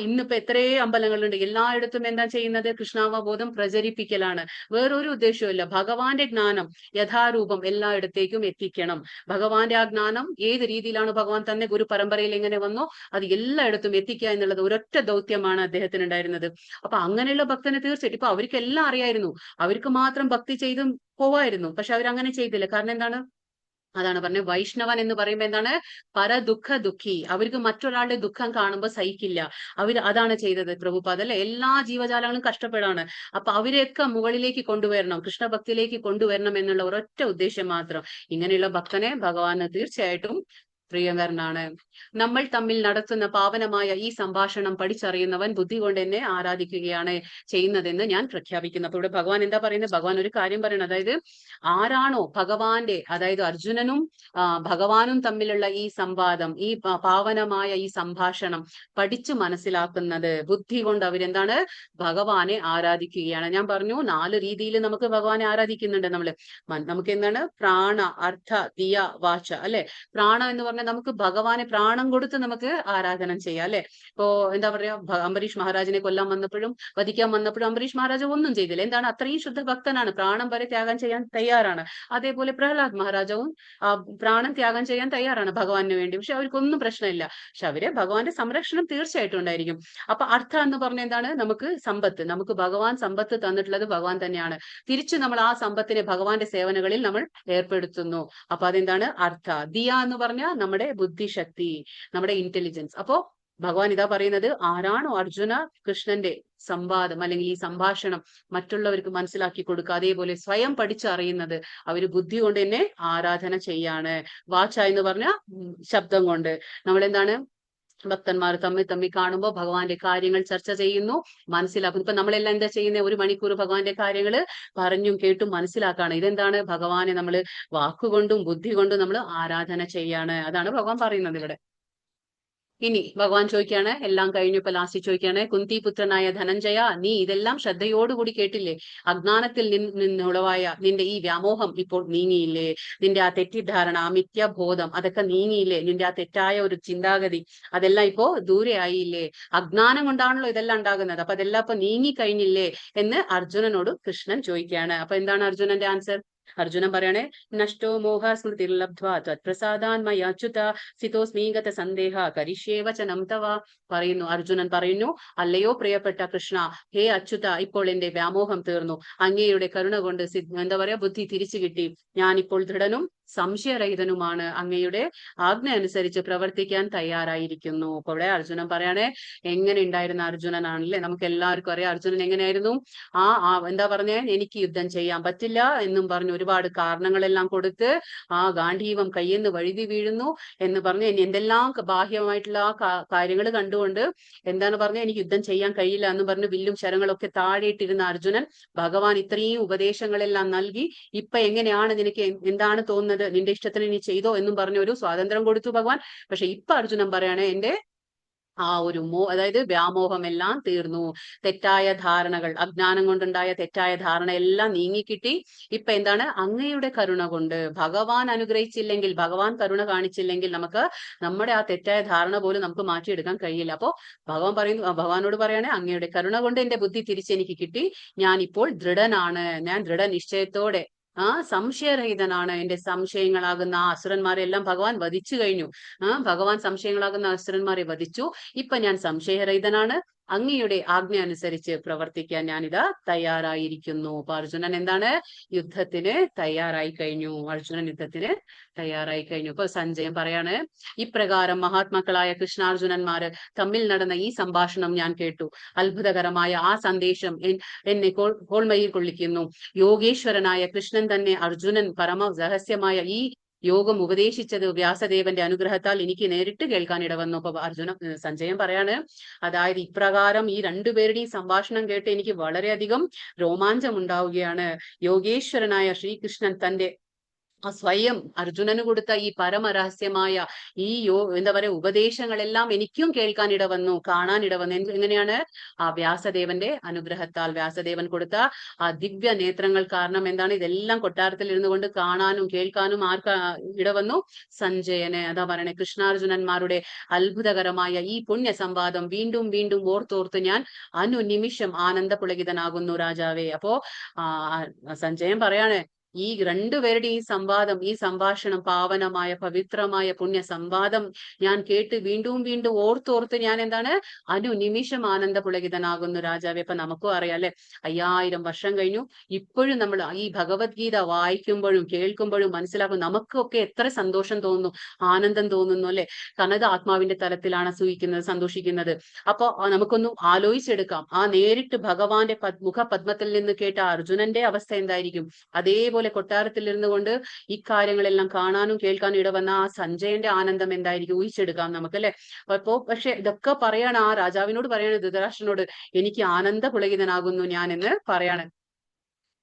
ഇന്നിപ്പോ എത്രയോ അമ്പലങ്ങളുണ്ട്, എല്ലായിടത്തും എന്താ ചെയ്യുന്നത്? കൃഷ്ണാവബോധം പ്രചരിപ്പിക്കലാണ്. വേറൊരു ഉദ്ദേശവുമില്ല. ഭഗവാന്റെ ജ്ഞാനം യഥാരൂപം എല്ലായിടത്തേക്കും എത്തിക്കണം. ഭഗവാന്റെ ആ ജ്ഞാനം ഏത് രീതിയിലാണ് ഭഗവാൻ തന്നെ ഗുരു പരമ്പരയിൽ എങ്ങനെ വന്നോ അത് എല്ലായിടത്തും എത്തിക്കുക എന്നുള്ളത് ഒരൊറ്റ ദൗത്യമാണ് അദ്ദേഹത്തിന് ഉണ്ടായിരുന്നത്. അപ്പൊ അങ്ങനെയുള്ള ഭക്തനെ തീർച്ചയായിട്ടും ഇപ്പൊ അവർക്കെല്ലാം അറിയായിരുന്നു, അവർക്ക് മാത്രം ഭക്തി ചെയ്തും പോവായിരുന്നു. പക്ഷെ അവരങ്ങനെ ചെയ്തില്ല. കാരണം എന്താണ്? അതാണ് പറഞ്ഞത്, വൈഷ്ണവൻ എന്ന് പറയുമ്പോൾ എന്താണ്? പരദുഃഖ ദുഃഖി. അവർക്ക് മറ്റൊരാളുടെ ദുഃഖം കാണുമ്പോൾ സഹിക്കില്ല. അതാണ് ചെയ്തത് പ്രഭുപാദ് അല്ലെ. എല്ലാ ജീവജാലങ്ങളും കഷ്ടപ്പെടാണ്. അപ്പൊ അവരെയൊക്കെ മുകളിലേക്ക് കൊണ്ടുവരണം, കൃഷ്ണഭക്തിയിലേക്ക് കൊണ്ടുവരണം എന്നുള്ള ഒരൊറ്റ ഉദ്ദേശം മാത്രം. ഇങ്ങനെയുള്ള ഭക്തനെ ഭഗവാന് തീർച്ചയായിട്ടും പ്രിയങ്കരനാണ്. നമ്മൾ തമ്മിൽ നടത്തുന്ന പാവനമായ ഈ സംഭാഷണം പഠിച്ചറിയുന്നവൻ ബുദ്ധി കൊണ്ട് എന്നെ ആരാധിക്കുകയാണ് ചെയ്യുന്നതെന്ന് ഞാൻ പ്രഖ്യാപിക്കുന്നു. അപ്പൊ ഇവിടെ ഭഗവാൻ എന്താ പറയുന്നത്? ഭഗവാൻ ഒരു കാര്യം പറയണം. അതായത് ആരാണോ ഭഗവാന്റെ, അതായത് അർജുനനും ഭഗവാനും തമ്മിലുള്ള ഈ സംവാദം, ഈ പാവനമായ ഈ സംഭാഷണം പഠിച്ചു മനസ്സിലാക്കുന്നത്, ബുദ്ധി കൊണ്ട് അവരെന്താണ്? ഭഗവാനെ ആരാധിക്കുകയാണ്. ഞാൻ പറഞ്ഞു 4 രീതിയിൽ നമുക്ക് ഭഗവാനെ ആരാധിക്കുന്നുണ്ട്. നമുക്ക് എന്താണ്? പ്രാണ, അർത്ഥ, ദിയ, വാച അല്ലെ. പ്രാണ എന്ന് പറഞ്ഞാൽ നമുക്ക് ഭഗവാനെ പ്രാണം കൊടുത്ത് നമുക്ക് ആരാധന ചെയ്യാം അല്ലെ. ഇപ്പോ എന്താ പറയാ, അംബരീഷ് മഹാരാജിനെ കൊല്ലാൻ വന്നപ്പോഴും വധിക്കാൻ വന്നപ്പോഴും അംബരീഷ് മഹാരാജ് ഒന്നും ചെയ്തില്ല. എന്താണ്? അത്രയും ശുദ്ധ ഭക്തനാണ്, പ്രാണം വരെ ത്യാഗം ചെയ്യാൻ തയ്യാറാണ്. അതേപോലെ പ്രഹ്ലാദ് മഹാരാജവും പ്രാണം ത്യാഗം ചെയ്യാൻ തയ്യാറാണ് ഭഗവാന് വേണ്ടി. പക്ഷെ അവർക്കൊന്നും പ്രശ്നമില്ല. പക്ഷെ അവര് ഭഗവാന്റെ സംരക്ഷണം തീർച്ചയായിട്ടും ഉണ്ടായിരിക്കും. അപ്പൊ അർത്ഥം എന്ന് പറഞ്ഞ എന്താണ്? നമുക്ക് സമ്പത്ത്, നമുക്ക് ഭഗവാൻ സമ്പത്ത് തന്നിട്ടുള്ളത് ഭഗവാൻ തന്നെയാണ്. തിരിച്ചു നമ്മൾ ആ സമ്പത്തിനെ ഭഗവാന്റെ സേവനങ്ങളിൽ നമ്മൾ ഏർപ്പെടുത്തുന്നു. അപ്പൊ അതെന്താണ്? അർത്ഥ. ദിയ എന്ന് പറഞ്ഞാൽ നമ്മുടെ ബുദ്ധിശക്തി, നമ്മുടെ ഇന്റലിജൻസ്. അപ്പോ ഭഗവാൻ ഇതാ പറയുന്നത്, ആരാണോ അർജുന കൃഷ്ണന്റെ സംവാദം അല്ലെങ്കിൽ ഈ സംഭാഷണം മറ്റുള്ളവർക്ക് മനസ്സിലാക്കി കൊടുക്കുക, അതേപോലെ സ്വയം പഠിച്ചറിയുന്നത്, അവര് ബുദ്ധി കൊണ്ട് തന്നെ ആരാധന ചെയ്യാണ്. വാച എന്ന് പറഞ്ഞ ശബ്ദം കൊണ്ട് നമ്മൾ എന്താണ്? ഭക്തന്മാർ തമ്മിൽ കാണുമ്പോൾ ഭഗവാന്റെ കാര്യങ്ങൾ ചർച്ച ചെയ്യുന്നു, മനസ്സിലാക്കുന്നു. ഇപ്പൊ നമ്മളെല്ലാം എന്താ ചെയ്യുന്നത്? 1 മണിക്കൂർ ഭഗവാന്റെ കാര്യങ്ങൾ പറഞ്ഞും കേട്ടും മനസ്സിലാക്കാണ്. ഇതെന്താണ്? ഭഗവാനെ നമ്മൾ വാക്കുകൊണ്ടും ബുദ്ധി കൊണ്ടും നമ്മൾ ആരാധന ചെയ്യാണ്. അതാണ് ഭഗവാൻ പറയുന്നത് ഇവിടെ. ഇനി ഭഗവാൻ ചോദിക്കാണ്, എല്ലാം കഴിഞ്ഞു ഇപ്പൊ ലാസ്റ്റ് ചോദിക്കാണ്, കുന്തിപുത്രനായ ധനഞ്ജയ, നീ ഇതെല്ലാം ശ്രദ്ധയോടുകൂടി കേട്ടില്ലേ? അജ്ഞാനത്തിൽ നിന്നുളവായ നിന്റെ ഈ വ്യാമോഹം ഇപ്പോൾ നീങ്ങിയില്ലേ? നിന്റെ ആ തെറ്റിദ്ധാരണ, ആ മിഥ്യാബോധം അതൊക്കെ നീങ്ങിയില്ലേ? നിന്റെ ആ തെറ്റായ ഒരു ചിന്താഗതി അതെല്ലാം ഇപ്പോ ദൂരെ ആയില്ലേ? അജ്ഞാനം കൊണ്ടാണല്ലോ ഇതെല്ലാം ഉണ്ടാകുന്നത്. അപ്പൊ അതെല്ലാം ഇപ്പൊ നീങ്ങി കഴിഞ്ഞില്ലേ എന്ന് അർജുനനോട് കൃഷ്ണൻ ചോദിക്കുകയാണ്. അപ്പൊ എന്താണ് അർജുനന്റെ ആൻസർ? അർജുനൻ പറയണേ, നഷ്ടോ മോഹ സ്മൃതിർലബ്ധ്വാ ത്വത്പ്രസാദാൻ മയാച്യുത സിതോസ്മീഗത സന്ദേഹ കരിഷ്യേ വചനം തവ. പറയുന്നു, അർജുനൻ പറയുന്നു, അല്ലയോ പ്രിയപ്പെട്ട കൃഷ്ണ, ഹേ അച്യുത, ഇപ്പോൾ എന്റെ വ്യാമോഹം തീർന്നു. അങ്ങയുടെ കരുണ കൊണ്ട് എന്താ പറയാ, ബുദ്ധി തിരിച്ചു കിട്ടി. ഞാനിപ്പോൾ ദൃഢനും സംശയരഹിതനുമാണ്. അങ്ങയുടെ ആജ്ഞ അനുസരിച്ച് പ്രവർത്തിക്കാൻ തയ്യാറായിരിക്കുന്നു. അപ്പൊ ഇവിടെ അർജുനൻ പറയണേ, എങ്ങനെ ഉണ്ടായിരുന്ന അർജുനനാണല്ലേ? നമുക്ക് എല്ലാവർക്കും അറിയാം അർജുനൻ എങ്ങനെയായിരുന്നു. എന്താ പറഞ്ഞേ, എനിക്ക് യുദ്ധം ചെയ്യാൻ പറ്റില്ല എന്നും പറഞ്ഞു ഒരുപാട് കാരണങ്ങളെല്ലാം കൊടുത്ത് ഗാന്ധീവം കയ്യെന്ന് വഴുതി വീഴുന്നു എന്ന് പറഞ്ഞ് എന്തെല്ലാം ബാഹ്യമായിട്ടുള്ള കാര്യങ്ങൾ കണ്ടുകൊണ്ട് എന്താണ് പറഞ്ഞത്, എനിക്ക് യുദ്ധം ചെയ്യാൻ കഴിയില്ല എന്ന് പറഞ്ഞ് വില്ലും ശരങ്ങളൊക്കെ താഴെയിട്ടിരുന്ന അർജുനൻ ഭഗവാൻ ഇത്രയും ഉപദേശങ്ങളെല്ലാം നൽകി, ഇപ്പൊ എങ്ങനെയാണ്, നിനക്ക് എന്താണ് തോന്നുന്നത്, നിന്റെ ഇഷ്ടത്തിന് നീ ചെയ്തോ എന്നും പറഞ്ഞ ഒരു സ്വാതന്ത്ര്യം കൊടുത്തു ഭഗവാൻ. പക്ഷെ ഇപ്പൊ അർജുനൻ പറയണേ, എന്റെ ഒരു അതായത് വ്യാമോഹം എല്ലാം തീർന്നു, തെറ്റായ ധാരണകൾ, അജ്ഞാനം കൊണ്ടുണ്ടായ തെറ്റായ ധാരണ എല്ലാം നീങ്ങിക്കിട്ടി. ഇപ്പൊ എന്താണ്? അങ്ങയുടെ കരുണ കൊണ്ട്, ഭഗവാൻ അനുഗ്രഹിച്ചില്ലെങ്കിൽ, ഭഗവാൻ കരുണ കാണിച്ചില്ലെങ്കിൽ നമുക്ക് നമ്മുടെ ആ തെറ്റായ ധാരണ പോലും നമുക്ക് മാറ്റിയെടുക്കാൻ കഴിയില്ല. അപ്പോ ഭഗവാനോട് പറയണേ, അങ്ങയുടെ കരുണ കൊണ്ട് എന്റെ ബുദ്ധി തിരിച്ചെനിക്ക് കിട്ടി, ഞാൻ ഇപ്പോൾ ദൃഢനാണ്, ഞാൻ ദൃഢനിശ്ചയത്തോടെ സംശയരഹിതനാണ്. എന്റെ സംശയങ്ങളാകുന്ന ആ അസുരന്മാരെ എല്ലാം ഭഗവാൻ വധിച്ചു കഴിഞ്ഞു. ഭഗവാൻ സംശയങ്ങളാകുന്ന അസുരന്മാരെ വധിച്ചു. ഇപ്പൊ ഞാൻ സംശയരഹിതനാണ്. അങ്ങയുടെ ആജ്ഞ അനുസരിച്ച് പ്രവർത്തിക്കാൻ ഞാനിതാ തയ്യാറായിരിക്കുന്നു. അപ്പൊ അർജുനൻ എന്താണ്? യുദ്ധത്തിന് തയ്യാറായി കഴിഞ്ഞു. അർജുനൻ യുദ്ധത്തിന് തയ്യാറായി കഴിഞ്ഞു. ഇപ്പൊ സഞ്ജയൻ പറയാണ്, ഇപ്രകാരം മഹാത്മാക്കളായ കൃഷ്ണാർജുനന്മാര് തമ്മിൽ നടന്ന ഈ സംഭാഷണം ഞാൻ കേട്ടു. അത്ഭുതകരമായ ആ സന്ദേശം എന്നെ കോൾമയിൽ കൊള്ളിക്കുന്നു. യോഗേശ്വരനായ കൃഷ്ണൻ തന്നെ അർജുനൻ പരമ രഹസ്യമായ ഈ യോഗം ഉപദേശിച്ചത് വ്യാസദേവന്റെ അനുഗ്രഹത്താൽ എനിക്ക് നേരിട്ട് കേൾക്കാൻ ഇടവന്നു. അപ്പൊ സഞ്ജയൻ പറയാണ്, അതായത് ഇപ്രകാരം ഈ രണ്ടുപേരുടെയും സംഭാഷണം കേട്ട് എനിക്ക് വളരെയധികം രോമാഞ്ചം ഉണ്ടാവുകയാണ്. യോഗേശ്വരനായ ശ്രീകൃഷ്ണൻ തന്റെ സ്വയം അർജുനന് കൊടുത്ത ഈ പരമരഹസ്യമായ ഈ എന്താ പറയാ ഉപദേശങ്ങളെല്ലാം എനിക്കും കേൾക്കാൻ ഇടവന്നു, കാണാൻ ഇടവന്നു. എങ്ങനെയാണ്? ആ വ്യാസദേവന്റെ അനുഗ്രഹത്താൽ, വ്യാസദേവൻ കൊടുത്ത ആ ദിവ്യ നേത്രങ്ങൾ കാരണം എന്താണ് ഇതെല്ലാം കൊട്ടാരത്തിൽ ഇരുന്നു കൊണ്ട് കാണാനും കേൾക്കാനും ഇടവന്നു? സഞ്ജയന്. അതാ പറയണേ, കൃഷ്ണാർജുനന്മാരുടെ അത്ഭുതകരമായ ഈ പുണ്യ സംവാദം വീണ്ടും വീണ്ടും ഓർത്തോർത്ത് ഞാൻ അനുനിമിഷം ആനന്ദ പുളകിതനാകുന്നു രാജാവേ. അപ്പോ സഞ്ജയൻ പറയാണ്, ഈ രണ്ടുപേരുടെ ഈ സംവാദം, ഈ സംഭാഷണം, പാവനമായ പവിത്രമായ പുണ്യ സംവാദം ഞാൻ കേട്ട് വീണ്ടും വീണ്ടും ഓർത്തോർത്ത് ഞാൻ എന്താണ് അനുനിമിഷം ആനന്ദ പുളകിതനാകുന്നു രാജാവേ. അപ്പൊ നമുക്കും അറിയാം അല്ലെ, 5000 വർഷം കഴിഞ്ഞു ഇപ്പോഴും നമ്മൾ ഈ ഭഗവത്ഗീത വായിക്കുമ്പോഴും കേൾക്കുമ്പോഴും മനസ്സിലാക്കും നമുക്കൊക്കെ എത്ര സന്തോഷം തോന്നുന്നു, ആനന്ദം തോന്നുന്നു അല്ലെ. കാരണം ഇത് ആത്മാവിന്റെ തലത്തിലാണ് സന്തോഷിക്കുന്നത്. അപ്പൊ നമുക്കൊന്ന് ആലോചിച്ചെടുക്കാം, ആ നേരിട്ട് ഭഗവാന്റെ മുഖപദ്മത്തിൽ നിന്ന് കേട്ട അർജുനന്റെ അവസ്ഥ എന്തായിരിക്കും? അതേപോലെ കൊട്ടാരത്തിൽ ഇരുന്നു കൊണ്ട് ഈ കാര്യങ്ങളെല്ലാം കാണാനും കേൾക്കാനും ഇടവന്ന ആ സഞ്ജയന്റെ ആനന്ദം എന്തായിരിക്കും ഊഹിച്ചെടുക്കാം നമുക്കല്ലേ. പക്ഷെ ഇതൊക്കെ പറയാണ്, ആ രാജാവിനോട് പറയാണ്, ധൃതരാഷ്ട്രനോട്, എനിക്ക് ആനന്ദ പുളകിതനാകുന്നു ഞാൻ എന്ന് പറയാണ്.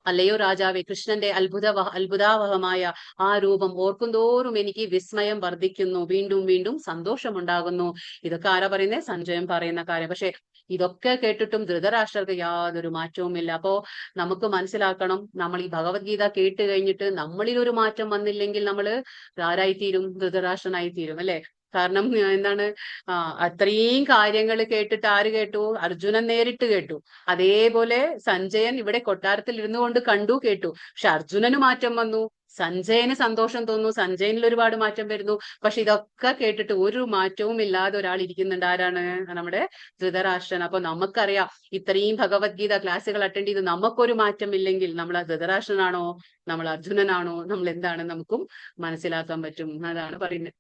അല്ലയോ രാജാവേ, കൃഷ്ണന്റെ അത്ഭുതാവഹമായ ആ രൂപം ഓർക്കുന്തോറും എനിക്ക് വിസ്മയം വർദ്ധിക്കുന്നു, വീണ്ടും വീണ്ടും സന്തോഷമുണ്ടാകുന്നു. ഇതൊക്കെ ആരാ പറയുന്നേ? സഞ്ജയൻ പറയുന്ന കാര്യം. പക്ഷെ ഇതൊക്കെ കേട്ടിട്ടും ധൃതരാഷ്ട്രർക്ക് യാതൊരു മാറ്റവുമില്ല. അപ്പോ നമുക്ക് മനസ്സിലാക്കണം, നമ്മൾ ഈ ഭഗവത്ഗീത കേട്ട് കഴിഞ്ഞിട്ട് നമ്മളിൽ ഒരു മാറ്റം വന്നില്ലെങ്കിൽ നമ്മൾ ആരായിത്തീരും? ധൃതരാഷ്ട്രനായിത്തീരും അല്ലെ. കാരണം എന്താണ്, അത്രയും കാര്യങ്ങൾ കേട്ടിട്ട് ആര് കേട്ടു? അർജുനൻ നേരിട്ട് കേട്ടു. അതേപോലെ സഞ്ജയൻ ഇവിടെ കൊട്ടാരത്തിൽ ഇരുന്നു കൊണ്ട് കണ്ടു, കേട്ടു. പക്ഷെ അർജുനന് മാറ്റം വന്നു, സഞ്ജയന് സന്തോഷം തോന്നുന്നു, സഞ്ജയനിൽ ഒരുപാട് മാറ്റം വരുന്നു. പക്ഷെ ഇതൊക്കെ കേട്ടിട്ട് ഒരു മാറ്റവും ഇല്ലാതെ ഒരാൾ ഇരിക്കുന്നുണ്ട്. ആരാണ്? നമ്മുടെ ധൃതരാഷ്ട്രൻ. അപ്പൊ നമുക്കറിയാം, ഇത്രയും ഭഗവത്ഗീത ക്ലാസ്സുകൾ അറ്റൻഡ് ചെയ്ത് നമുക്കൊരു മാറ്റം ഇല്ലെങ്കിൽ നമ്മൾ ധൃതരാഷ്ട്രനാണോ, നമ്മൾ അർജുനനാണോ, നമ്മൾ എന്താണ് നമുക്കും മനസ്സിലാക്കാൻ പറ്റും. അതാണ് പറയുന്നത്.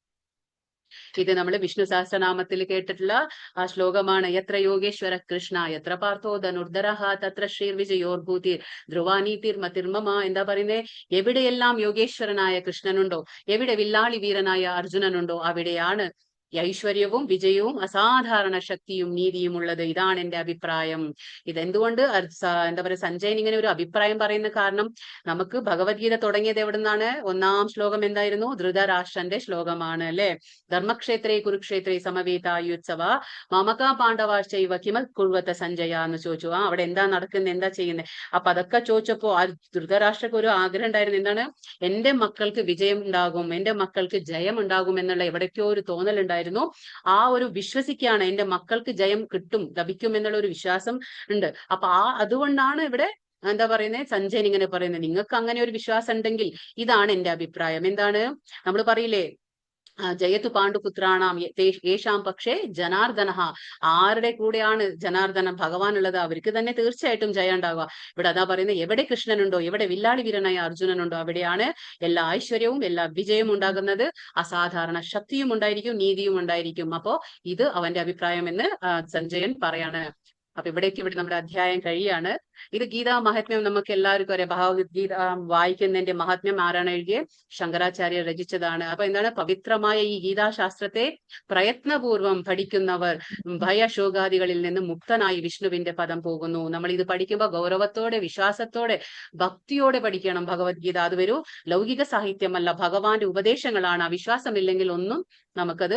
ഇത് നമ്മൾ വിഷ്ണു സഹസ്രനാമത്തിൽ കേട്ടിട്ടുള്ള ആ ശ്ലോകമാണ്. എത്ര യോഗേശ്വര കൃഷ്ണ എത്ര പാർത്ഥോ ധനുർധരഃ തത്ര ശ്രീർ വിജയോർഭൂതി ധ്രുവാനീതിർ മതിർമമ. എന്താ പറയുന്നേ? എവിടെയെല്ലാം യോഗേശ്വരനായ കൃഷ്ണനുണ്ടോ, എവിടെ വില്ലാളി വീരനായ അർജുനനുണ്ടോ, അവിടെയാണ് ഐശ്വര്യവും വിജയവും അസാധാരണ ശക്തിയും നീതിയും ഉള്ളത്. ഇതാണ് എന്റെ അഭിപ്രായം. ഇതെന്തുകൊണ്ട് എന്താ പറയുക, സഞ്ജയൻ ഇങ്ങനെ ഒരു അഭിപ്രായം പറയുന്ന കാരണം, നമുക്ക് ഭഗവത്ഗീത തുടങ്ങിയത് എവിടെ നിന്നാണ്? 1-ാം ശ്ലോകം എന്തായിരുന്നു? ധൃതരാഷ്ട്രന്റെ ശ്ലോകമാണ് അല്ലെ. ധർമ്മക്ഷേത്രേ കുരുക്ഷേത്രേ സമവേതായുത്സവ മമക പാണ്ഡവാശ്ചൈവ കിമ കുർവത സഞ്ജയ എന്ന് ചോദിച്ചു. അവിടെ എന്താ നടക്കുന്നത്, എന്താ ചെയ്യുന്നത്? അപ്പൊ അതൊക്കെ ചോദിച്ചപ്പോ ആ ധൃതരാഷ്ട്രക്ക് ഒരു ആഗ്രഹം ഉണ്ടായിരുന്നു. എന്താണ്? എന്റെ മക്കൾക്ക് വിജയം ഉണ്ടാകും, എന്റെ മക്കൾക്ക് ജയം ഉണ്ടാകും എന്നുള്ള എവിടേക്കോ ഒരു തോന്നലുണ്ടായിരുന്നു. ആ ഒരു വിശ്വസിക്കുകയാണ്, എന്റെ മക്കൾക്ക് ജയം കിട്ടും, ലഭിക്കും എന്നുള്ള ഒരു വിശ്വാസം ഉണ്ട്. അപ്പൊ അതുകൊണ്ടാണ് ഇവിടെ എന്താ പറയുന്നത്, സഞ്ജയൻ ഇങ്ങനെ പറയുന്നത്. നിങ്ങൾക്ക് അങ്ങനെ ഒരു വിശ്വാസം ഉണ്ടെങ്കിൽ ഇതാണ് എന്റെ അഭിപ്രായം. എന്താണ്? നമ്മൾ പറയില്ലേ, ജയത്തു പാണ്ഡുപുത്രാണാം യേഷാം പക്ഷേ ജനാർദ്ദന. ആരുടെ കൂടെയാണ് ജനാർദ്ദനൻ ഭഗവാൻ ഉള്ളത്, അവർക്ക് തന്നെ തീർച്ചയായിട്ടും ജയം ഉണ്ടാവുക. ഇവിടെ അതാ പറയുന്നത്, എവിടെ കൃഷ്ണനുണ്ടോ, എവിടെ വില്ലാളി വീരനായ അർജുനനുണ്ടോ, അവിടെയാണ് എല്ലാ ഐശ്വര്യവും എല്ലാ വിജയവും ഉണ്ടാകുന്നത്, അസാധാരണ ശക്തിയും ഉണ്ടായിരിക്കും, നീതിയും ഉണ്ടായിരിക്കും. അപ്പോ ഇത് അവന്റെ അഭിപ്രായം എന്ന് സഞ്ജയൻ പറയാണ്. അപ്പൊ ഇവിടെ നമ്മുടെ അധ്യായം കഴിയാണ്. ഇത് ഗീതാ മഹാത്മ്യം നമുക്ക് എല്ലാവർക്കും അറിയാം. ഭഗവത്ഗീത വായിക്കുന്നതിന്റെ മഹാത്മ്യം ആരാണ് എഴുതിയത്? ശങ്കരാചാര്യർ രചിച്ചതാണ്. അപ്പൊ എന്താണ്? പവിത്രമായ ഈ ഗീതാശാസ്ത്രത്തെ പ്രയത്നപൂർവം പഠിക്കുന്നവർ ഭയശോകാദികളിൽ നിന്ന് മുക്തനായി വിഷ്ണുവിന്റെ പദം പോകുന്നു. നമ്മൾ ഇത് പഠിക്കുമ്പോൾ ഗൗരവത്തോടെ, വിശ്വാസത്തോടെ, ഭക്തിയോടെ പഠിക്കണം ഭഗവത്ഗീത. അത് ഒരു ലൗകിക സാഹിത്യമല്ല, ഭഗവാന്റെ ഉപദേശങ്ങളാണ്. ആ വിശ്വാസമില്ലെങ്കിൽ ഒന്നും നമുക്കത്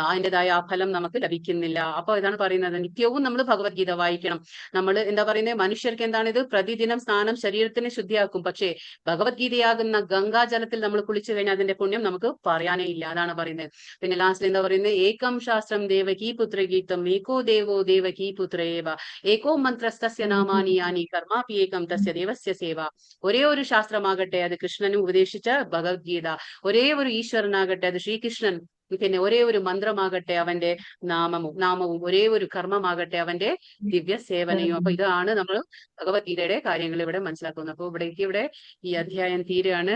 അതിൻ്റെതായ ആ ഫലം നമുക്ക് ലഭിക്കുന്നില്ല. അപ്പൊ ഇതാണ് പറയുന്നത്, നിത്യവും നമ്മൾ ഭഗവത്ഗീത വായിക്കണം. നമ്മൾ എന്താ പറയുന്നത്, മനുഷ്യർക്ക് എന്താണിത്? പ്രതിദിനം സ്നാനം ശരീരത്തിനെ ശുദ്ധിയാക്കും. പക്ഷേ ഭഗവത്ഗീതയാകുന്ന ഗംഗാജലത്തിൽ നമ്മൾ കുളിച്ചു കഴിഞ്ഞാൽ അതിന്റെ പുണ്യം നമുക്ക് പറയാനേ ഇല്ല. അതാണ് പറയുന്നത്. പിന്നെ ലാസ്റ്റ് എന്താ പറയുന്നത്? ഏകം ശാസ്ത്രം ദേവകീ പുത്രഗീതം ഏകോ ദേവോ ദേവകീ പുത്രേവ ഏകോ മന്ത്രസ്തസ്യ നാമാനി യാനി കർമാപി ഏകം തസ്യ ദേവസ്യ സേവ. ഒരേ ഒരു ശാസ്ത്രമാകട്ടെ അത് കൃഷ്ണനും ഉപദേശിച്ച ഭഗവത്ഗീത, ഒരേ ഒരു ഈശ്വരനാകട്ടെ അത് ശ്രീകൃഷ്ണൻ, പിന്നെ ഒരേ ഒരു മന്ത്രമാകട്ടെ അവന്റെ നാമവും ഒരേ ഒരു കർമ്മമാകട്ടെ അവന്റെ ദിവ്യ സേവനയും. അപ്പൊ ഇതാണ് നമ്മൾ ഭഗവത്ഗീതയുടെ കാര്യങ്ങൾ ഇവിടെ മനസ്സിലാക്കുന്നത്. അപ്പൊ ഇവിടെ ഈ അധ്യായം തീരുകയാണ്.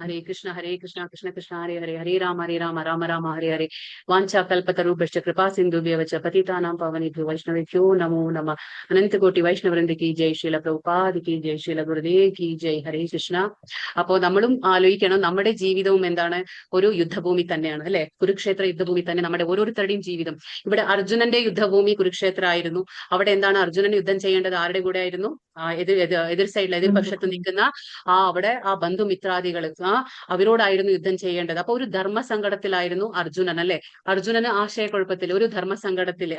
ഹരേ കൃഷ്ണ കൃഷ്ണ കൃഷ്ണ ഹരേ ഹരേ, ഹരേ രാമ രാമ രാമ ഹരേ ഹരേ. വാഞ്ചാ കൽപതരുഭ്യശ്ച കൃപാ സിന്ധുഭ്യവച പതിതാനാം പാവനേഭ്യോ വൈഷ്ണവേഭ്യോ നമോ നമഃ. അനന്ത കോടി വൈഷ്ണവൃന്ദ കി ജയ്, ശ്രീല പ്രഭുപാദ് കി ജയ്, ശ്രീല ഗുരുദേവ് കി ജയ്. ഹരേ കൃഷ്ണ. അപ്പോ നമ്മളും ആലോചിക്കണം, നമ്മുടെ ജീവിതവും എന്താണ്? ഒരു യുദ്ധഭൂമി തന്നെയാണ് അല്ലെ. കുരുക്ഷേത്ര യുദ്ധഭൂമി തന്നെ നമ്മുടെ ഓരോരുത്തരുടെയും ജീവിതം. ഇവിടെ അർജുനന്റെ യുദ്ധഭൂമി കുരുക്ഷേത്ര ആയിരുന്നു. അവിടെ എന്താണ്? അർജുനൻ യുദ്ധം ചെയ്യേണ്ടത് ആരുടെ കൂടെ ആയിരുന്നു? എതിർ സൈഡിൽ, എതിർപക്ഷത്ത് നിൽക്കുന്ന അവിടെ ആ ബന്ധുമിത്രാദികൾ, അവരോടായിരുന്നു യുദ്ധം ചെയ്യേണ്ടത്. അപ്പൊ ഒരു ധർമ്മസങ്കടത്തിലായിരുന്നു അർജുനൻ അല്ലെ. അർജുനന് ആശയക്കുഴപ്പത്തിൽ, ഒരു ധർമ്മസങ്കടത്തിൽ,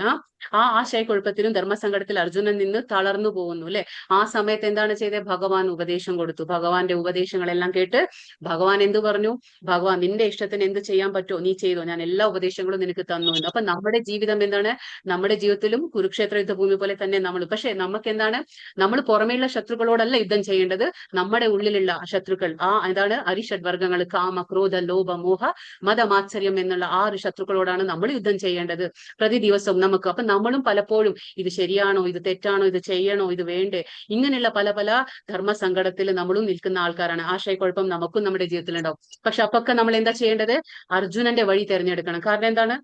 ആ ആശയക്കുഴപ്പത്തിലും ധർമ്മസങ്കടത്തിൽ അർജുനൻ നിന്ന് തളർന്നു പോകുന്നു അല്ലെ. ആ സമയത്ത് എന്താണ് ചെയ്തത്? ഭഗവാൻ ഉപദേശം കൊടുത്തു. ഭഗവാന്റെ ഉപദേശങ്ങളെല്ലാം കേട്ട് ഭഗവാൻ എന്ത് പറഞ്ഞു? ഭഗവാൻ നിന്റെ ഇഷ്ടത്തിന് എന്ത് ചെയ്യാൻ പറ്റുമോ നീ ചെയ്തോ, ഞാൻ എല്ലാ ഉപദേശങ്ങളും നിനക്ക് തന്നു എന്ന്. അപ്പൊ നമ്മുടെ ജീവിതം എന്താണ്? നമ്മുടെ ജീവിതത്തിലും കുരുക്ഷേത്ര യുദ്ധഭൂമി പോലെ തന്നെ നമ്മൾ. പക്ഷെ നമുക്ക് എന്താണ്? നമ്മൾ പുറമേയുള്ള ശത്രുക്കളോടല്ല യുദ്ധം ചെയ്യേണ്ടത്, നമ്മുടെ ഉള്ളിലുള്ള ശത്രുക്കൾ, എന്താണ്? അരിഷഡ്വർഗങ്ങൾ, കാമ, ക്രോധ, ലോഭ, മോഹ, മതമാത്സര്യം എന്നുള്ള 6 ശത്രുക്കളോടാണ് നമ്മൾ യുദ്ധം ചെയ്യേണ്ടത് പ്രതി ദിവസവും നമുക്ക്. അപ്പൊ നമ്മളും പലപ്പോഴും ഇത് ശരിയാണോ, ഇത് തെറ്റാണോ, ഇത് ചെയ്യണോ, ഇത് വേണ്ടേ, ഇങ്ങനെയുള്ള പല പല ധർമ്മസങ്കടത്തിൽ നമ്മളും നിൽക്കുന്ന ആൾക്കാരാണ്. ആശയക്കുഴപ്പം നമുക്കും നമ്മുടെ ജീവിതത്തിലുണ്ടാവും. പക്ഷെ അപ്പൊക്കെ നമ്മൾ എന്താ ചെയ്യേണ്ടത്? അർജുനന്റെ വഴി തിരഞ്ഞെടുക്കണം. കാരണം എന്താണ്?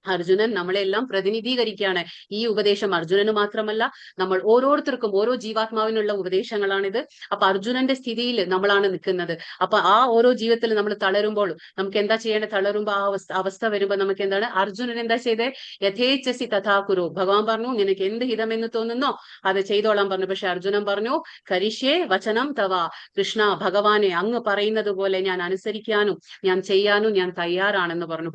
അർജുനൻ നമ്മളെല്ലാം പ്രതിനിധീകരിക്കുകയാണ്. ഈ ഉപദേശം അർജുനന് മാത്രമല്ല, നമ്മൾ ഓരോരുത്തർക്കും, ഓരോ ജീവാത്മാവിനുള്ള ഉപദേശങ്ങളാണിത്. അപ്പൊ അർജുനന്റെ സ്ഥിതിയിൽ നമ്മളാണ് നിൽക്കുന്നത്. അപ്പൊ ആ ഓരോ ജീവിതത്തിൽ നമ്മൾ തളരുമ്പോൾ നമുക്ക് എന്താ ചെയ്യേണ്ടത്? തളരുമ്പോൾ ആ അവസ്ഥ വരുമ്പോൾ നമുക്ക് എന്താണ്? അർജുനൻ എന്താ ചെയ്തേ? യഥേച്ഛസി തഥാകുരു. ഭഗവാൻ പറഞ്ഞു നിനക്ക് എന്ത് ഹിതമെന്ന് തോന്നുന്നോ അത് ചെയ്തോളാൻ പറഞ്ഞു. പക്ഷെ അർജുനൻ പറഞ്ഞു കരിഷ്യേ വചനം തവ. കൃഷ്ണ, ഭഗവാനെ അങ്ങ് പറയുന്നത് പോലെ ഞാൻ അനുസരിക്കാനും ഞാൻ ചെയ്യാനും ഞാൻ തയ്യാറാണെന്ന് പറഞ്ഞു.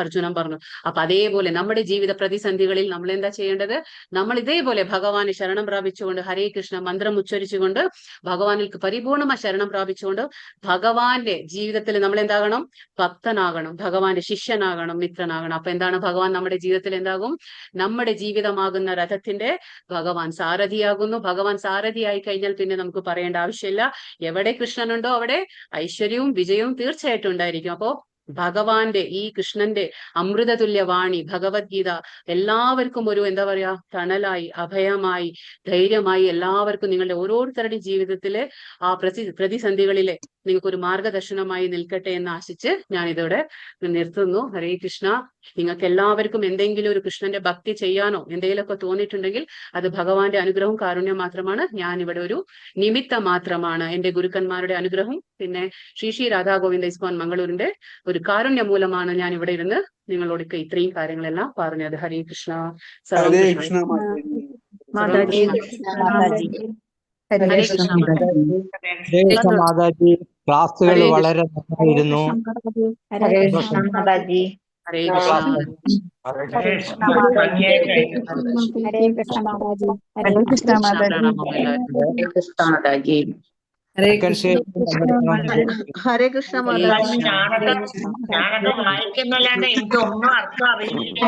അർജുനൻ പറഞ്ഞു. അപ്പൊ അതേപോലെ നമ്മുടെ ജീവിത പ്രതിസന്ധികളിൽ നമ്മൾ എന്താ ചെയ്യേണ്ടത്? നമ്മൾ ഇതേപോലെ ഭഗവാനെ ശരണം പ്രാപിച്ചുകൊണ്ട്, ഹരേ കൃഷ്ണ മന്ത്രം ഉച്ചരിച്ചുകൊണ്ട്, ഭഗവാനിൽ പരിപൂർണമായ ശരണം പ്രാപിച്ചുകൊണ്ട് ഭഗവാന്റെ ജീവിതത്തിൽ നമ്മൾ എന്താകണം? ഭക്തനാകണം, ഭഗവാന്റെ ശിഷ്യനാകണം, മിത്രനാകണം. അപ്പൊ എന്താണ്? ഭഗവാൻ നമ്മുടെ ജീവിതത്തിൽ എന്താകും? നമ്മുടെ ജീവിതമാകുന്ന രഥത്തിന്റെ ഭഗവാൻ സാരഥിയാകുന്നു. ഭഗവാൻ സാരഥിയായി കഴിഞ്ഞാൽ പിന്നെ നമുക്ക് പറയേണ്ട ആവശ്യമില്ല. എവിടെ കൃഷ്ണനുണ്ടോ അവിടെ ഐശ്വര്യവും വിജയവും തീർച്ചയായിട്ടും ഉണ്ടായിരിക്കും. അപ്പോ ഭഗവാന്റെ ഈ കൃഷ്ണന്റെ അമൃതതുല്യ വാണി ഭഗവത്ഗീത എല്ലാവർക്കും ഒരു എന്താ പറയാ തണലായി, അഭയമായി, ധൈര്യമായി എല്ലാവർക്കും നിങ്ങളുടെ ഓരോരുത്തരുടെയും ജീവിതത്തിലെ ആ പ്രതിസന്ധികളിലെ നിങ്ങൾക്കൊരു മാർഗദർശനമായി നിൽക്കട്ടെ എന്ന് ആശിച്ച് ഞാൻ ഇതോടെ നിർത്തുന്നു. ഹരേ കൃഷ്ണ. നിങ്ങൾക്ക് എല്ലാവർക്കും എന്തെങ്കിലും ഒരു കൃഷ്ണന്റെ ഭക്തി ചെയ്യാനോ എന്തെങ്കിലുമൊക്കെ തോന്നിയിട്ടുണ്ടെങ്കിൽ അത് ഭഗവാന്റെ അനുഗ്രഹവും കാരുണ്യം മാത്രമാണ്. ഞാൻ ഇവിടെ ഒരു നിമിത്തം മാത്രമാണ്. എന്റെ ഗുരുക്കന്മാരുടെ അനുഗ്രഹം, പിന്നെ ശ്രീ രാധാഗോവിന്ദ ഇസ്കോൻ മംഗളൂരിന്റെ ഒരു കാരുണ്യം മൂലമാണ് ഞാൻ ഇവിടെ ഇരുന്ന് നിങ്ങളോടൊക്കെ ഇത്രയും കാര്യങ്ങളെല്ലാം പറഞ്ഞത്. ഹരേ കൃഷ്ണ. ഹരേ കൃഷ്ണ മാതാജി. ഹരേ കൃഷ്ണ. മാതാജി. ക്ലാസ്സുകൾ വളരെ നന്നായിരുന്നു. ഹരേ കൃഷ്ണ മാതാജി. ഹരേ കൃഷ്ണ. ഹരേ കൃഷ്ണ മാതാജി. ഹരേ കൃഷ്ണ മാതാജി. ഹരേ കൃഷ്ണ മാതാജി. ഹരേ കൃഷ്ണ മാതാജി. ഞാനൊക്കെ വായിക്കുന്നല്ലാണ്ട് എനിക്ക് ഒന്നും അർത്ഥം അറിയില്ല.